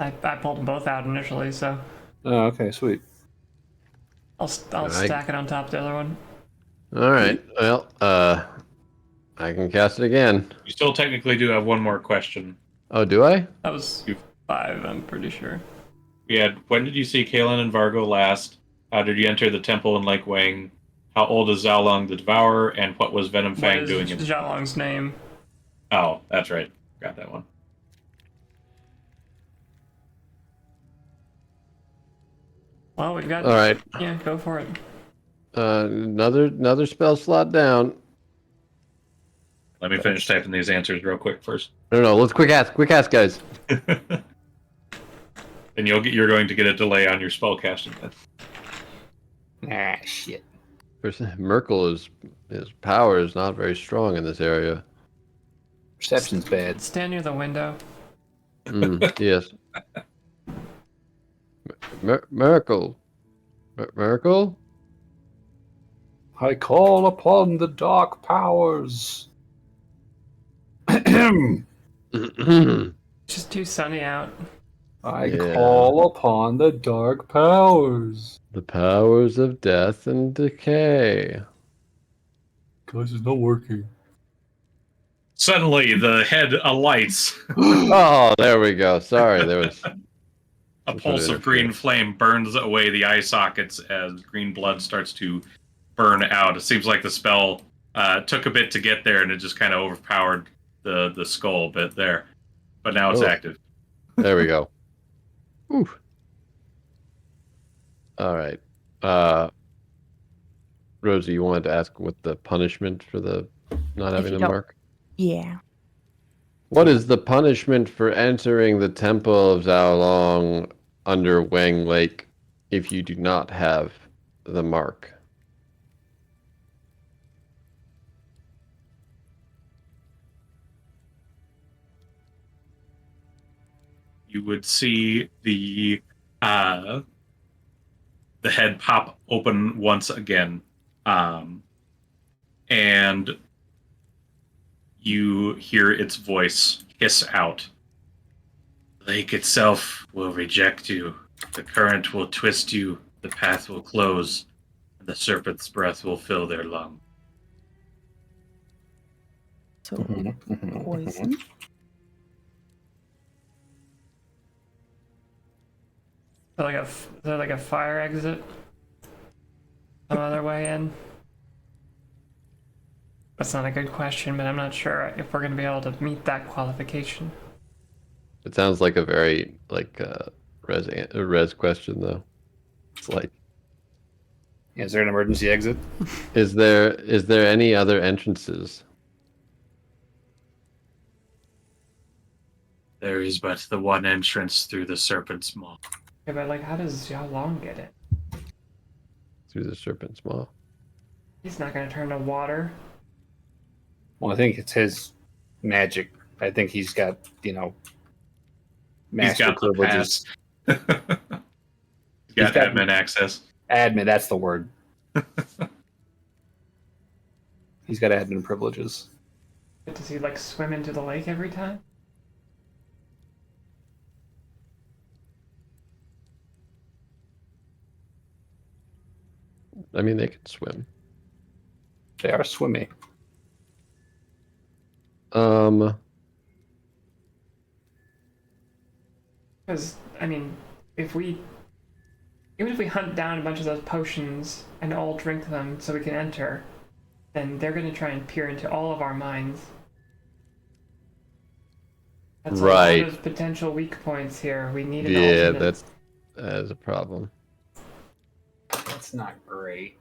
I pulled them both out initially, so Oh, okay, sweet. I'll stack it on top of the other one. All right. Well, I can cast it again. You still technically do have one more question. Oh, do I? That was 5, I'm pretty sure. We had, when did you see Kalen and Vargo last? How did you enter the temple in Lake Wang? How old is Zhaolong the Devourer? And what was Venom Fang What doing? is Zhaolong's name? Oh, that's right. Got that one. Well, we've got... All right. Yeah, go for it. Another spell slot down. Let me finish typing these answers real quick first. No, let's quick ask, guys. And you're going to get a delay on your spell casting then. Ah, shit. Merkel his power is not very strong in this area. Perception's bad. Stand near the window. Yes. Merkel. Merkel? I call upon the dark powers. The It's just too sunny out. I Yeah. call upon the dark powers. powers of death and decay. Guys, it's not working. Suddenly, the head alights. Oh, there we go. Sorry, there was A some sort pulse of green interference. flame burns away the eye sockets as green blood starts to burn out. It seems like the spell took a bit to get there, and it just kind of overpowered the skull bit there. But now it's Oh. active. There we go. Ooh. All right. Rosie, you wanted to ask what the punishment for the not having you the don't- mark? Yeah. What is the punishment for entering the Temple of Zaolong under Wang Lake if you do not have the mark? You would see the head pop open once again, and you hear its voice hiss out. The lake itself will reject you. The current will twist you. The path will close, and the serpent's breath will fill their lung. So Mm-hmm. poison. Is there like a fire exit? Some other way in? That's not a good question, but I'm not sure if we're going to be able to meet that qualification. It sounds like a very res question though. It's like, Is there an emergency exit? is there any other entrances? There is but the one entrance through the serpent's maw. Yeah, but like, how does Yao Long get it? Through the Serpent's Maw. He's not going to turn to water. Well, I think it's his magic. I think he's got, He's master got the privileges. pass. He's got admin access. Admin, that's the word. He's got admin privileges. Does he like swim into the lake every time? I mean, they can swim. They are swimming. Because, I mean, even if we hunt down a bunch of those potions and all drink them so we can enter, then they're going to try and peer into all of our minds. That's Right. a lot of potential weak points here. We need an Yeah, alternate. that's a problem. That's not great.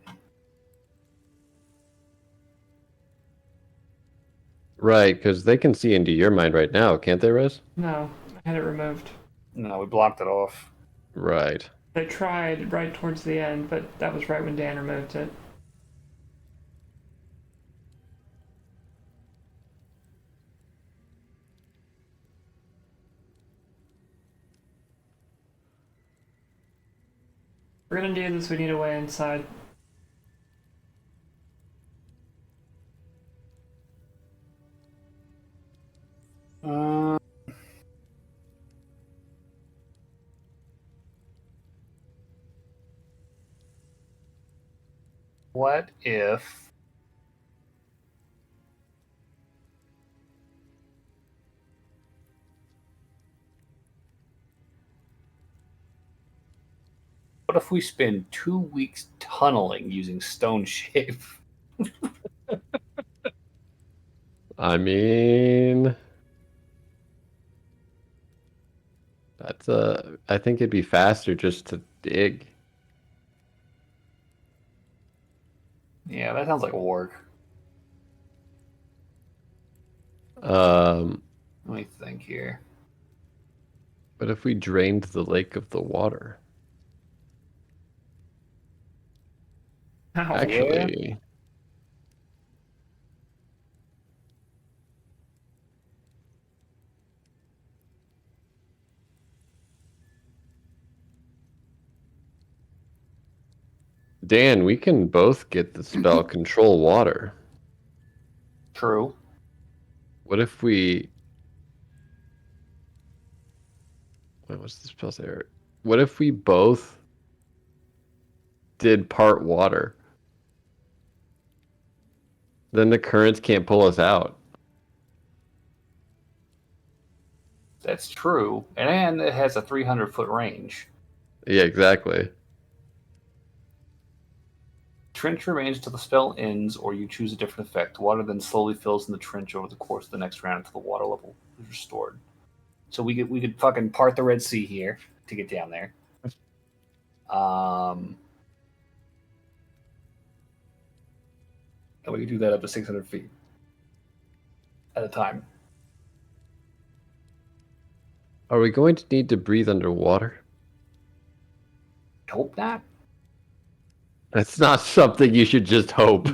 Right, because they can see into your mind right now, can't they, Rez? No, I had it removed. No, we blocked it off. Right. They tried right towards the end, but that was right when Dan removed it. If we're gonna do this, we need a way inside. What if we spend 2 weeks tunneling using stone shape? I mean, I think it'd be faster just to dig. Yeah, that sounds like work. Let me think here. But if we drained the lake of the water, How? actually, Dan, we can both get the spell control water. True. What if we? Wait, what's the spell there? What if we both did part water? Then the currents can't pull us out. That's true. And it has a 300-foot range. Yeah, exactly. Trench remains until the spell ends, or you choose a different effect. Water then slowly fills in the trench over the course of the next round until the water level is restored. So we could fucking part the Red Sea here to get down there. And we could do that up to 600 feet at a time. Are we going to need to breathe underwater? Hope not. That's not something you should just hope.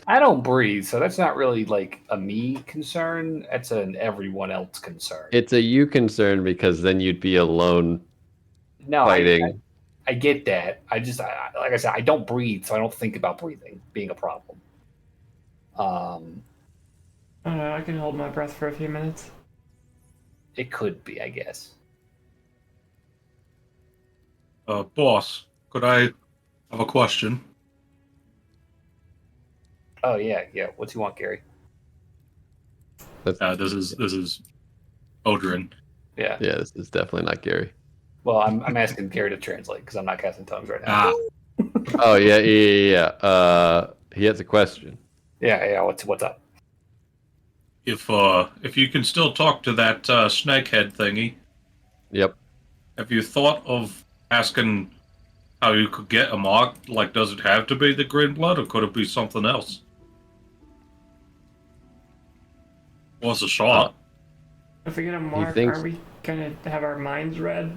I don't breathe, so that's not really like a me concern. That's an everyone else concern. It's a you concern because then you'd be alone No, fighting. I get that. Like I said, I don't breathe, so I don't think about breathing being a problem. I don't know. I can hold my breath for a few minutes. It could be, I guess. Boss, could I have a question? Oh yeah. What do you want, Gary? This is Odrin. Yeah. Yeah, this is definitely not Gary. Well, I'm asking Gary to translate because I'm not casting tongues right now. Oh yeah. He has a question. Yeah. What's up? If you can still talk to that snakehead thingy, Yep. have you thought of asking how you could get a mark? Like, does it have to be the green blood, or could it be something else? What's a shot? If we get a mark, thinks- are we gonna have our minds read?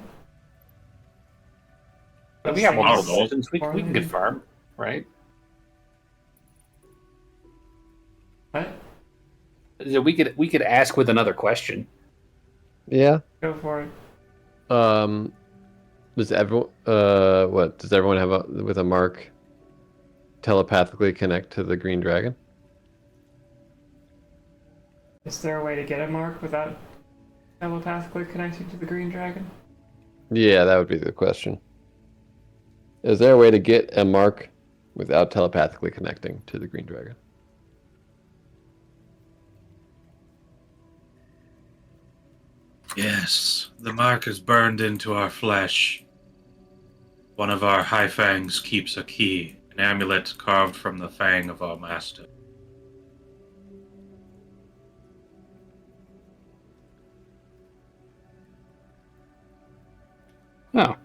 But we have I don't know. options. We can confirm, right? What? So we could ask with another question. Yeah. Go for it. Does everyone? What does everyone have with a mark? Telepathically connect to the green dragon? Is there a way to get a mark without telepathically connecting to the green dragon? Yeah, that would be the question. Is there a way to get a mark without telepathically connecting to the green dragon? Yes, the mark is burned into our flesh. One of our high fangs keeps a key, an amulet carved from the fang of our master. Oh.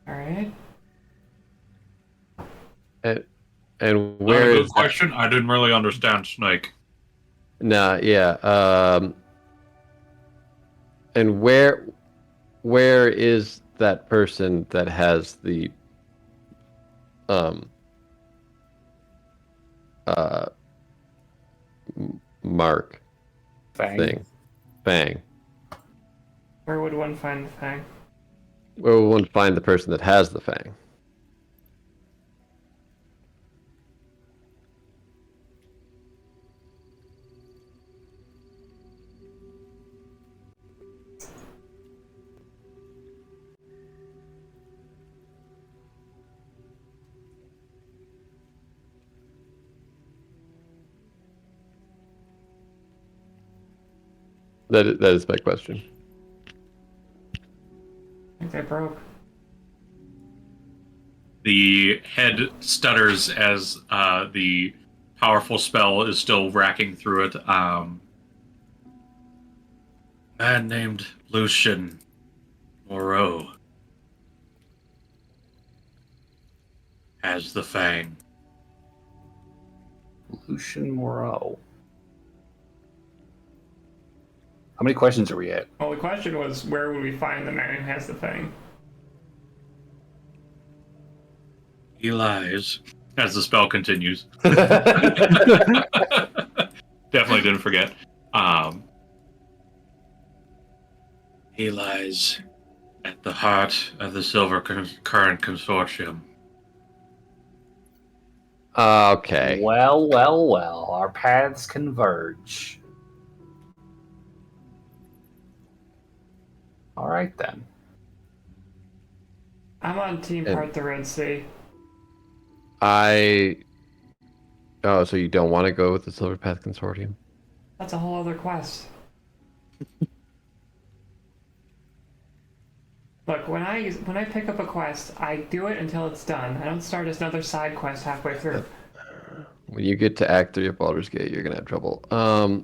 All right. And Not where a is good question. I didn't really understand snake. Nah, yeah. And where is that person that has the um uh mark Fang. thing? Fang. Where would one find the fang? Where will one find the person that has the fang? That is my question. I think they broke. The head stutters as the powerful spell is still racking through it. Man named Lucian Moreau has the fang. Lucian Moreau. How many questions are we at? Well, the question was, where would we find the man who has the thing? He lies. As the spell continues. Definitely didn't forget. He lies at the heart of the Silver Current Consortium. Okay. Well, well, well. Our paths converge. All right, then. I'm on Team And- Part the Red Sea. Oh, so you don't want to go with the Silver Path Consortium? That's a whole other quest. Look, when I pick up a quest, I do it until it's done. I don't start another side quest halfway through. When you get to Act 3 of Baldur's Gate, you're gonna have trouble. I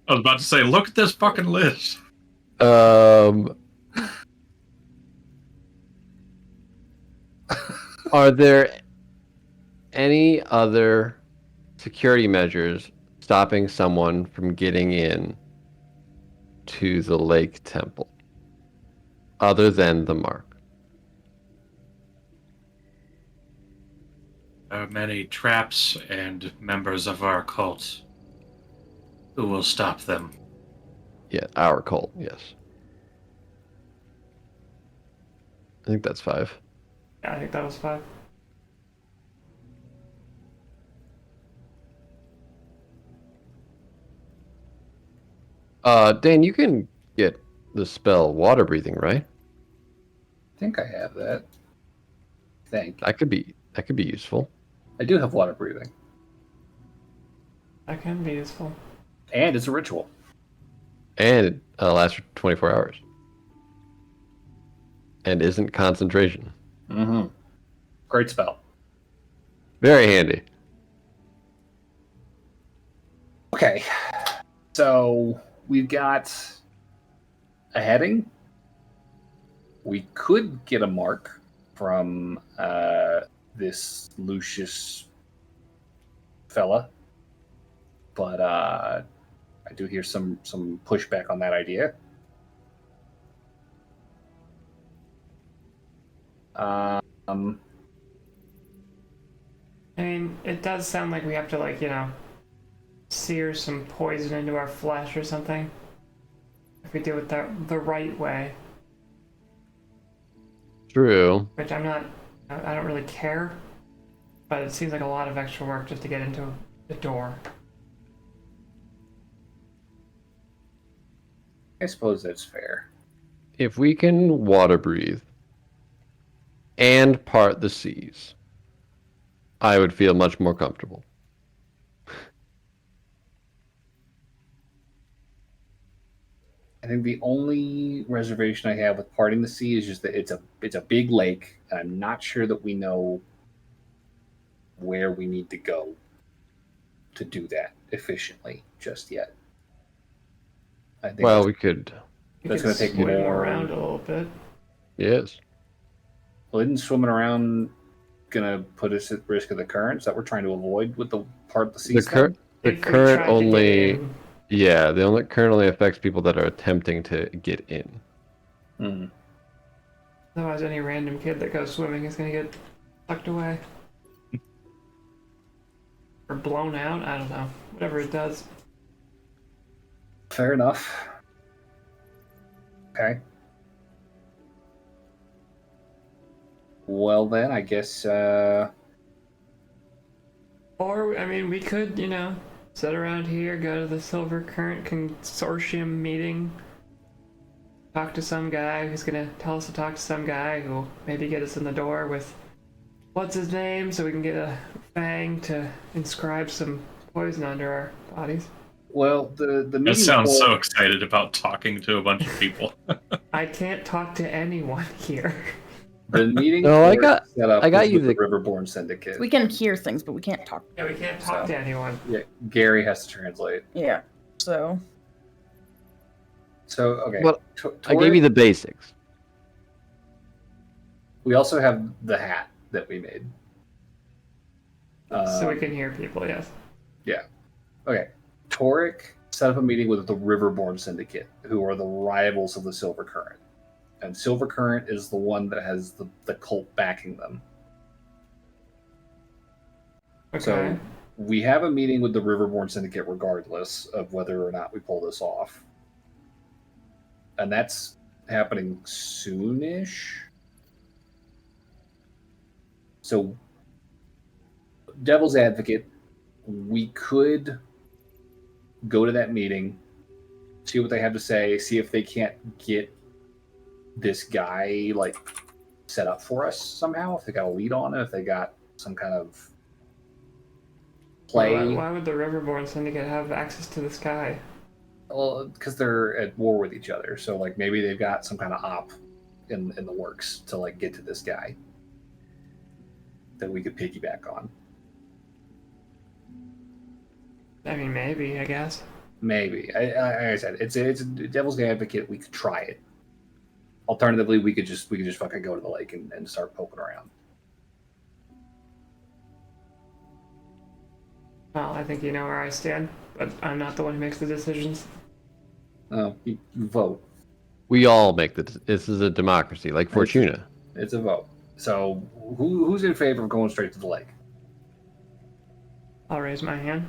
was about to say, look at this fucking list. Are there any other security measures stopping someone from getting in to the Lake Temple other than the mark? There are many traps and members of our cult who will stop them. Yeah, our cult, yes. I think that's 5. Yeah, I think that was 5. Dan, you can get the spell water breathing, right? I think I have that. That could be useful. I do have water breathing. That can be useful. And it's a ritual. And it lasts for 24 hours. And isn't concentration. Mm-hmm. Great spell. Very handy. Okay. So we've got a heading. We could get a mark from this Lucius fella, but I do hear some pushback on that idea. I mean, it does sound like we have to, like, sear some poison into our flesh or something. If we do it the right way. True. Which I don't really care. But it seems like a lot of extra work just to get into the door. I suppose that's fair. If we can water breathe and part the seas, I would feel much more comfortable. I think the only reservation I have with parting the sea is just that it's a big lake, and I'm not sure that we know where we need to go to do that efficiently just yet. I think Well, we could. that's going to take swim more around a little bit. Yes. Well, isn't swimming around going to put us at risk of the currents that we're trying to avoid with the part of the sea? The stuff? the If we current tried to get only. in, Yeah, the only current only affects people that are attempting to get in. Hmm. otherwise, any random kid that goes swimming is gonna get sucked away. Or blown out, I don't know. Whatever it does. Fair enough. Okay. Well, then, I guess. Or, I mean, we could, sit around here, go to the Silver Current Consortium meeting, talk to some guy who's gonna tell us to talk to some guy who'll maybe get us in the door with what's his name so we can get a fang to inscribe some poison under our bodies. Well, the That meeting sounds so for- excited about talking to a bunch of people. I can't talk to anyone here. The meeting. No, I for got- set up I got was you with the- the Riverborn Syndicate. We can hear things, but we can't talk. Yeah, we can't talk to anyone. Yeah, Gary has to translate. Yeah. So So okay. Well, I gave you the basics. We also have the hat that we made. So we can hear people, yes. Okay. Toric set up a meeting with the Riverborn Syndicate, who are the rivals of the Silver Current. And Silver Current is the one that has the cult backing them. Okay. So we have a meeting with the Riverborn Syndicate regardless of whether or not we pull this off. And that's happening soonish. So, devil's advocate, we could go to that meeting, see what they have to say, see if they can't get this guy like set up for us somehow, if they got a lead on it, if they got some kind of play. Why would the Riverborn Syndicate have access to this guy? Well, because they're at war with each other, so like maybe they've got some kind of op in the works to like get to this guy that we could piggyback on. I mean, maybe, I guess. Maybe. Like I said, it's a devil's advocate. We could try it. Alternatively, we could just fucking go to the lake and start poking around. Well, I think you know where I stand, but I'm not the one who makes the decisions. You vote. We all make this is a democracy, like Fortuna. It's a vote. So who's in favor of going straight to the lake? I'll raise my hand.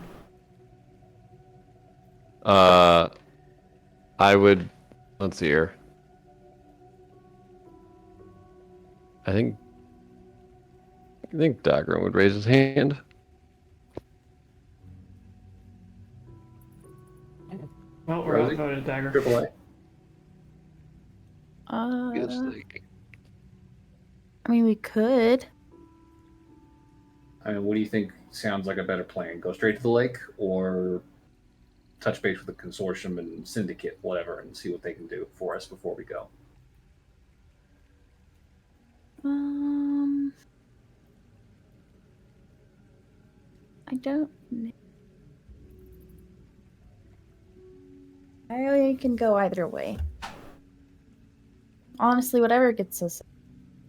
I would. Let's see here. I think Dagron would raise his hand. Well, we're Rosie? outvoted, Dagger. AAA. I mean, we could. I mean, what do you think sounds like a better plan? Go straight to the lake, or touch base with the consortium and syndicate, whatever, and see what they can do for us before we go? I don't know. I can go either way. Honestly, whatever gets us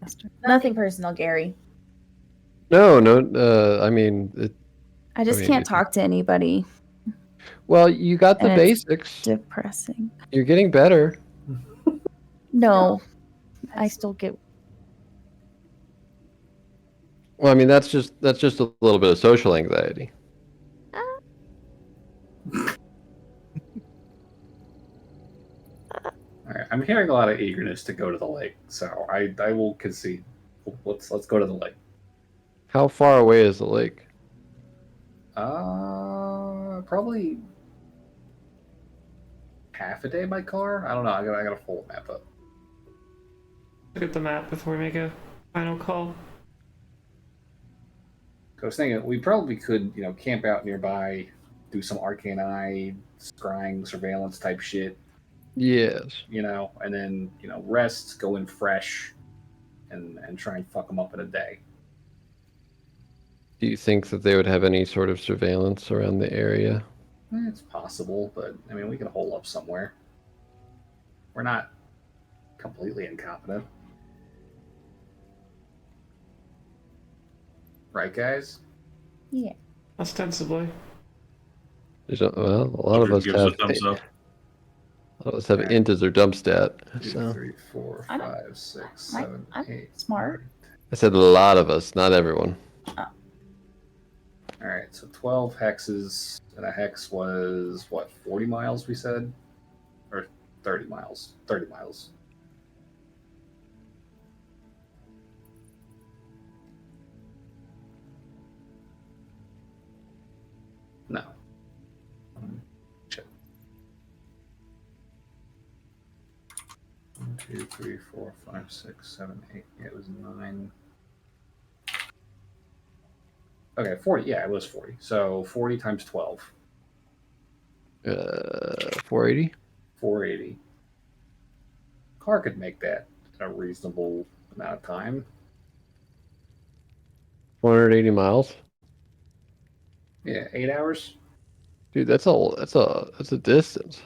faster. Nothing personal, Gary. No. I mean, I just can't talk to anybody. well, you got the And it's basics. Depressing. You're getting better. No, I still get. Well, I mean, that's just a little bit of social anxiety. All right, I'm hearing a lot of eagerness to go to the lake, so I will concede. Let's go to the lake. How far away is the lake? Probably half a day by car. I don't know. I gotta pull the map up. Look at the map before we make a final call. I was thinking we probably could, camp out nearby, do some arcane eye, scrying, surveillance type shit. Yes. And then rest, go in fresh, and try and fuck them up in a day. Do you think that they would have any sort of surveillance around the area? It's possible, but I mean, we can hole up somewhere. We're not completely incompetent. Right, guys? Yeah. Ostensibly. A lot of us Gives have. a thumbs up. A lot of us have int as their dump stat. So. 2, 3, 4, I'm- 5, 6, 7, I'm 8. smart. I said a lot of us, not everyone. All right, so 12 hexes, and a hex was what, 40 miles? We said, or 30 miles. 30 miles. No. Shit. 1, 2, 3, 4, 5, 6, 7, 8. Yeah, it was 9. Okay, 40. Yeah, it was 40. So 40 times 12. 480. 480. Car could make that in a reasonable amount of time. 480 miles. Yeah, 8 hours. Dude, that's a distance.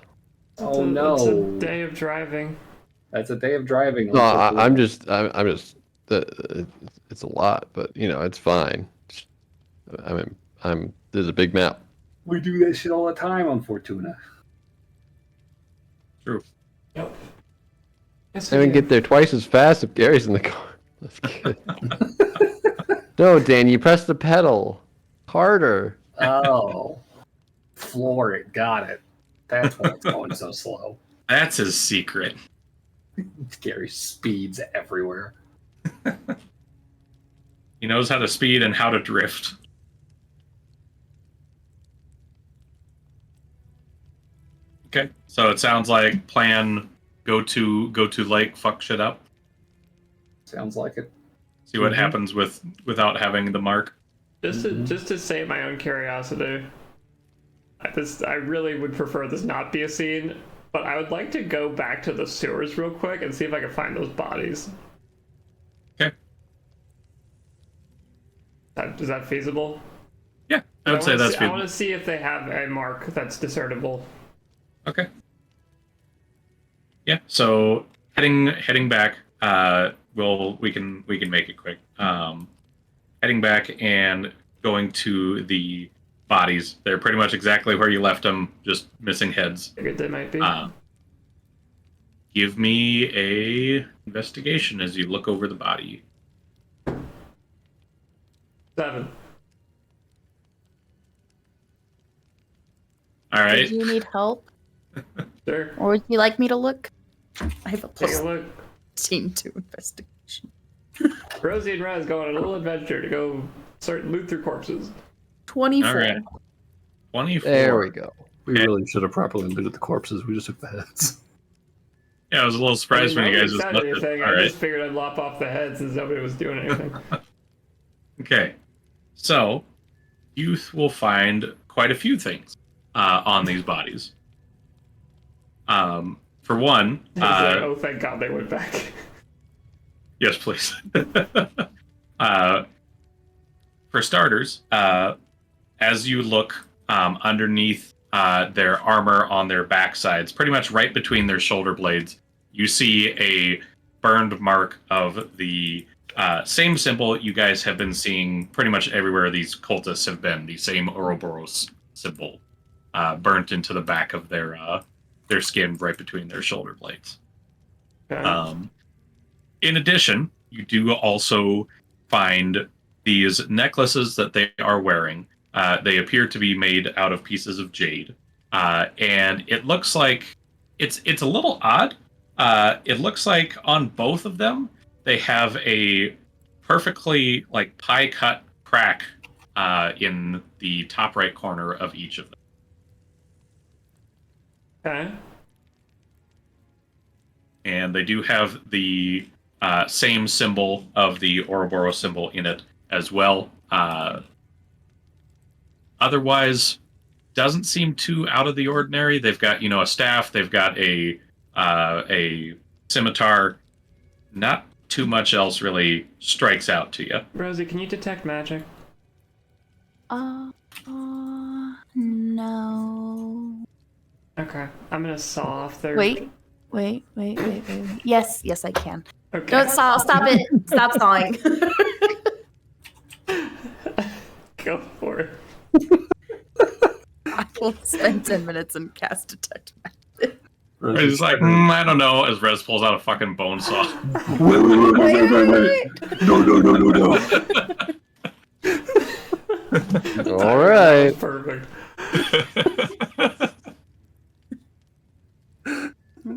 Oh It's no, a day of driving. that's a day of driving. No, I'm just it's a lot, but it's fine. I mean, there's a big map. We do that shit all the time on Fortuna. True. Yep. Yes, They we would do. get there twice as fast if Gary's in the car. That's good. No, Dan, you press the pedal harder. Oh. Floor it. Got it. That's why it's going so slow. That's his secret. Gary speeds everywhere. He knows how to speed and how to drift. Okay, so it sounds like plan go to lake, fuck shit up, Sounds like it. see what happens without having the mark. Just to save my own curiosity, I really would prefer this not be a scene, but I would like to go back to the sewers real quick and see if I can find those bodies. Okay. Is that feasible? Yeah, I would say that's I feasible. want to see if they have a mark that's discernible. Okay. Yeah, so heading back, we can make it quick. Heading back and going to the bodies. They're pretty much exactly where you left them, just missing heads. Figured they might be. Give me a investigation as you look over the body. 7. All right. Do you need help? Sure. Or would you like me to look? I have a Take plus a look. 18 to investigation. Rosie and Raz go on a little adventure to go loot through corpses. 24. All right. 24. There we go. We really should have properly looted the corpses. We just took the heads. Yeah, I was a little surprised when you guys just said left anything. it. All I right. just figured I'd lop off the heads since nobody was doing anything. Okay. So, youth will find quite a few things on these bodies. For one, He's like, oh, thank God they went back. yes, please. For starters, as you look underneath their armor on their backsides, pretty much right between their shoulder blades, you see a burned mark of the same symbol you guys have been seeing pretty much everywhere these cultists have been, the same Ouroboros symbol, burnt into the back of their skin right between their shoulder blades. Okay. In addition, you do also find these necklaces that they are wearing. They appear to be made out of pieces of jade, and it looks like it's a little odd. It looks like on both of them they have a perfectly like pie cut crack in the top right corner of each of them. Okay. And they do have the same symbol of the Ouroboros symbol in it as well. Otherwise, doesn't seem too out of the ordinary. They've got, a staff. They've got a scimitar. Not too much else really strikes out to you. Rosie, can you detect magic? No. Okay. I'm gonna saw off their. Wait. Yes, I can. Okay. Don't stop it. Stop sawing. Go for it. I will spend 10 minutes and cast detect magic. He's like, I don't know, as Rez pulls out a fucking bone saw. Wait. No. All right. Perfect.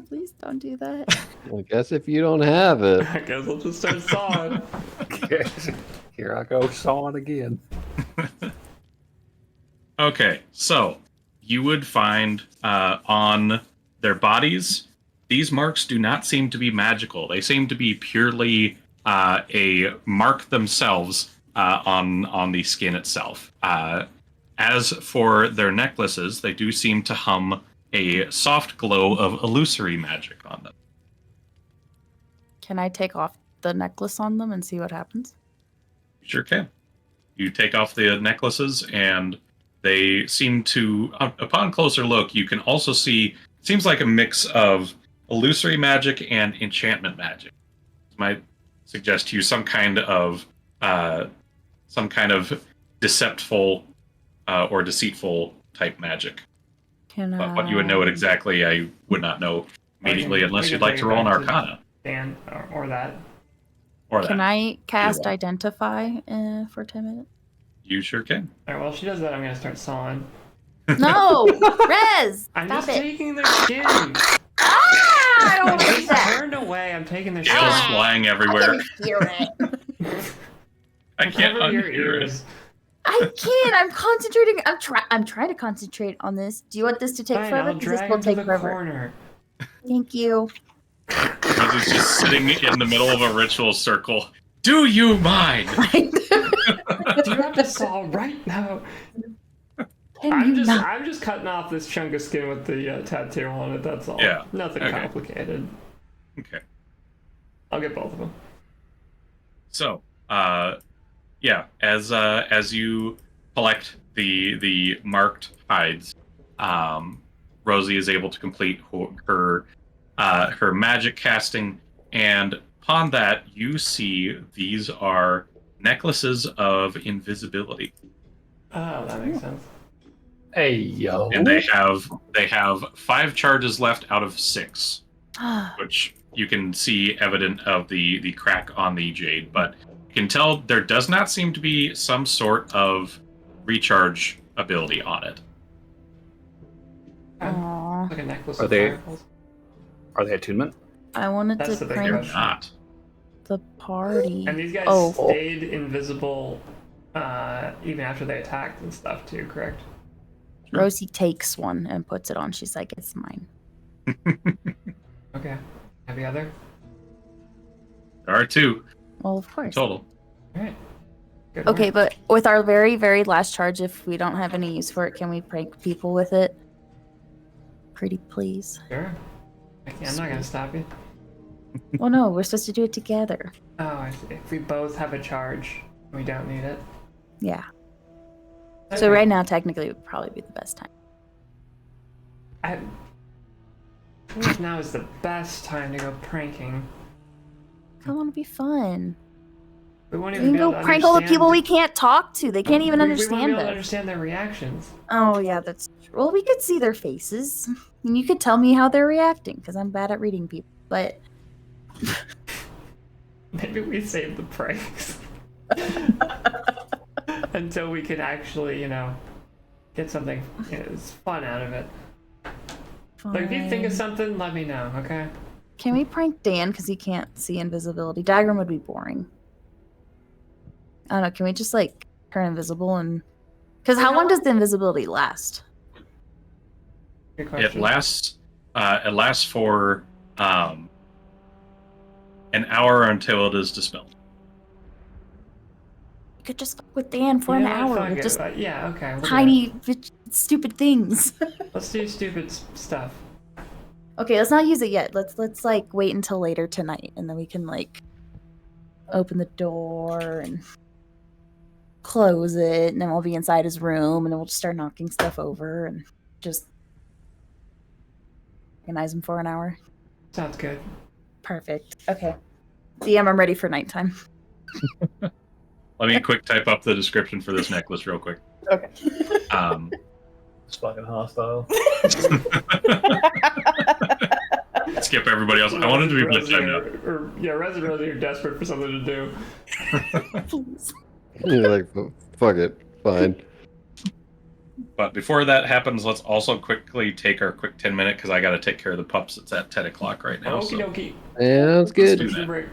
Please don't do that. I guess if you don't have it. I guess we'll just start sawing. Here I go sawing again. Okay, so you would find on their bodies, these marks do not seem to be magical. They seem to be purely a mark themselves on the skin itself. As for their necklaces, they do seem to hum a soft glow of illusory magic on them. Can I take off the necklace on them and see what happens? You sure can. You take off the necklaces, and they seem to, upon closer look, you can also see, it seems like a mix of illusory magic and enchantment magic. This might suggest to you some kind of deceptful or deceitful type magic. Can But what you would know it exactly, I would not know immediately, unless we you'd can like bring to it roll an back to Arcana Dan or that. or Can that. I cast one. Identify for 10 minutes? You sure can. All right, well, she does that. I'm gonna start sawing. No! Rez! I'm Stop just it! taking their skin. I don't I want to see just that! turned away. I'm taking their Hail's skin. flying I everywhere. can hear it. I can't Cover your unhear it. ears. I can't. I'm concentrating. I'm trying to concentrate on this. Do you want this to take Fine, forever? I'll 'Cause this drag will him to take the forever. corner. Thank you. Rosie's just sitting in the middle of a ritual circle. Do you mind? Do you have to saw right now? Can you not? I'm just cutting off this chunk of skin with the tattoo on it. That's all. Yeah, Nothing okay. complicated. Okay. I'll get both of them. So, yeah, as you collect the marked hides, Rosie is able to complete her magic casting, and upon that, you see these are necklaces of invisibility, Oh, that makes sense. Hey yo. and they have 5 charges left out of 6, which you can see evident of the crack on the jade, but you can tell there does not seem to be some sort of recharge ability on it. Aw. Like a necklace Are of they- fireballs. Are they attunement? I wanted That's to the big prank question. Not. the party. And these guys Oh. stayed invisible even after they attacked and stuff too, correct? Rosie takes one and puts it on. She's like, it's mine. Okay. Every other? There are 2 Well, of course. total. Alright. Good Okay, work. but with our very, very last charge, if we don't have any use for it, can we prank people with it? Pretty please. Sure. I'm not gonna stop you. Well, no, we're supposed to do it together. Oh, I see. If we both have a charge, we don't need it. Yeah. Okay. So right now, technically, would probably be the best time. I think now is the best time to go pranking. I want to be fun. We won't We even can be able go to prank all the understand- people we can't talk to. They can't even we won't be understand able to us. understand their reactions. Oh, yeah, that's true. Well, we could see their faces. And you could tell me how they're reacting, because I'm bad at reading people. But Maybe we save the pranks until we can actually, get something fun out of it. Like, if you think of fine. something, let me know, okay? Can we prank Dan, because he can't see invisibility? Diagram would be boring. I don't know, can we just, like, turn invisible and... Because how long does the invisibility last? Good question. It lasts for an hour until it is dispelled. You could just fuck with Dan for You an know what? hour Fuck with it. just Yeah, okay. we'll do tiny, stupid things. it. Let's do stupid stuff. Okay, let's not use it yet. Let's like wait until later tonight, and then we can like open the door and close it, and then we'll be inside his room, and then we'll just start knocking stuff over and just organize him for an hour. Sounds good. Perfect. Okay. DM, I'm ready for nighttime. Let me quick type up the description for this necklace real quick. Okay. It's fucking hostile. Skip everybody else. I wanted to be bedtime now. Rez and Rosie are desperate for something to do. Please. You're like, fuck it, fine. But before that happens, let's also quickly take our quick 10-minute because I got to take care of the pups. It's at 10 o'clock right now. Okie So dokie. Sounds Let's do good. that. Break.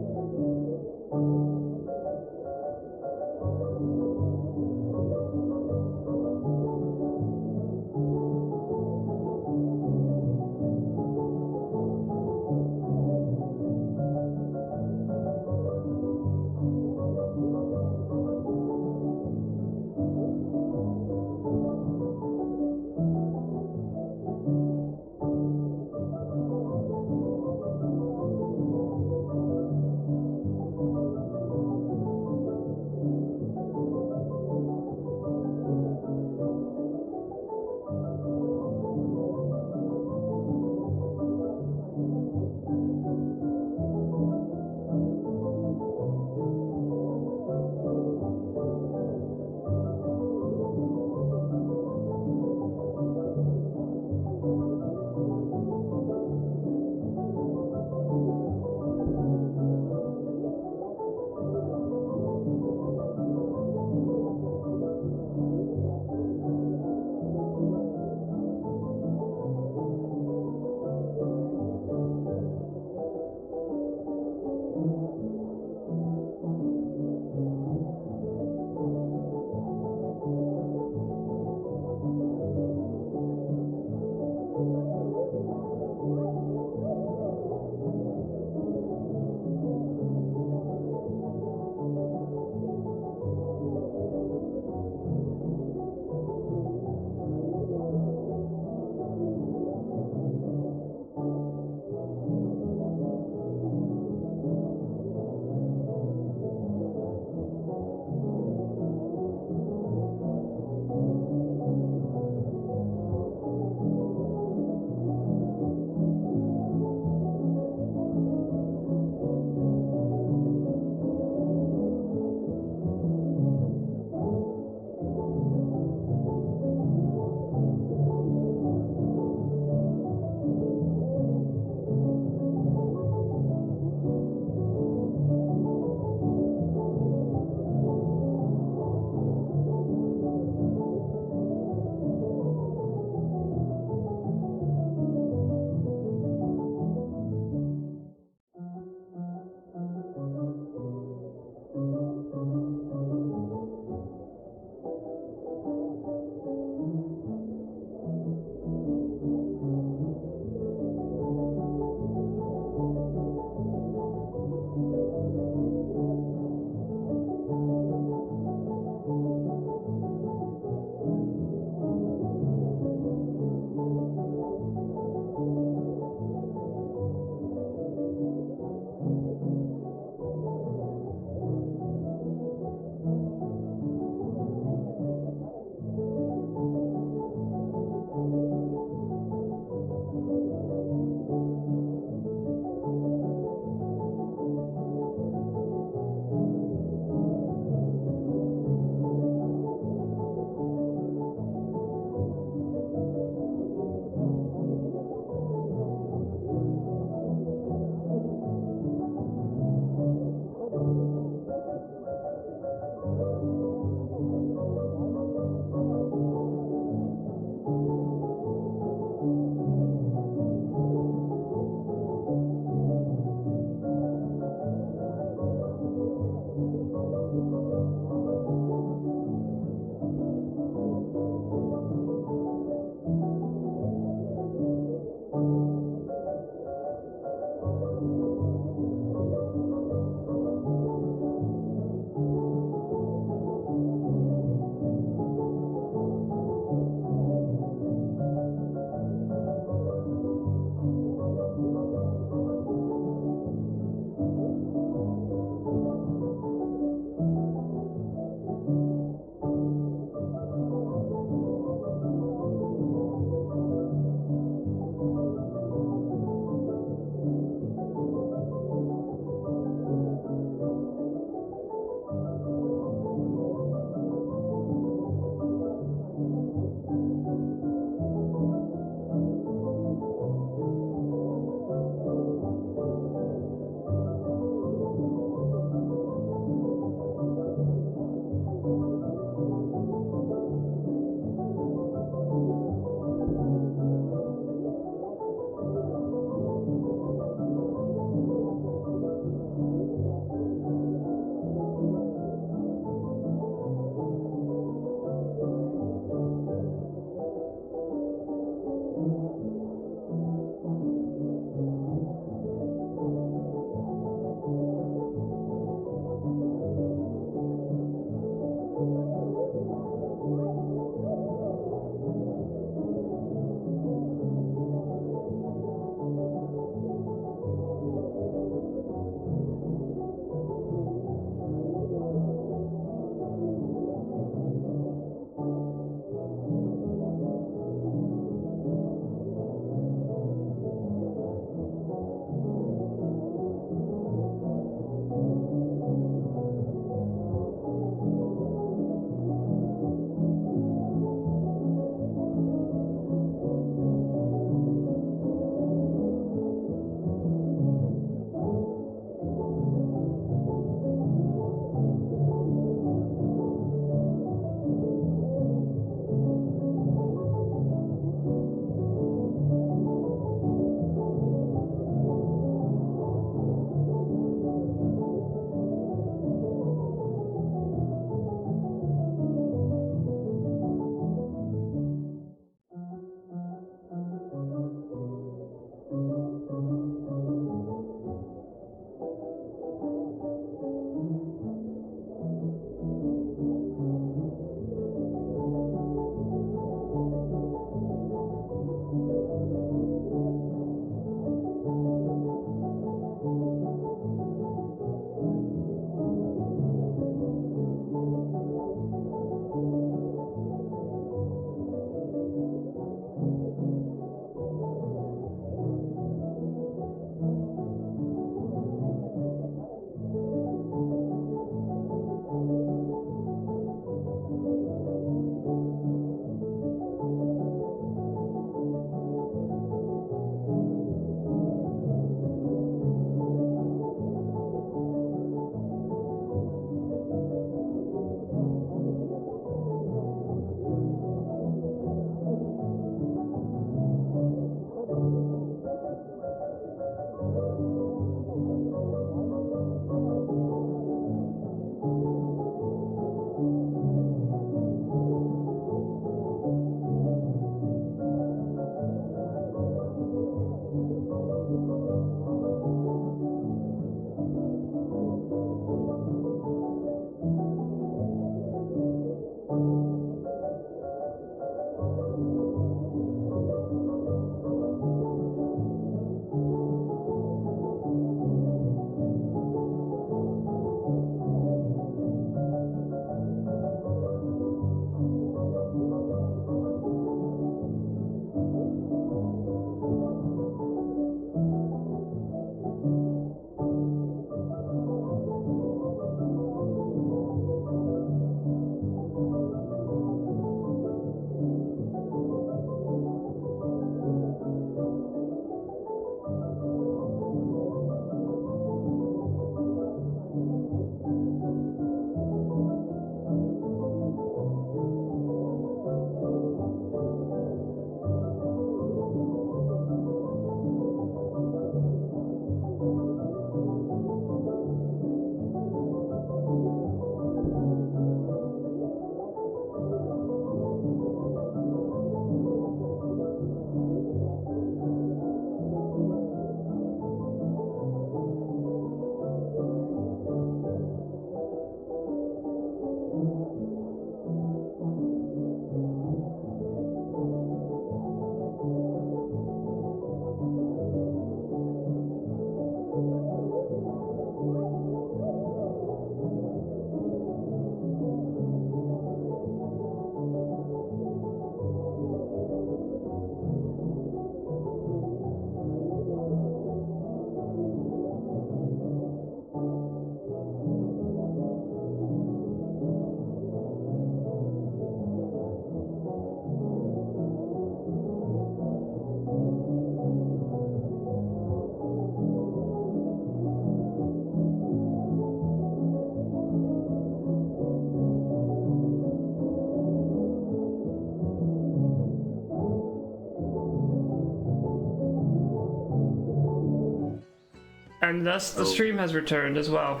And thus the stream has returned as well.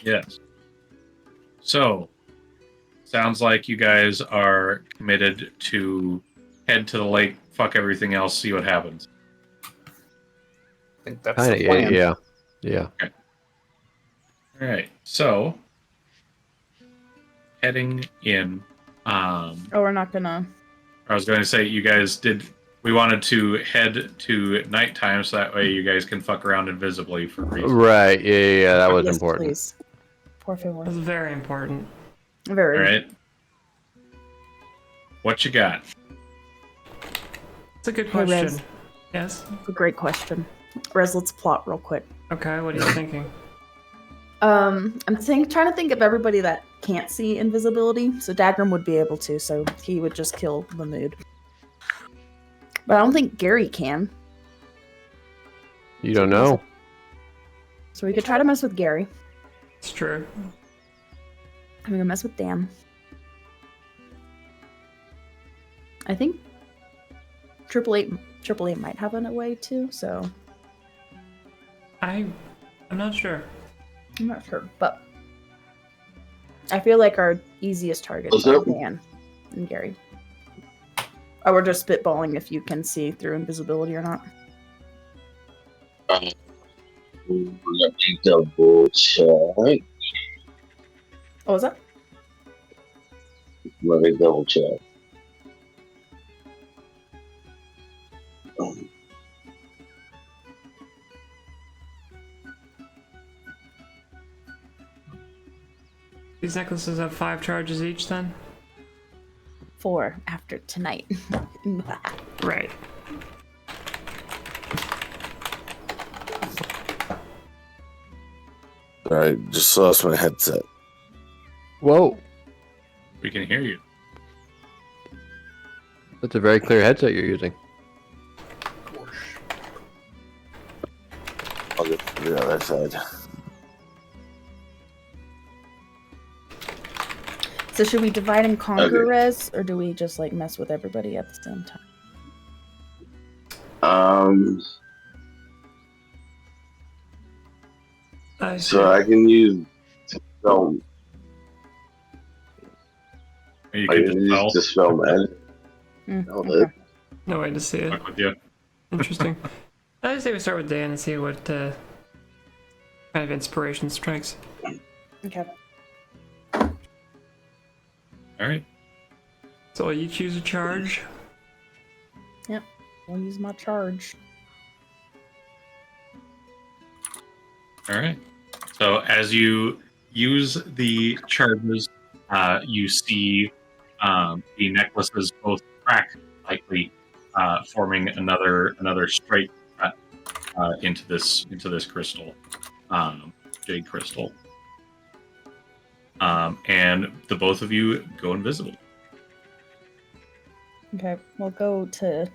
Yes. So, sounds like you guys are committed to head to the lake, fuck everything else, see what happens. I think that's Kinda, the plan. yeah. All right. So, heading in. Oh, we're not gonna. I was going to say, you guys did. We wanted to head to nighttime so that way you guys can fuck around invisibly for reasons. Right, yeah, that was Yes, important. please. Por favor. That's very important. Very. All right. What you got? It's a good Hey, question. Rez. Yes? It's a great question. Rez, let's plot real quick. Okay, what are you thinking? I'm trying to think of everybody that can't see invisibility. So Dagram would be able to, so he would just kill the mood. But I don't think Gary can. You don't know. So we could try to mess with Gary. It's true. I'm gonna mess with Dan. I think Triple Eight might have a way too, so I'm not sure. I'm not sure. But I feel like our easiest targets What's are up? Dan and Gary. Oh, we're just spitballing if you can see through invisibility or not. Let me double check. Oh, was that? Let me double check. These necklaces have 5 charges each then? 4 after tonight. Right. Alright, just lost my headset. Whoa, We can hear you. that's a very clear headset you're using. I'll get to the other side. So should we divide and conquer, Okay. Rez, or do we just like mess with everybody at the same time? So I can use dispel. Or you I can can just use tell. dispel magic. Okay. No way to see it. Fuck with you. Interesting. I say we start with Dan and see what kind of inspiration strikes. Okay. All right. So you choose a charge. I'll use my charge. All right. So as you use the charges, you see the necklaces both crack slightly, forming another straight cut into this crystal, jade crystal, and the both of you go invisible. Okay, we'll go to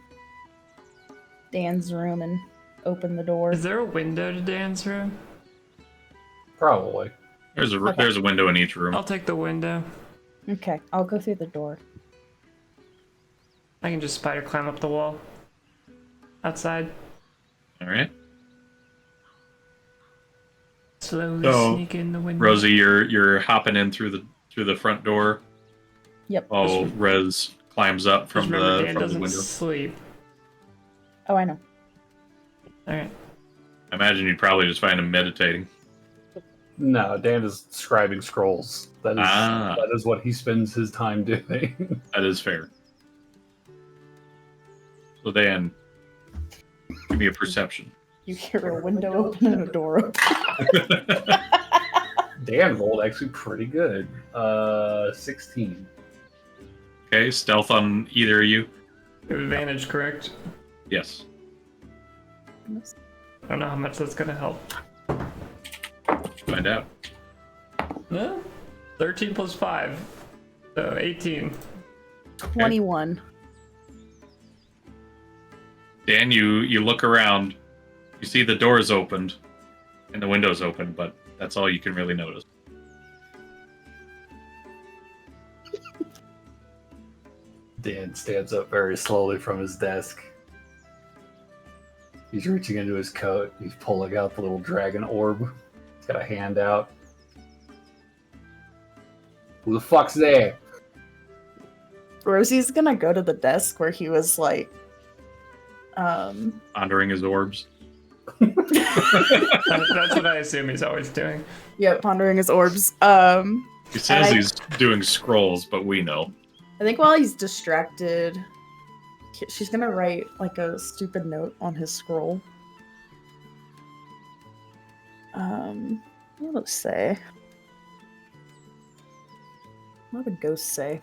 Dan's room and open the door. Is there a window to Dan's room? Probably. There's a Okay. there's a window in each room. I'll take the window. Okay, I'll go through the door. I can just spider climb up the wall. Outside. All right. Slowly So, sneak in the window. Rosie, you're hopping in through the front door Yep. while Rez climbs up Just from remember, the Dan from the doesn't window. sleep. Oh, I know. Alright. I imagine you'd probably just find him meditating. No, Dan is scribing scrolls. That Ah. is what he spends his time doing. That is fair. So Dan, give me a perception. You hear a window open and a door open. Dan rolled actually pretty good. 16. Okay, stealth on either of you. Advantage, correct? Yes. I don't know how much that's gonna help. Find out. No? 13 plus 5. So 18. 21. Dan, you look around. You see the doors opened and the windows open, but that's all you can really notice. Dan stands up very slowly from his desk. He's reaching into his coat. He's pulling out the little dragon orb. He's got a hand out. Who the fuck's there? Rosie's gonna go to the desk where he was like, Pondering his orbs. That's what I assume he's always doing. yeah, pondering his orbs. He says I- he's doing scrolls, but we know. I think while he's distracted, she's gonna write like a stupid note on his scroll. What will it say? What would ghosts say?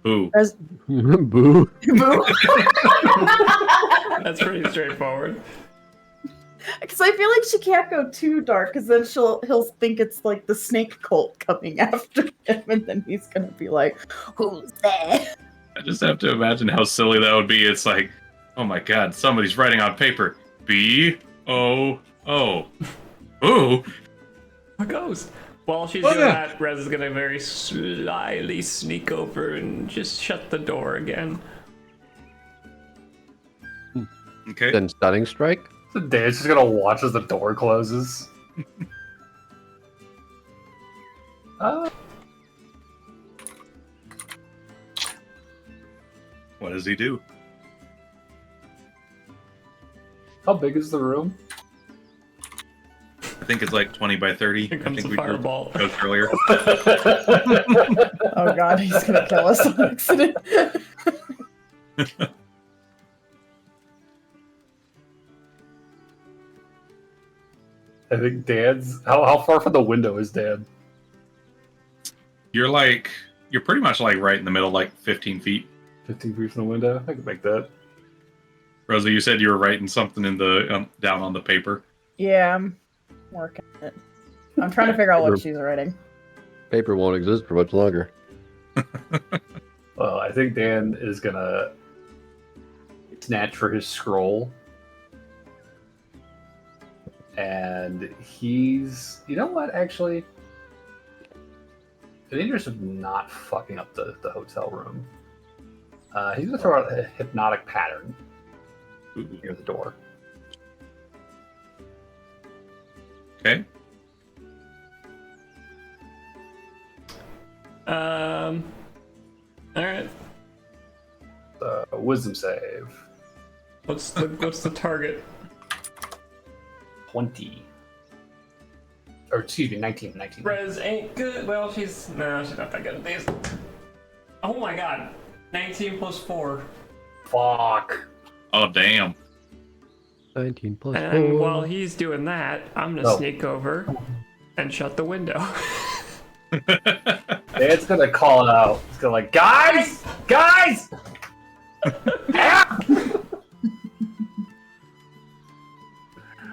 Boo. Boo. Boo. That's pretty straightforward. Because I feel like she can't go too dark, because then he'll think it's like the snake cult coming after him, and then he's gonna be like, "Who's there?" I just have to imagine how silly that would be. It's like, oh my god, somebody's writing on paper. B-O-O. Boo. A ghost. While she's Oh, doing yeah. that, Rez is gonna very slyly sneak over and just shut the door again. Okay. Then stunning strike. So Dan's just gonna watch as the door closes. What does he do? How big is the room? I think it's like 20 by 30. Here I comes think the we fireball. joked earlier. Oh god, he's gonna kill us on accident. I think Dan's... How far from the window is Dan? You're pretty much like right in the middle, like 15 feet. 15 feet from the window? I can make that. Rosa, you said you were writing something in the down on the paper. Yeah, I'm working on it. I'm trying to figure out what she's writing. Paper won't exist for much longer. Well, I think Dan is gonna snatch for his scroll. And he's... You know what, actually? In the interest of not fucking up the hotel room, he's gonna throw out a hypnotic pattern Ooh. near the door. Okay. All right. Wisdom save. What's the target? 20. Or excuse me, 19. Rez ain't good. Well, she's not that good at these. Oh my god. 19 plus 4. Fuck. Oh, damn. 19 plus And 4. while he's doing that, I'm gonna Oh. sneak over and shut the window. Dan's gonna call it out. He's gonna like, guys! Guys!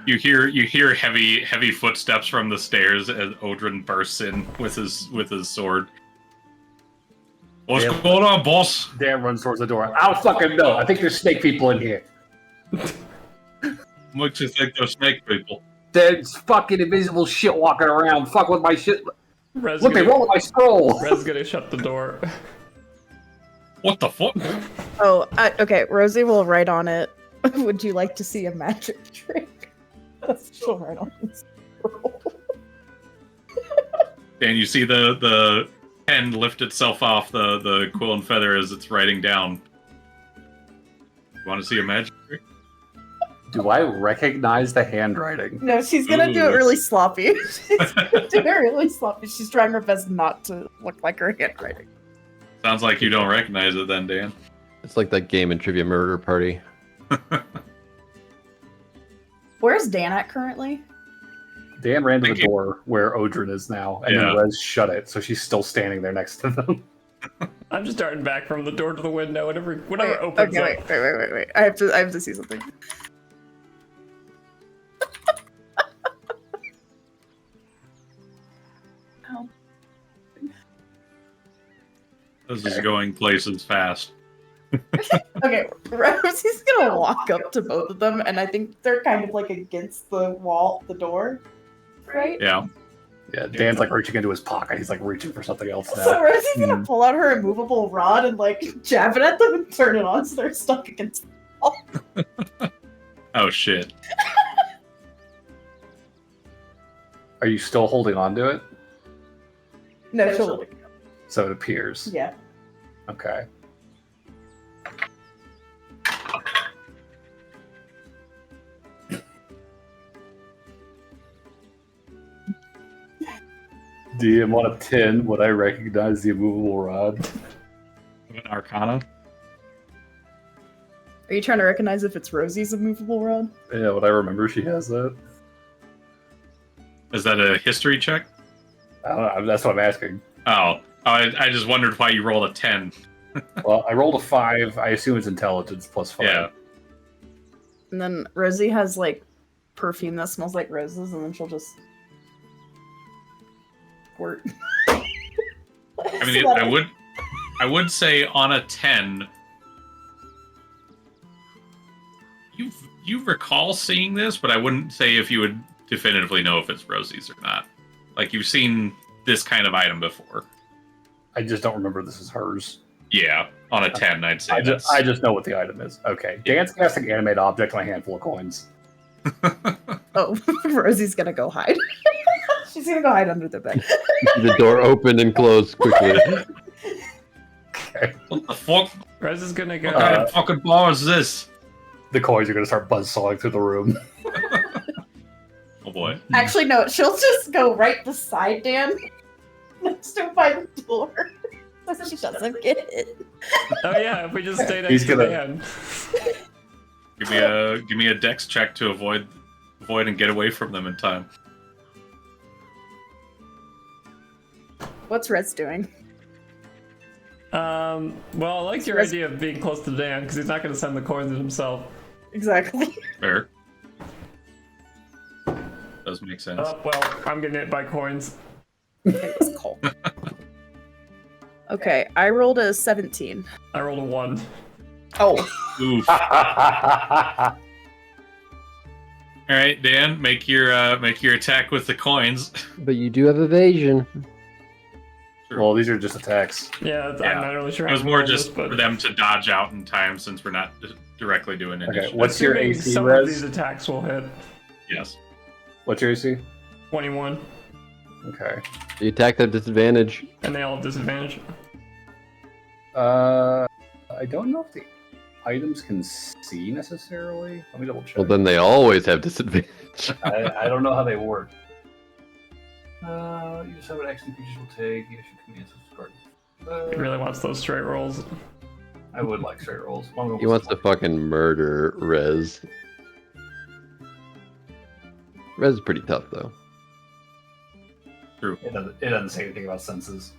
You hear heavy footsteps from the stairs as Odrin bursts in with his sword. What's Damn. going on, boss? Dan runs towards the door. I don't fucking know. I think there's snake people in here. What you think they're snake people? There's fucking invisible shit walking around. Fuck with my shit. Rez Look, they roll with my scroll. Rez gonna shut the door. What the fuck? Oh, okay. Rosie will write on it. Would you like to see a magic trick? That's what she'll write on the scroll. And you see the pen lift itself off the quill and feather as it's writing down. You want to see a magic trick? Do I recognize the handwriting? No, she's gonna do it Ooh. really sloppy. She's gonna do it really sloppy. She's trying her best not to look like her handwriting. Sounds like you don't recognize it then, Dan. It's like that game in Trivia Murder Party. Where's Dan at currently? Dan ran to Thank the you. door where Odrin is now, and Yeah. then Rez shut it, so she's still standing there next to them. I'm just darting back from the door to the window. Whatever opens Okay, up. wait. I have to see something. Ow. This is going places fast. Okay, Rosie's gonna walk up to both of them, and I think they're kind of like against the wall, the door, right? Yeah. Yeah, Dan's like reaching into his pocket. He's like reaching for something else now. So Rosie's gonna pull out her immovable rod and like jab it at them and turn it on so they're stuck against the wall. Oh shit. Are you still holding on to it? No, she'll. So it appears. Yeah. Okay. DM on a 10, would I recognize the immovable rod? An Arcana. Are you trying to recognize if it's Rosie's immovable rod? Yeah, would I remember she has that? Is that a history check? I don't know, that's what I'm asking. Oh, I just wondered why you rolled a 10. Well, I rolled a 5. I assume it's intelligence plus 5. Yeah. And then Rosie has like perfume that smells like roses, and then she'll just squirt. I mean, I would say on a 10, you recall seeing this, but I wouldn't say if you would definitively know if it's Rosie's or not. Like, you've seen this kind of item before. I just don't remember this is hers. Yeah, on a 10, I'd say I just know what the item is. Okay. Dan's casting animate object on a handful of coins. Oh, Rosie's gonna go hide. She's gonna go hide under the bed. The door opened and closed quickly. Okay. What the fuck? Rez is gonna go. What kind of fucking bar is this? The coins are going to start buzzsawing through the room. Oh boy. Actually, no, she'll just go right beside Dan, next to him by the door, so she doesn't get it. Oh yeah, if we just stay He's next to gonna- Dan. Give me a dex check to avoid and get away from them in time. What's Rez doing? Well, I like your idea of being close to Dan because he's not going to send the coins in himself. Exactly. Fair. Does make sense. Oh well, I'm getting hit by coins. It was cold. Okay, I rolled a 17. I rolled a 1. Oh. Oof. All right, Dan, make your attack with the coins. But you do have evasion. Well, these are just attacks. Yeah, Yeah. I'm not really sure. It how was to more roll just this, but for them to dodge out in time since we're not directly doing initiative. Okay, what's your assuming AC, some of these Rez? attacks will hit. Yes. What's your AC? 21, Okay. The attack at disadvantage. and they all have disadvantage. I don't know if the items can see necessarily. Let me double check. Well, then they always have disadvantage. I don't know how they work. You just have an action creatures will take. You should command this card. He really wants those straight rolls. I would like straight rolls. He wants to fucking murder Rez. Rez is pretty tough, though. True. It doesn't say anything about senses.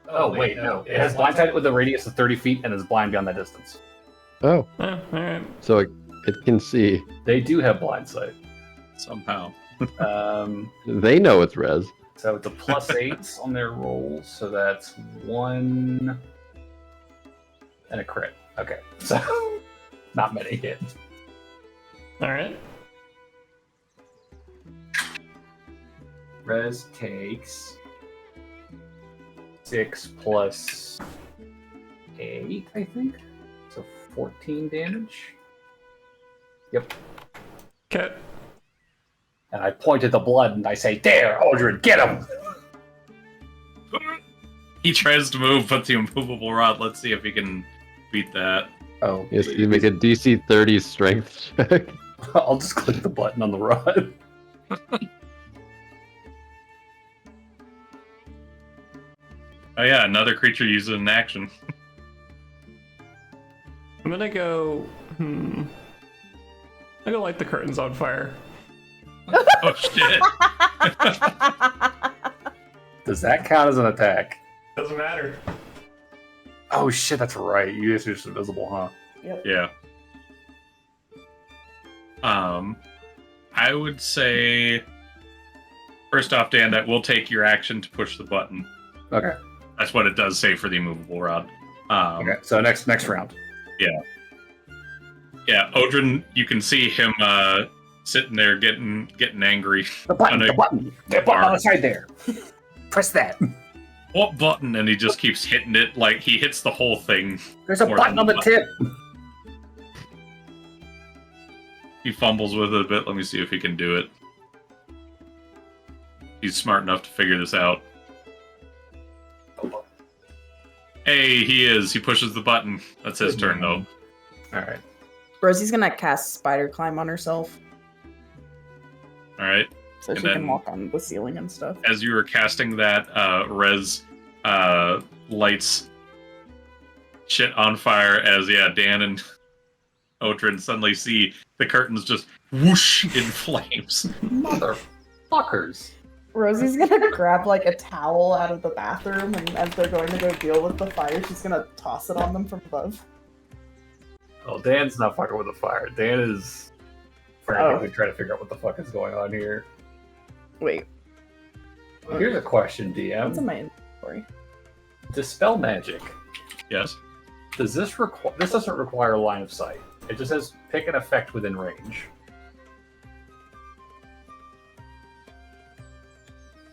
Oh wait, no. It has blind sight with a radius of 30 feet and is blind beyond that distance. Oh, Alright. so it can see. They do have blind sight. Somehow. They know it's Rez. So it's a +8 on their rolls, so that's 1 and a crit. Okay, so not many hits. Alright. Rez takes 6 plus 8, I think. So 14 damage. Yep. Okay. And I point at the blood and I say, "There, Aldrin, get him!" He tries to move, but the immovable rod. Let's see if he can beat that. Oh, Yes, you make a DC 30 strength check. I'll just click the button on the rod. Oh yeah, another creature uses an action. I'm gonna go. I'm gonna light the curtains on fire. Oh shit! Does that count as an attack? Doesn't matter. Oh shit, that's right. You guys are just invisible, huh? Yeah. I would say first off, Dan, that will take your action to push the button. Okay. That's what it does say for the immovable rod. Okay. So next round. Yeah, Odrin, you can see him sitting there getting angry. The button. On a The button on the side there. Press that. What button? And he just keeps hitting it like he hits the whole thing. There's a More button than on the one. tip. He fumbles with it a bit. Let me see if he can do it. He's smart enough to figure this out. Hey, he is. He pushes the button. That's his turn, though. Alright. Rosie's gonna cast spider climb on herself All right. so And she can then- walk on the ceiling and stuff. As you were casting that, Rez lights shit on fire as, Dan and Otrin suddenly see the curtains just whoosh in flames. Motherfuckers. Rosie's gonna grab like a towel out of the bathroom, and as they're going to go deal with the fire, she's gonna toss it on them from above. Oh, Dan's not fucking with the fire. Dan is frantically trying to figure out what the fuck is going on here. Wait, Here's a question, what's in DM. my inventory? Dispel magic. Yes. Does this require? This doesn't require line of sight. It just says pick an effect within range.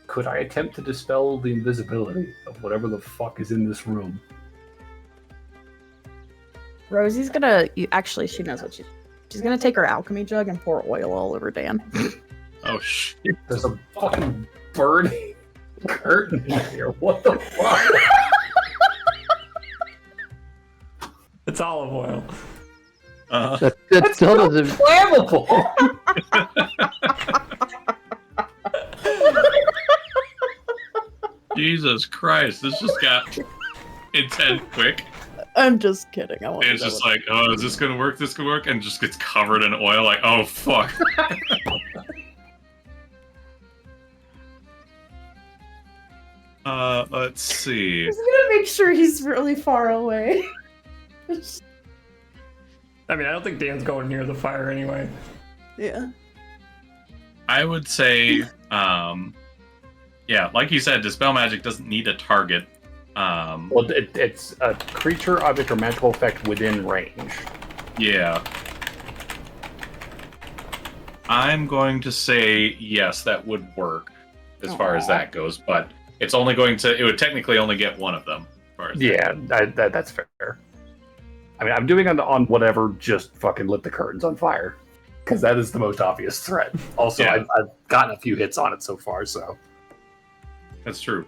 Could I attempt to dispel the invisibility of whatever the fuck is in this room? Rosie's gonna. Actually, she knows what she's gonna take her alchemy jug and pour oil all over Dan. Oh, shit. There's a fucking burning curtain here. What the fuck? It's olive oil. That still doesn't. Flammable! Jesus Christ, this just got intense quick. I'm just kidding. I want And it's just like, oh, is this gonna work? This gonna work? And just gets covered in oil, like, oh, fuck. Let's see. He's gonna make sure he's really far away. I mean, I don't think Dan's going near the fire anyway. Yeah. I would say, like you said, Dispel Magic doesn't need a target. Well, it's a creature, object, or magical effect within range. Yeah. I'm going to say yes, that would work as far as that goes, but it's only going to, it would technically only get one of them. As far as Yeah, that's fair. I mean, I'm doing on whatever, just fucking lit the curtains on fire. Because that is the most obvious threat. Also, Yeah. I've gotten a few hits on it so far, so. That's true.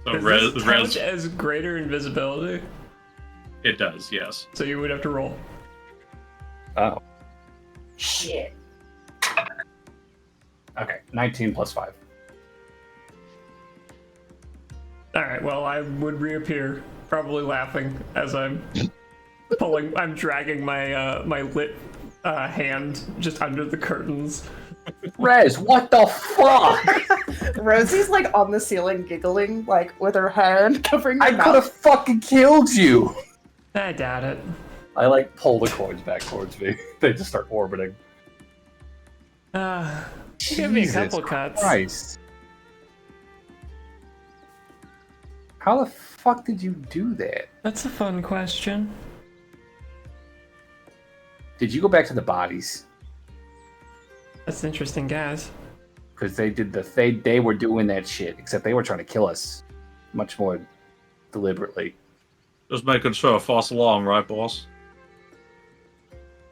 So Does this count Res, as greater invisibility? it does, yes. So you would have to roll. Oh. Shit. Okay, 19 plus 5. Alright, well, I would reappear, probably laughing as I'm I'm dragging my my lit hand just under the curtains. Rez, what the fuck? Rosie's like on the ceiling giggling, like with her hand covering her I mouth. could have fucking killed you! I doubt it. I like pull the coins back towards me. They just start orbiting. Give me a couple cuts. Christ. How the fuck did you do that? That's a fun question. Did you go back to the bodies? That's interesting, guys. Because they were doing that shit, except they were trying to kill us much more deliberately. Just making sure false alarm, right, boss?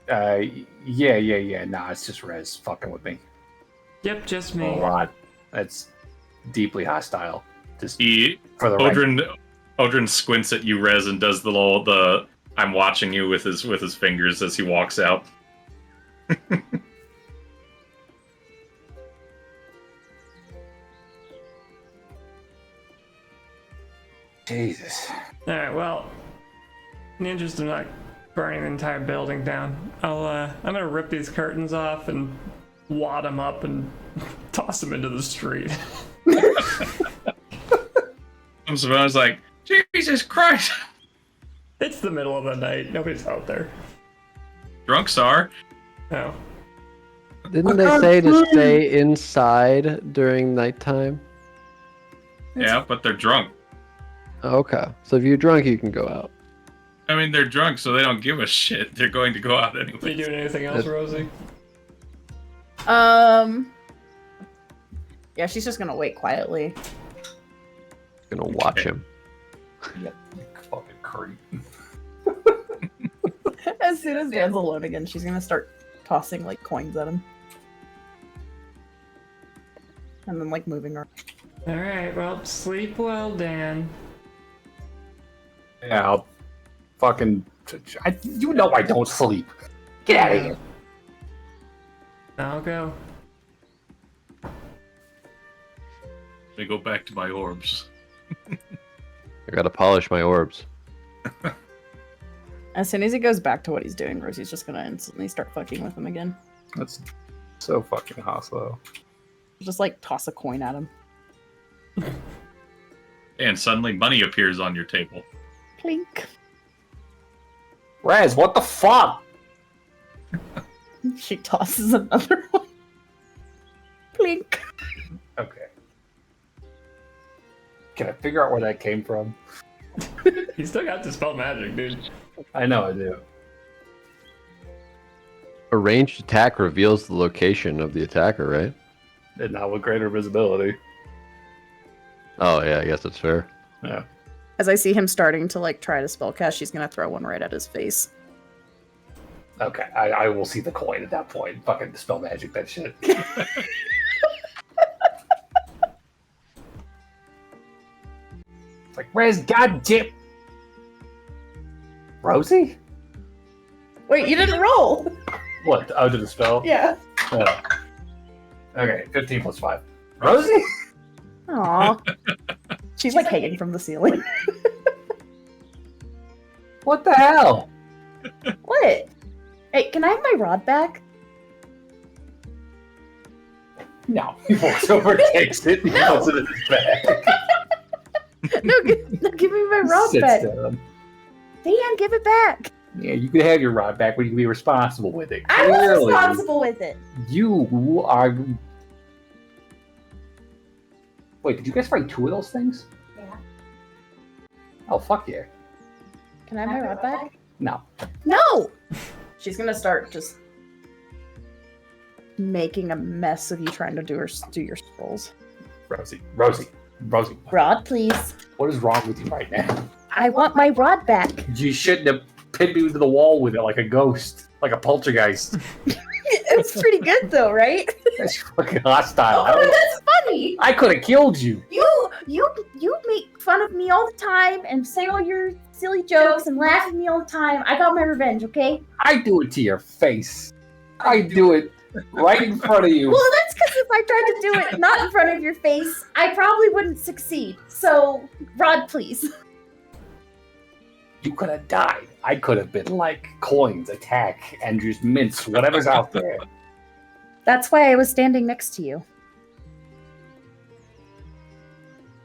Yeah. Nah, it's just Rez fucking with me. Yep, just A me. lot. That's deeply hostile. Just He for the right. Odrin squints at you, Rez, and does the I'm watching you with his fingers as he walks out. Jesus. Alright, well, in the interest of not burning the entire building down, I'm gonna rip these curtains off and wad them up and toss them into the street. I'm surprised, like, Jesus Christ! It's the middle of the night. Nobody's out there. Drunks are. No. Didn't they say to stay inside during nighttime? Yeah, but they're drunk. Okay, so if you're drunk, you can go out. I mean, they're drunk, so they don't give a shit. They're going to go out You anyway. doing anything else, Rosie? Yeah, she's just gonna wait quietly. Gonna watch him. Yep. Fucking creep. As soon as Dan's alone again, she's gonna start tossing like coins at him. And then like moving her. Alright, well, sleep well, Dan. Yeah, I'll fucking. You know I don't sleep. Get out of here. I'll go. I go back to my orbs. I gotta polish my orbs. As soon as he goes back to what he's doing, Rosie's just gonna instantly start fucking with him again. That's so fucking hostile. Just like toss a coin at him. And suddenly money appears on your table. Plink. Rez, what the fuck? She tosses another one. Plink. Okay. Can I figure out where that came from? You still got to spell magic, dude. I know I do. A ranged attack reveals the location of the attacker, right? And now with greater visibility. Oh yeah, I guess that's fair. Yeah. As I see him starting to like try to spellcast, she's gonna throw one right at his face. Okay, I will see the coin at that point. Fucking dispel magic that shit. It's like, where's goddamn Rosie? Wait, you didn't roll! What? Oh, to dispel? Yeah. Oh. Okay, 15 plus 5. Rosie? Aw. She's like hanging from the ceiling. What the hell? What? Hey, can I have my rod back? No. He walks over, takes it, and puts it in his bag. No, give me my rod Sits back. down. Dan, give it back. Yeah, you can have your rod back, but you can be responsible with it. I was Clearly, responsible with it. You are. Wait, did you guys find 2 of those things? Yeah. Oh, fuck yeah. Can I have my rod back? No. No! She's gonna start just making a mess of you trying to do your scrolls. Rosie. Rod, please. What is wrong with you right now? I want my rod back. You shouldn't have pinned me to the wall with it like a ghost, like a poltergeist. It's pretty good though, right? That's fucking hostile. Oh, that's funny. I could have killed you. You make fun of me all the time and say all your silly jokes and laugh at me all the time. I got my revenge, okay? I do it to your face. I do it right in front of you. Well, that's because if I tried to do it not in front of your face, I probably wouldn't succeed. So, Rod, please. You could have died. I could have been like coins, attack, and just mince whatever's out there. That's why I was standing next to you.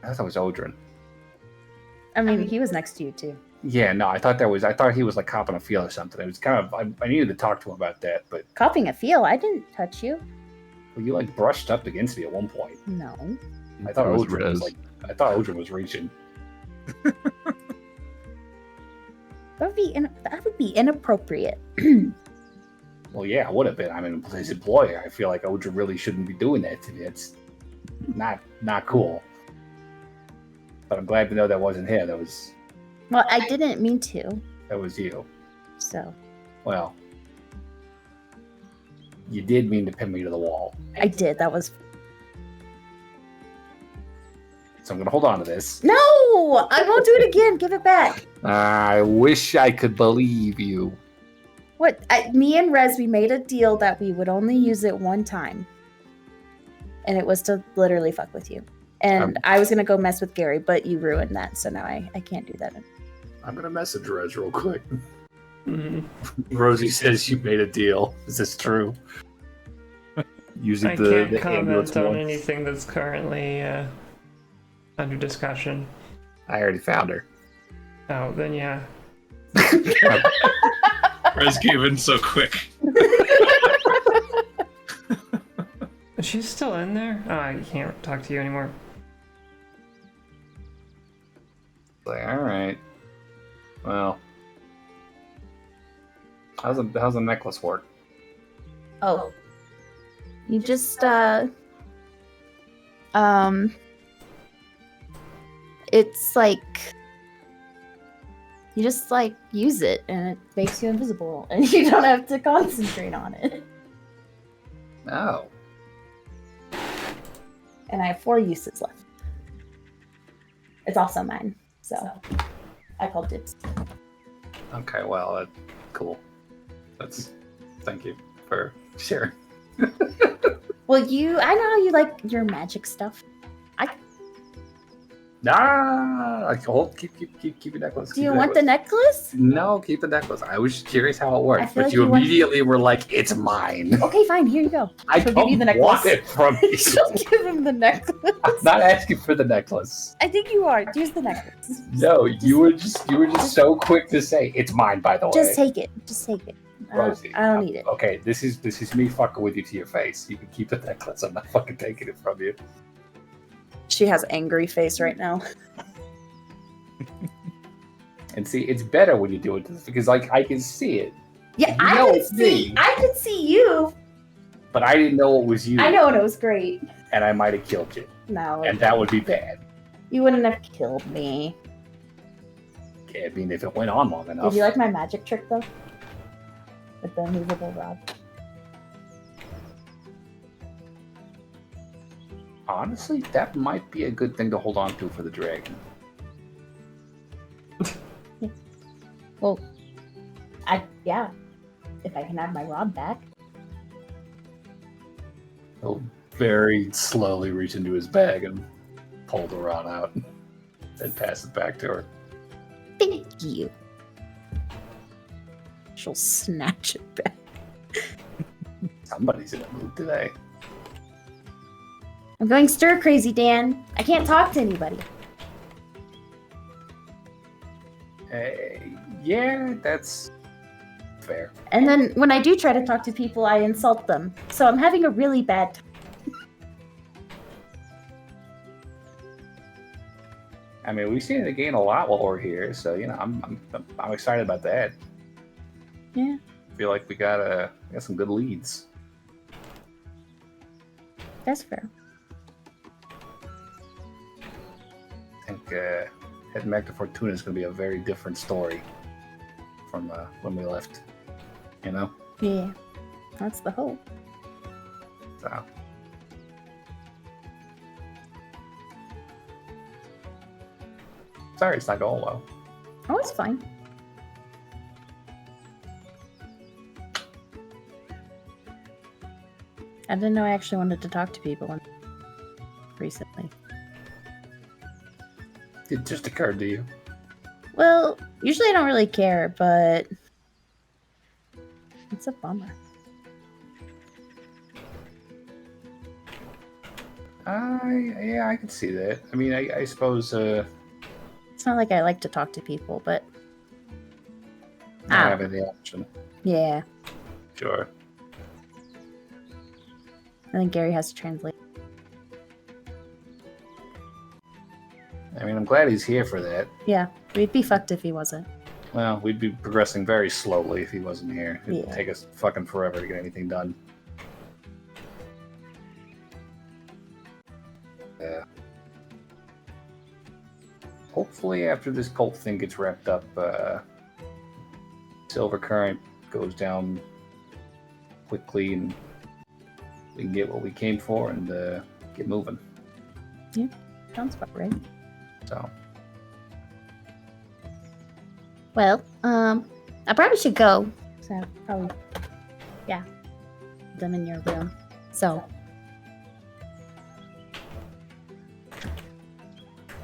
I thought it was Odrin. I mean, he was next to you too. Yeah, no, I thought he was like copping a feel or something. It was kind of I needed to talk to him about that, but Copping a feel? I didn't touch you. well, you like brushed up against me at one point. No. I thought Rose Odrin was Rez. Odrin was reaching. That would be inappropriate. Well, yeah, I would have been. I'm his employer. I feel like Odrin really shouldn't be doing that to me. It's not cool. But I'm glad to know that wasn't him. That was Well, I didn't mean to. you. So, Well, you did mean to pin me to the wall. I did. That was... So I'm going to hold on to this. No! I won't do it again. Give it back. I wish I could believe you. What? Me and Rez, we made a deal that we would only use it one time. And it was to literally fuck with you. And I was going to go mess with Gary, but you ruined that. So now I can't do that. I'm going to message Rez real quick. Mhm. Rosie says you made a deal. Is this true? Using I the can't ambulance comment on one. anything that's currently under discussion. I already found her. Oh, then yeah. Rez gave in so quick. Is she still in there? Oh, I can't talk to you anymore. Like, all right. Well, how's the necklace work? Oh. You just, it's like You just like use it and it makes you invisible and you don't have to concentrate on it. Oh. And I have 4 uses left. It's also mine, so I call dibs. Okay, well, cool. Thank you for sharing. Well, I know you like your magic stuff. Keep your necklace. Do you want the necklace? No, keep the necklace. I was just curious how it I worked, feel but like you you want- immediately were like, "It's mine." Okay, fine. Here you go. I She'll don't give you the want necklace. it from you. She'll give him the necklace. I'm not asking for the necklace. I think you are. Use the necklace. No, you were just so quick to say it's mine. By the way, Just take it. Just take it. Rosie, I don't need it. Okay, this is me fucking with you to your face. You can keep the necklace. I'm not fucking taking it from you. She has angry face right now. And see, it's better when you do it because, like, I can see it. Yeah, You I know could it's see. me. I could see you. But I didn't know it was you. I know, and it was great. And I might have killed you. No, And that would be bad. you wouldn't have killed me. Yeah, I mean, if it went on long enough. Did you like my magic trick though? With the movable rod. Honestly, that might be a good thing to hold on to for the dragon. Well, yeah. If I can have my rod back. He'll very slowly reach into his bag and pull the rod out and pass it back to her. Thank you. She'll snatch it back. Somebody's in a mood today. I'm going stir crazy, Dan. I can't talk to anybody. Yeah, that's fair. And then when I do try to talk to people, I insult them. So I'm having a really bad time. I mean, we've seen it gain a lot while we're here, so you know, I'm excited about that. Yeah. I feel like we got some good leads. That's fair. I think heading back to Fortuna is going to be a very different story from when we left. You know? Yeah. That's the hope. So. Sorry, it's not going well. Oh, it's fine. I didn't know I actually wanted to talk to people recently. It just occurred to you. Well, usually I don't really care, but it's a bummer. Yeah, I can see that. I mean, I suppose It's not like I like to talk to people, but not having the option. yeah. Sure. I think Gary has to translate. I mean, I'm glad he's here for that. Yeah, we'd be fucked if he wasn't. Well, we'd be progressing very slowly if he wasn't here. It'd Yeah. take us fucking forever to get anything done. Yeah. Hopefully, after this cult thing gets wrapped up, Silver Current goes down quickly and we can get what we came for and get moving. Sounds about right. So, Well, I probably should go. So probably, yeah, them in your room. So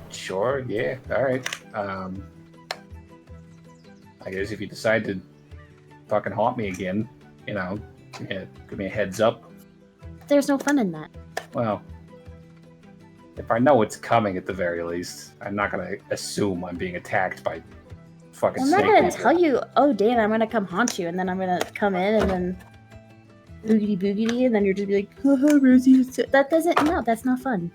sure, yeah, all right. I guess if you decide to fucking haunt me again, you know, give me a heads up. there's no fun in that. Well, if I know it's coming at the very least, I'm not gonna assume I'm being attacked by fucking I'm not snake gonna people. tell you, oh Dan, I'm gonna come haunt you, and then I'm gonna come in and then boogity boogity, and then you're just be like, haha, Rosie. That doesn't. No, that's not fun.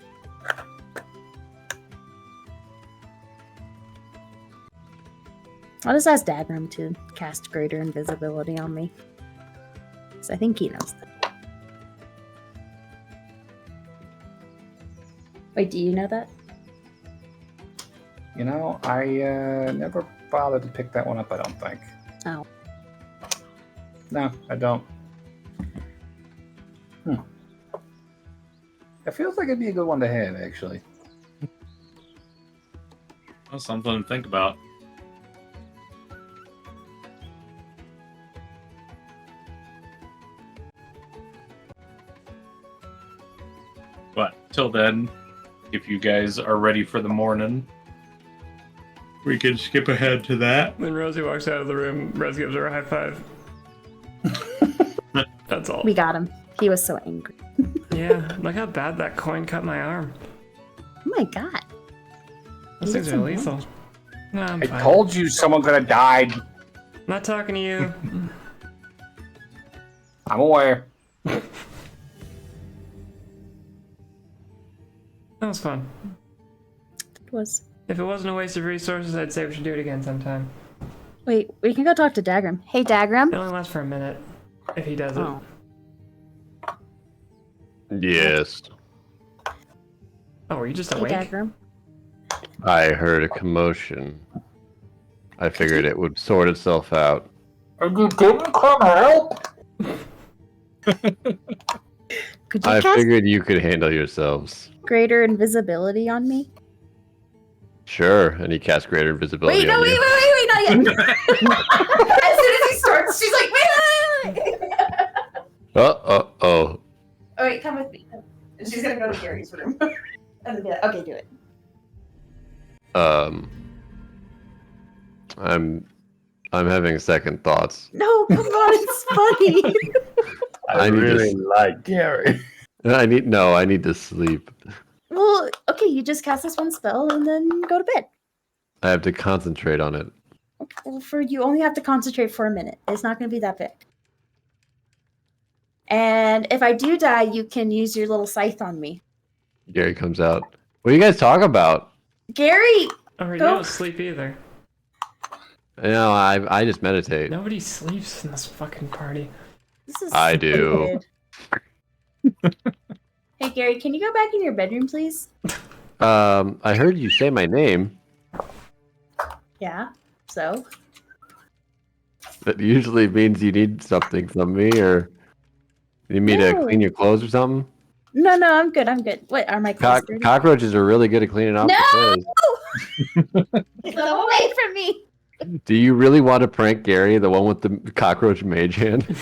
I'll just ask Dadram to cast greater invisibility on me. So I think he knows that. Wait, do you know that? You know, I never bothered to pick that one up, I don't think. Oh. No, I don't. It feels like it'd be a good one to have, actually. Well, something to think about. But till then, if you guys are ready for the morning, we can skip ahead to that. When Rosie walks out of the room, Rez gives her a high five. That's all. We got him. He was so angry. Yeah, look how bad that coin cut my arm. Oh my god. Those things are lethal. No, I'm I fine. told you someone could have died. I'm not talking to you. I'm aware. That was fun. It was. If it wasn't a waste of resources, I'd say we should do it again sometime. Wait, we can go talk to Dagram. Hey, Dagram. It only lasts for a minute, if he does it. Oh. Yes. Oh, were you just Hey, awake? Dagram. I heard a commotion. I figured it would sort itself out. And you didn't come help? Could you I cast figured you could handle yourselves. greater invisibility on me? Sure, and he casts greater invisibility Wait, no, on wait, you. not yet. As soon as he starts, she's like, wait. Oh. Oh, wait, come with me. And she's gonna go to Gary's room. And then be like, okay, do it. I'm having second thoughts. No, come on, it's funny. I need really to, like Gary. I need to sleep. Well, okay, you just cast this one spell and then go to bed. I have to concentrate on it. Okay, well, you only have to concentrate for a minute. It's not going to be that big. And if I do die, you can use your little scythe on me. Gary comes out. What do you guys talk about? Gary! Oh, you Go. don't sleep either. No, I just meditate. Nobody sleeps in this fucking party. This is I do. stupid. Hey, Gary, can you go back in your bedroom, please? I heard you say my name. Yeah, so? That usually means you need something from me, or you need me to No. clean your clothes or something. No, I'm good. What, are my clothes dirty? Cockroaches are really good at cleaning off No! the clothes. Get them away from me! Do you really want to prank Gary, the one with the cockroach mage hand?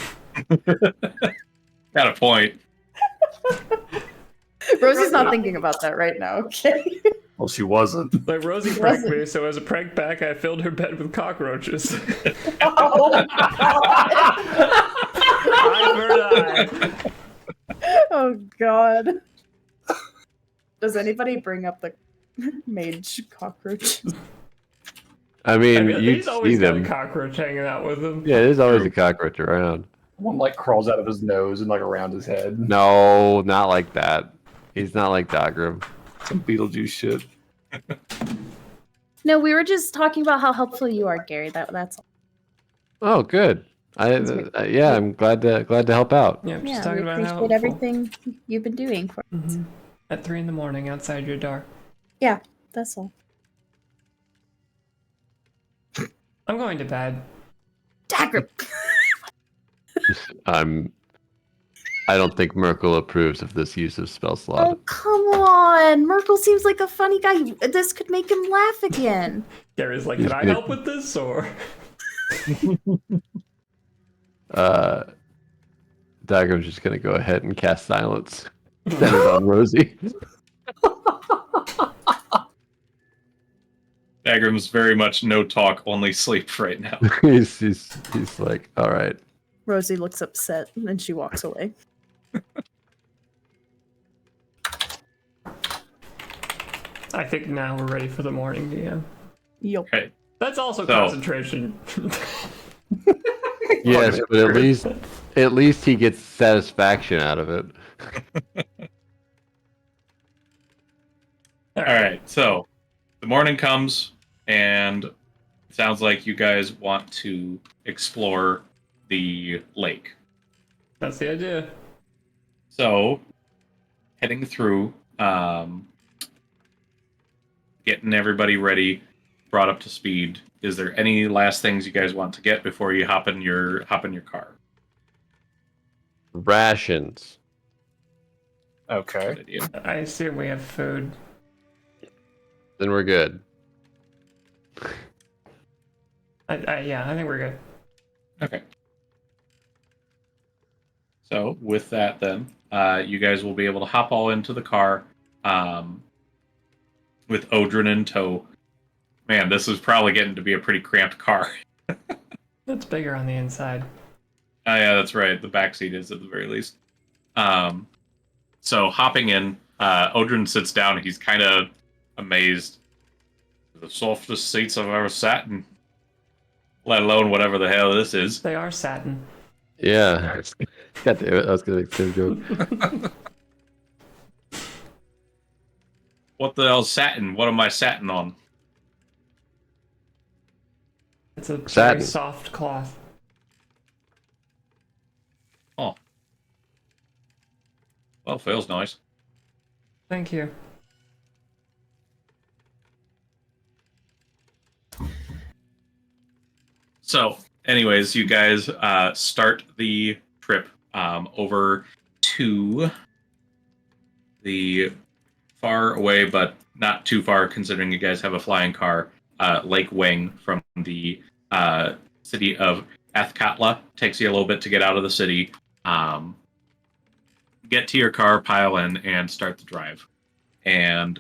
Got a point. Rosie's not thinking about that right now, okay? Well, she wasn't. Like, Rosie pranked me, so as a prank back, I filled her bed with cockroaches. Oh, Eye for an eye. oh, God. Does anybody bring up the mage cockroach? I mean, you he's see always got a them. cockroach hanging out with him. Yeah, there's always a cockroach around. One like crawls out of his nose and like around his head. No, not like that. He's not like Dogrim. Some Beetlejuice shit. No, we were just talking about how helpful you are, Gary. That's all. Oh, good. Yeah, I'm glad to help out. Yeah, just Yeah, we talking about how appreciate everything you've been doing for us. Mm-hmm. At 3 a.m. outside your door. Yeah, that's all. I'm going to bed. Dagger! I don't think Merkel approves of this use of spell slot. Oh, come on. Merkel seems like a funny guy. This could make him laugh again. Gary's like, can I help with this, or? Dagrim's just gonna go ahead and cast silence. Centered on Rosie. Dagram's very much no talk, only sleep right now. he's like, all right. Rosie looks upset and then she walks away. I think now we're ready for the morning, DM. Yup. Okay. That's also So- concentration. Yes, but at least he gets satisfaction out of it. All right. So the morning comes, and it sounds like you guys want to explore the lake. That's the idea. So, heading through, getting everybody ready. brought up to speed. Is there any last things you guys want to get before you hop in your car? Rations. Okay. Good idea. I assume we have food. Then we're good. Yeah, I think we're good. Okay. So with that, then you guys will be able to hop all into the car with Odrin in tow. Man, this is probably getting to be a pretty cramped car. It's bigger on the inside. Oh yeah, that's right. The back seat is at the very least. So hopping in, Odrin sits down. He's kind of amazed. The softest seats I've ever sat in, let alone whatever the hell this is. They are satin. Yeah. God damn it, I was gonna make the same joke. What the hell's satin? What am I satin on? It's a Satin. very soft cloth. Oh. Well, feels nice. Thank you. So, anyways, you guys start the trip over to the far away, but not too far, considering you guys have a flying car, Lake Wing from the city of Athkatla. Takes you a little bit to get out of the city. Get to your car, pile in, and start the drive. And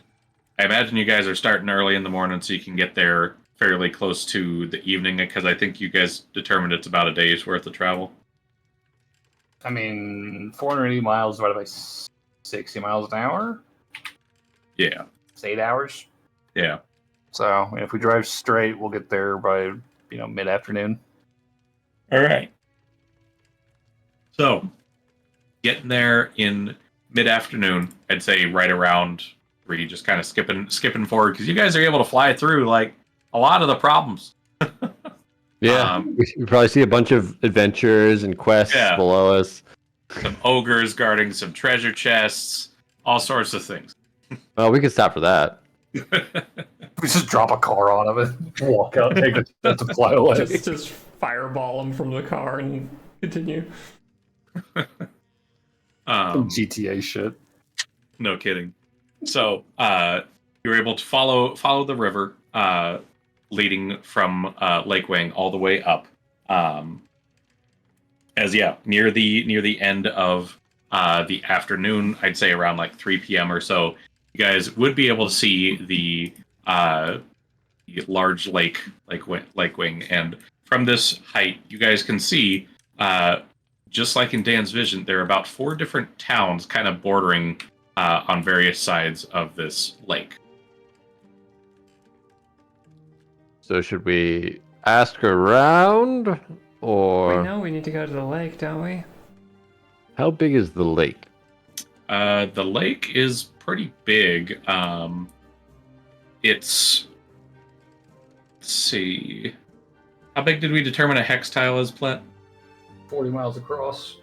I imagine you guys are starting early in the morning so you can get there fairly close to the evening, because I think you guys determined it's about a day's worth of travel. I mean, 480 miles divided by 60 miles an hour? Yeah. It's 8 hours. Yeah. So if we drive straight, we'll get there by, mid-afternoon. All right. So, getting there in mid-afternoon, I'd say right around 3, just kind of skipping forward, because you guys are able to fly through, like, a lot of the problems. Yeah, we probably see a bunch of adventures and quests below us. Some ogres guarding some treasure chests, all sorts of things. Well, we could stop for that. We just drop a car on him and walk out, take a chance to fly away. Just fireball them from the car and continue. Some GTA shit. No kidding. So you're able to follow the river leading from Lake Wing all the way up. Near the end of the afternoon, I'd say around like 3 p.m. or so, you guys would be able to see the large lake Wing, and from this height, you guys can see, just like in Dan's vision, there are about 4 different towns kind of bordering on various sides of this lake. So should we ask around, or We know we need to go to the lake, don't we? how big is the lake? The lake is pretty big. Let's see. How big did we determine a hex tile is, Plet? 40 miles across.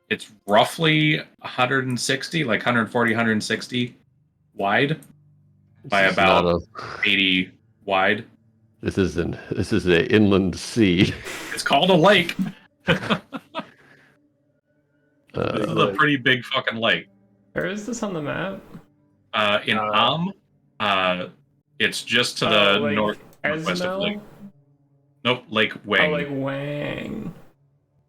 It's roughly 160, like 140, 160 wide by This is about not 80 wide. This is an inland sea. It's called a lake. This Uh, is a pretty big fucking lake. Where is this on the map? In it's just to the Lake northwest of Lake. Esmel? Nope, Lake Wang. Oh, like Wang.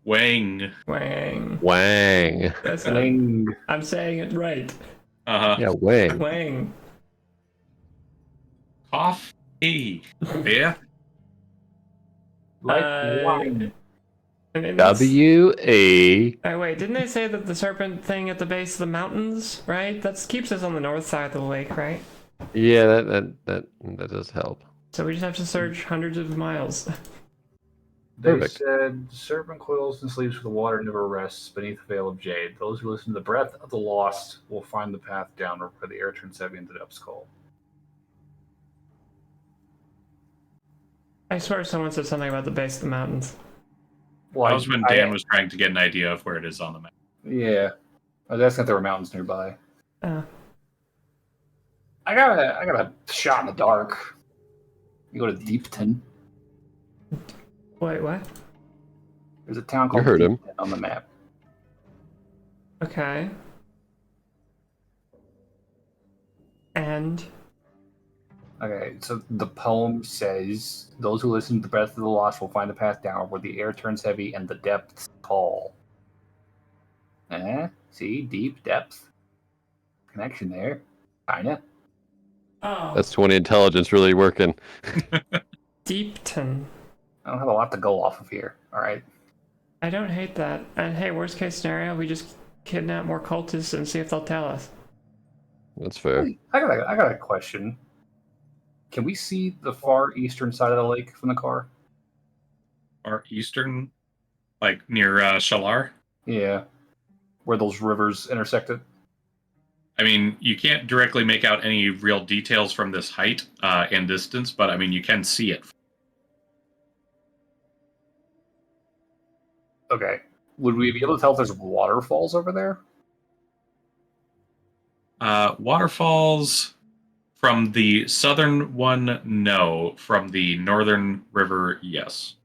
Wang. Wang. Wang. That's Wang. I'm saying it right. Uh-huh. Yeah, Wang. Wang. Coffee. Yeah. Like wine. W-A. Oh wait, didn't they say that the serpent thing at the base of the mountains, right? That keeps us on the north side of the lake, right? Yeah, that does help. So we just have to search hundreds of miles. They Perfect. said, the serpent coils and sleeps with the water never rests beneath the veil of jade. Those who listen to the breath of the lost will find the path downward where the air turns heavy into the upskull. I swear someone said something about the base of the mountains. Well, That was when Dan was trying to get an idea of where it is on the map. Yeah. I was asking if there were mountains nearby. I got a shot in the dark. You go to Deepton. Wait, what? There's a town You called heard him. Deepton on the map. Okay. And Okay, so the poem says, "Those who listen to the breath of the lost will find the path down where the air turns heavy and the depths call." See, deep depth connection there, kinda. oh, That's 20 intelligence really working. Deepton. I don't have a lot to go off of here. All right. I don't hate that. And hey, worst case scenario, we just kidnap more cultists and see if they'll tell us. That's fair. Hey, I got a question. Can we see the far eastern side of the lake from the car? Or eastern, like near Shalar. Yeah, where those rivers intersected. I mean, you can't directly make out any real details from this height and distance, but I mean, you can see it. Okay. Would we be able to tell if there's waterfalls over there? Waterfalls from the southern one, no. From the northern river, yes.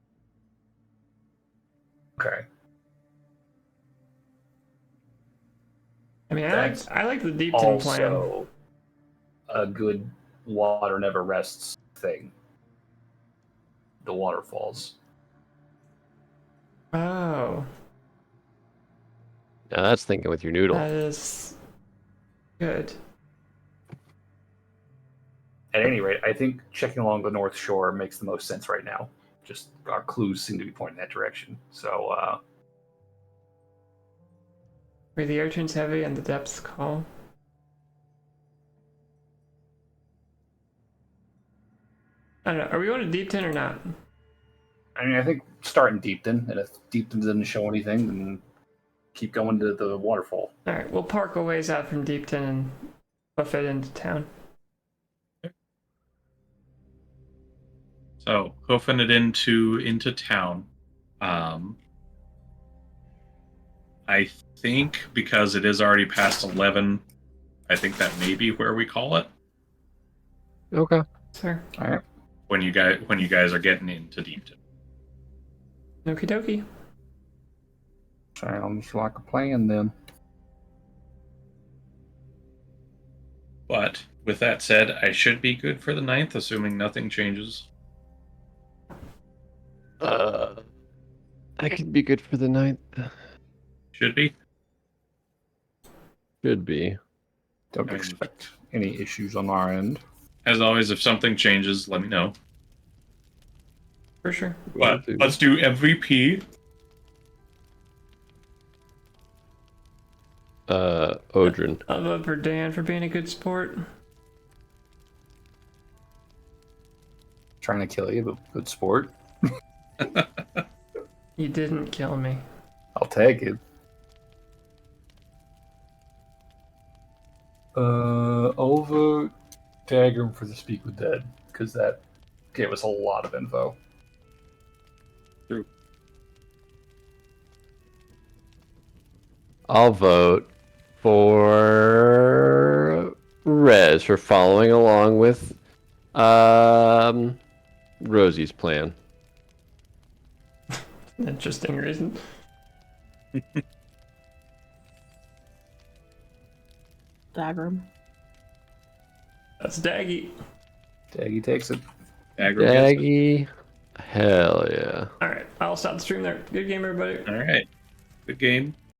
Okay. I mean, That's I like the Deepton plan. Also, a good water never rests thing. The waterfalls. Oh, Now that's thinking with your noodle. that is good. At any rate, I think checking along the North Shore makes the most sense right now. Just our clues seem to be pointing that direction. So, Where the air turns heavy and the depths call. I don't know. Are we going to Deepton or not? I mean, I think start in Deepton, and if Deepton doesn't show anything, then keep going to the waterfall. All right, we'll park a ways out from Deepton and buff it into town. So hoofing it into town. I think because it is already past 11, I think that may be where we call it Okay. Sir. All right. when you guys are getting into Deepton. Okie dokie. Sounds like a plan then. But with that said, I should be good for the 9th, assuming nothing changes. I could be good for the 9th. Should be. Should be. Don't expect any issues on our end. As always, if something changes, let me know. For sure. But let's do MVP. Odrin. I'll vote for Dan for being a good sport. Trying to kill you, but good sport. You didn't kill me. I'll take it. I'll vote Daggum for the Speak with Dead, because that gave us a lot of info. True. I'll vote for Rez for following along with Rosie's plan. Interesting reason. Dagrum. That's Daggy. Daggy takes it. Daggy. Hell yeah. All right, I'll stop the stream there. Good game, everybody. All right. Good game.